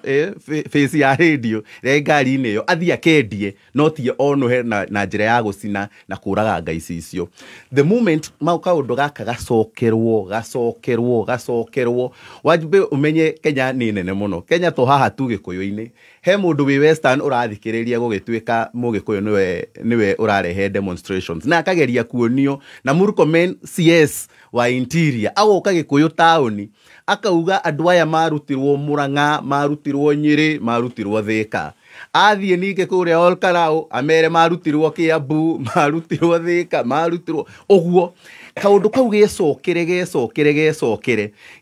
face ya radio ĩrĩa ngari-inĩ ĩyo athiĩ akendie no ti onũhe na njĩra ya gũcina na kũraga ngaici icio. The moment kaũndũ gaka gacokerwo wajube umenye Kenya nĩ nene mũno. Kenya to haha tu Gĩkũyũ-inĩ he mũndũ wĩ Western ũrathikĩrĩria gũgĩtuĩka Mũgĩkũyũ niwe ũrarehe demonstrations na akageria kuonio na Murkomen CS wa interior agoka Gĩkũyũ taũni akauga andũ aya marutirwo Murang'a marutirwo Nyĩrĩ marutirwo Thĩka athiĩ ningĩ kũrĩa Olkarau amere marutirwo Kiambu marutirwo Thĩka marutirwo ũguo kaũndũ kau gecokere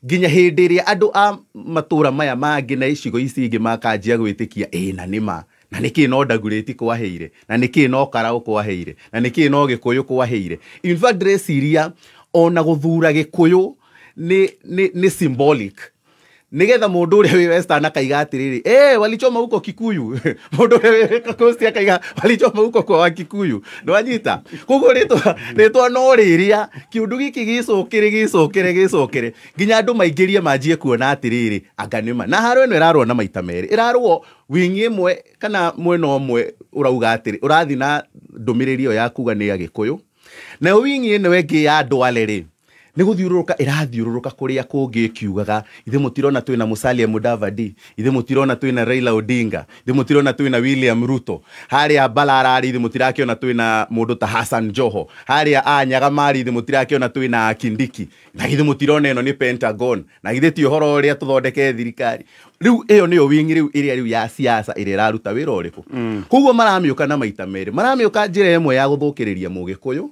nginya hĩndĩ ĩrĩa andũ a matũra maya mangĩ na icigo ici ingĩ makanjia gwĩtĩkia na nĩma na nĩkĩ no Dagoretti kwaheire na nĩkĩ no Karau kwaheire na nĩkĩ no Gĩkũyũ kwaheire. In fact ndĩreciria ona gũthura Gĩkũyũ nĩ symbolic nigetha mũndũ ũrĩa wĩ Western akaiga atĩrĩrĩ walichoma huko Kikuyu mũndũ ũrĩa wĩ Coast akaiga walichoma huko kwa Wakikuyu ndwanyita koguo rĩtwa no rĩrĩa kĩũndũ gĩkĩ gĩcokere nginya andũ maingĩrie manjie kuona atĩrĩrĩ anga nĩma na haro ĩno ĩrarwo na maita merĩ ĩrarwo wingi ĩmwe kana mwena ũmwe ũrauga atĩrĩ ũrathi na ndũmĩrĩri ĩyo ya kuga nĩ Agĩkũyũ na wingi ĩno ĩngĩ ya Ndwale-rĩ nĩ gũthiũrũrũka ĩrathiũrũrũka kũrĩa kũngĩ ĩkiugaga ithe mũtirona twĩna Musalia Mudavadi ithe mũtirona twĩna Raila Odinga ithe mũtirona twĩna William Ruto harĩa Mbarara ithe mũtirakĩona twĩna mũndũ ta Hassan Joho harĩa Nyaga Mari ithe mũtirakĩona twĩna Kindiki na ithe mũtirona ĩno nĩ Pentagon na ithe ti ũhoro ũrĩa tũthondeke thirikari rĩu ĩyo nĩyo wingi rĩu ĩrĩa ya siasa ĩrĩa ĩraruta wĩra ũrĩkũ. Koguo maramĩũka na maita merĩ maramĩũka njĩra ĩmwe ya gũthũkĩrĩria Mũgĩkũyũ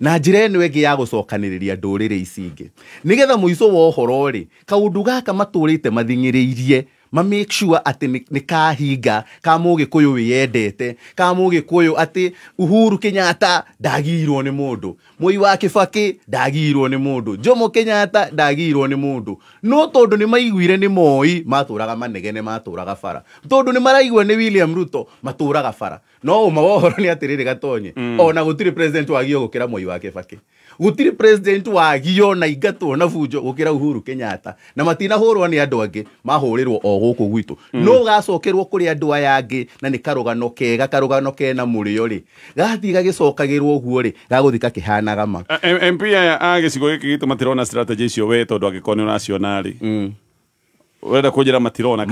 na njĩra ĩno ĩngĩ ya gũcokanĩrĩria ndũrĩrĩ ici ingĩ nigetha mũico wa ũhoro-rĩ kaũndũ gaka matũrĩte mathingĩrĩirie ma make sure atĩ nĩ kahinga ka Mũgĩkũyũ wĩyendete ka Mũgĩkũyũ atĩ Uhuru Kenyatta ndagirwo nĩ mũndũ Mwai wa Kibaki ndagirwo nĩ mũndũ Jomo Kenyatta ndagirwo nĩ mũndũ no tondũ nĩ maiguire nĩ Moi matũraga manegene matũraga bara tondũ nĩ maraigua nĩ William Ruto matũraga bara no uma wohoro nĩ atĩrĩrĩ Gatonye ona gũtirĩ president wagio gũkĩra Mwai wa Kibaki gũtirĩ president wagio na ingatwo na bunjo gũkĩra Uhuru Kenyatta na matinahũrwo nĩ andũ angĩ mahũrĩrwo o gũkũ gwitũ no gacokerwo kũrĩ andũ aya angĩ na nĩ karũgano kega karũgano kena mũrĩo-rĩ gathiĩ gagĩcokagĩrwo ũguo-rĩ gagũthiĩ kakĩhanaga ma. MP aya a gĩcigo gĩkĩ gitũ matirona strategy icio we tondũ angĩkorwo nĩ ũraciona-rĩ wenda kũnjĩra matirona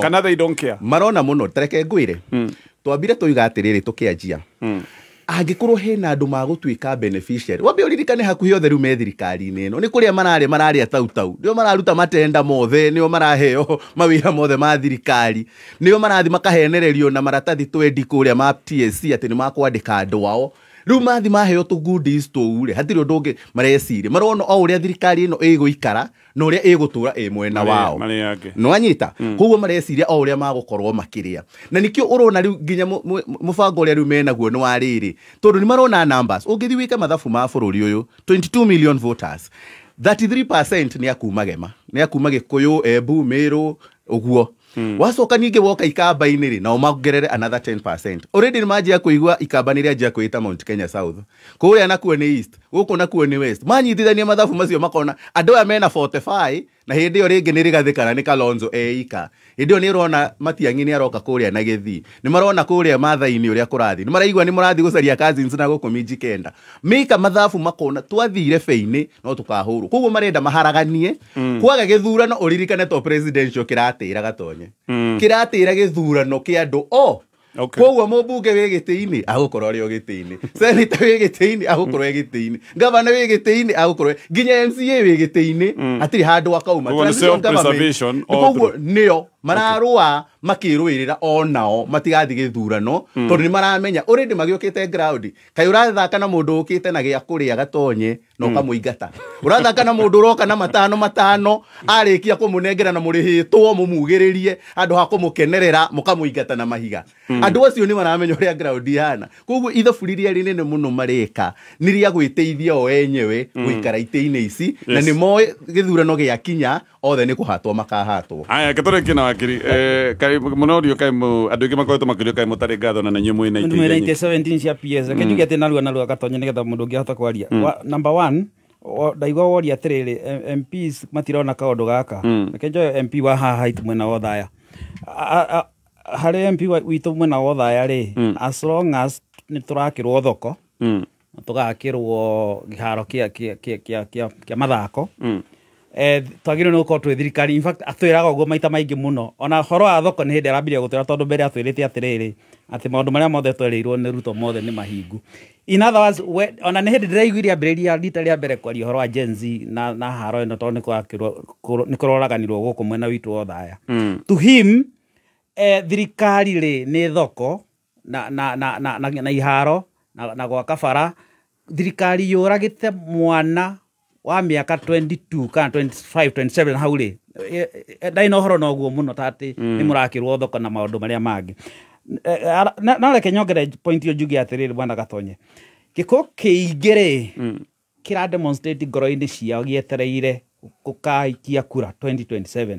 kana they don't care marona mũno tareke ngwĩre twambire tũiga atĩrĩrĩ tũkĩanjia angĩkorwo hena andũ magũtuĩka beneficiary wambe ũririkane hakuhĩ othe rĩu me thirikari-inĩ ĩno nĩ kũrĩa mararĩa tau nĩo mararuta matenda mothe nĩo maraheo mawĩra mothe ma thirikari nĩo marathi makahenererio na maratathi 20 kũrĩa ma TSC atĩ nĩ makwandĩka andũ ao riu mathi maheo tu goodies tu ri hatiri undu ungi mareciri marona o uria thirikari ino iguikara no uria igutura mwena wao no anyita koguo mareciria o uria magukorwo makiria na nikio urona riu nginya mubango uria riu menaguo ni wa riri tondu ni marona numbers ungithi wike mathabu ma bururi uyu 22 million voters 33% ni akumagema ni akumage Gikuyu Embu Meru uguo wacoka ninge woka ikamba-ini ri nao magerere another 10%. Already ni maji ya kuigua ikamba ni ria njia kuita Mount Kenya South kuria nakuo ni east guku nakuo ni west manyitithania mathabu macio makona andu aya mena 45 na hindi iyo ringi ni rigathikana ni Kalonzo eika hindi iyo ni rona Matiang'i ni aroka kuria na Githii ni marona kuria Mathai-ini uria kurathi ni maraigua ni murathi gucaria cousins na guku miji kenda mika mathabu makona twathire feini no tukahuru koguo marenda maharaganie kwaga githurano uririkane to presidential kiratira gatonye kiratira githurano ki andu koguo mubunge wi giti-ini agukorwo ri giti-ini senator wi giti-ini agukorwo wi giti-ini governor wi giti-ini agukorwo nginya MCA wi giti-ini atiri handu akauma koguo nio mararua makirwirira onao matigathi githurano tondu ni maramenya already magiukite ground kai urathaka na mundu ukite na gia kuria gatonye no kamuingata urathaka na mundu uroka na matano arikia kumunengera na murihitwo mumugiririe andu ha kumukenerera mukamuingata na mahiga andu acio ni maramenya uria ground yana koguo ithaburiria rinene muno mareka niria gwiteithia o enyewe guikara ite-ini ici na ni moe githurano gia kinya othe ni kuhatwo makahatwo aya ketore kina wakiri kai munorio kai mu andu ingi makoretwo makirio kai mutari ngatho na nanyu mwina ite 17 cia PS kenjuge ati narua gatonye nigetha mundu ngihota kwaria number 1 ndaigua woria atiriri MPs matirona kaundu gaka kenjo MP wa haha itu mwena wa thaya hari MP witu mwena wa thaya ri as long as ni turakirwo thoko tugakirwo giharo kia mathako twagire no ko twe thirikari in fact atwiraga ugo maita maingi muno ona horo a thoko ni hindi arambire gutwira tondu mbere atwirite atiriri ati maundu maria mothe twerirwo ni Ruto mothe ni mahingu in other words ona ni hindi ndiraiguiria mbiriria rita ria mbere kwaria horo wa Gen Z na haro ino tondu ni kuroraganirwo guku mwena witu wa thaya to him thirikari ri ni thoko na iharo na gwaka bara thirikari yuragite mwana wa miaka 22 kana 25 27 hauri dai no horo no guo muno tati ni murakirwo thoko na maundu maria mangi na reke nyongere point yo jugi atiriri bwana gatonye giko kiingire kira demonstrate ngoro-ini ciao gietereire gukaikia kura 2027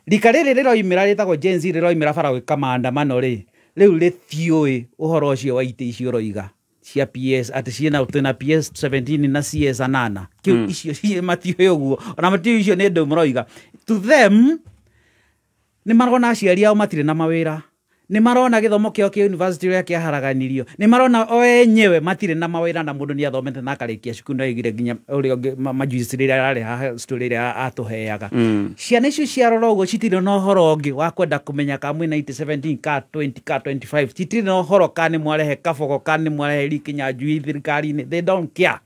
rikariri riroimira ritagwo Gen Z riroimira bara gwika maandamano ri riu rithiui uhoro ucio wa ite icio roiga cia PS ati ciena utena PS 17 na CS 8 kiu icio cie matio uguo ona matio icio ni ndu muroiga to them ni marona aciari ao matire na mawira ni marona githomo kio kia university ria kia haraganirio ni marona o enyewe matire na mawira na mundu ni athomete na akarikia cukuru na igire nginya urio majuice ria ari ha story ria atuheaga ciana icio ciarora uguo citire no horo ngi wa kwenda kumenya ka mwina 17 ka 20 ka 25 citire no horo ka ni mwarehe kaboko ka ni mwarehe rikinya njui thirikari ni they don't care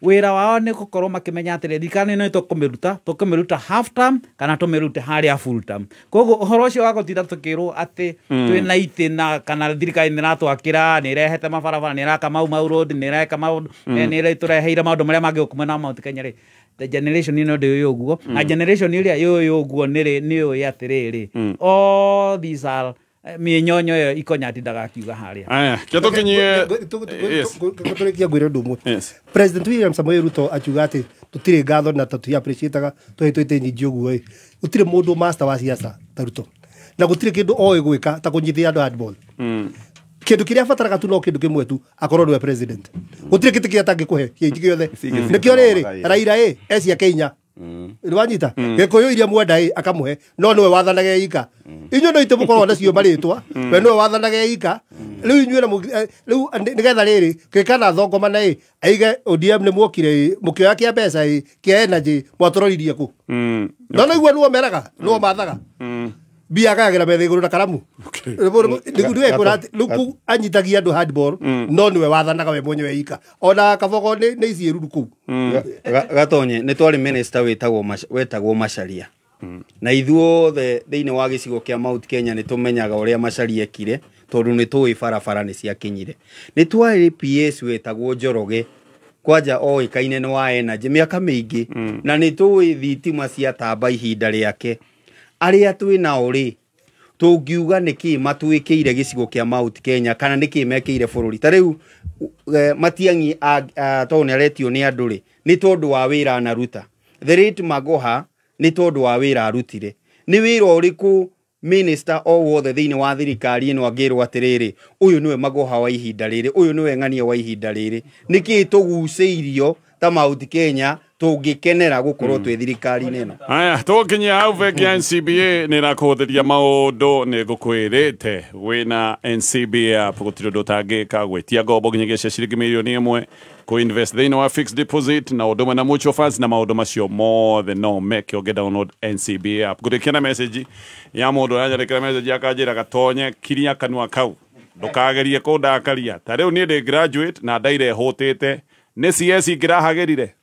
wira wao ni gukorwo makimenya atire thirikari no tukumiruta half term kana tumirute haria full term koguo uhoro ucio wa gutinda tukirwo ati twina ite na kana thirikari ni natwakira ni rehete mabarabara ni raka mau road ni reka mau ni retureheire maundu maria mangi gukumena Mount Kenya ri the generation ino ndi uguo na generation iria yo uguo ni yo yatiriri all these are minyonyo yo ikonyati ndagakiuga haria aya ketokinyie turekia gwira ndumu President William Samoei Ruto achuga ati tutire ngatho na tuti appreciate twite nyingi uguo utire mundu master wa siasa ta Ruto na gutire kindu oe gwika ta kunyithia andu handball kindu kiria fataraga tu no kindu kimwe tu akorwo we president gutire kiti kia tangikuhe kingi giothe nikio riri Raila ecia Kenya Rwanyita Gikuyu iria mwenda akamuhe no niwe wathanage ika inyo no itemukorwo nacio maritwa we niwe wathanage ika riu inyuĩ riu nigetha riri kikana thongoma na aige ODM ni mwokire mukioya kia mbeca kia energy mwatororirie ku no igua niwo meraga niwo mathaga bia kagira bethe iguru na karamu ndiwe kurati luku anyitagia andu handball no niwe wathanaga we mwenyewe ika ona kaboko ni ici ruru ku gatonye ni twari minister wetagwo Macharia na ithuothe thiini wa gicigo kia Mount Kenya ni tumenyaga uria Macharia ekire tondu ni tui barabara ni ciakinyire ni twari PS wetagwo Njoroge kwanja oikaine ni wa energy miaka mingi na ni tui thitima cia tamba ihinda riake aria twi na uri tungiuga niki matwikiire gicigo kia Mount Kenya kana niki mekiire bururi ta riu Matiang'i tone aretio ni anduri ni tondu wa wira na ruta the rate Magoha ni tondu wa wira arutire ni wira uriku minister o wothe thiini wa thirikari ino angirwo atiriri uyu niwe Magoha wa ihinda riri uyu niwe Ng'ania wa ihinda riri niki tuguceirio ta Mount Kenya tungikenera gukorwo twi thirikari neno aya tukinya hau veki NCBA ni rakuhuthiria maundu ni gukwirite wina NCBA app gutiri undu utangika gwitia ngombo nginyagia cia ciringi milioni 1 ku invest thiini wa fixed deposit na uduma na mutual funds na maundu macio mothe no make you get download NCBA app gutikia na message ya mundu aranyandikira message akanjira gatonye kiria kanua kau ndukagerie kundakaria ta riu ni ndi graduate na ndaire hutite ni CS ngirahagerire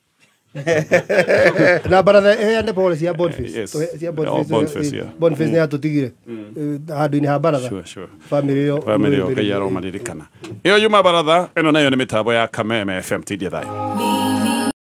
na baratha heane policy ya Boniface cia Boniface ni atutigire handu-ini ha baratha family yo kayaro maririkana iyo yuma baratha eno nayo ni mitambo ya Kameme FM tidie thayo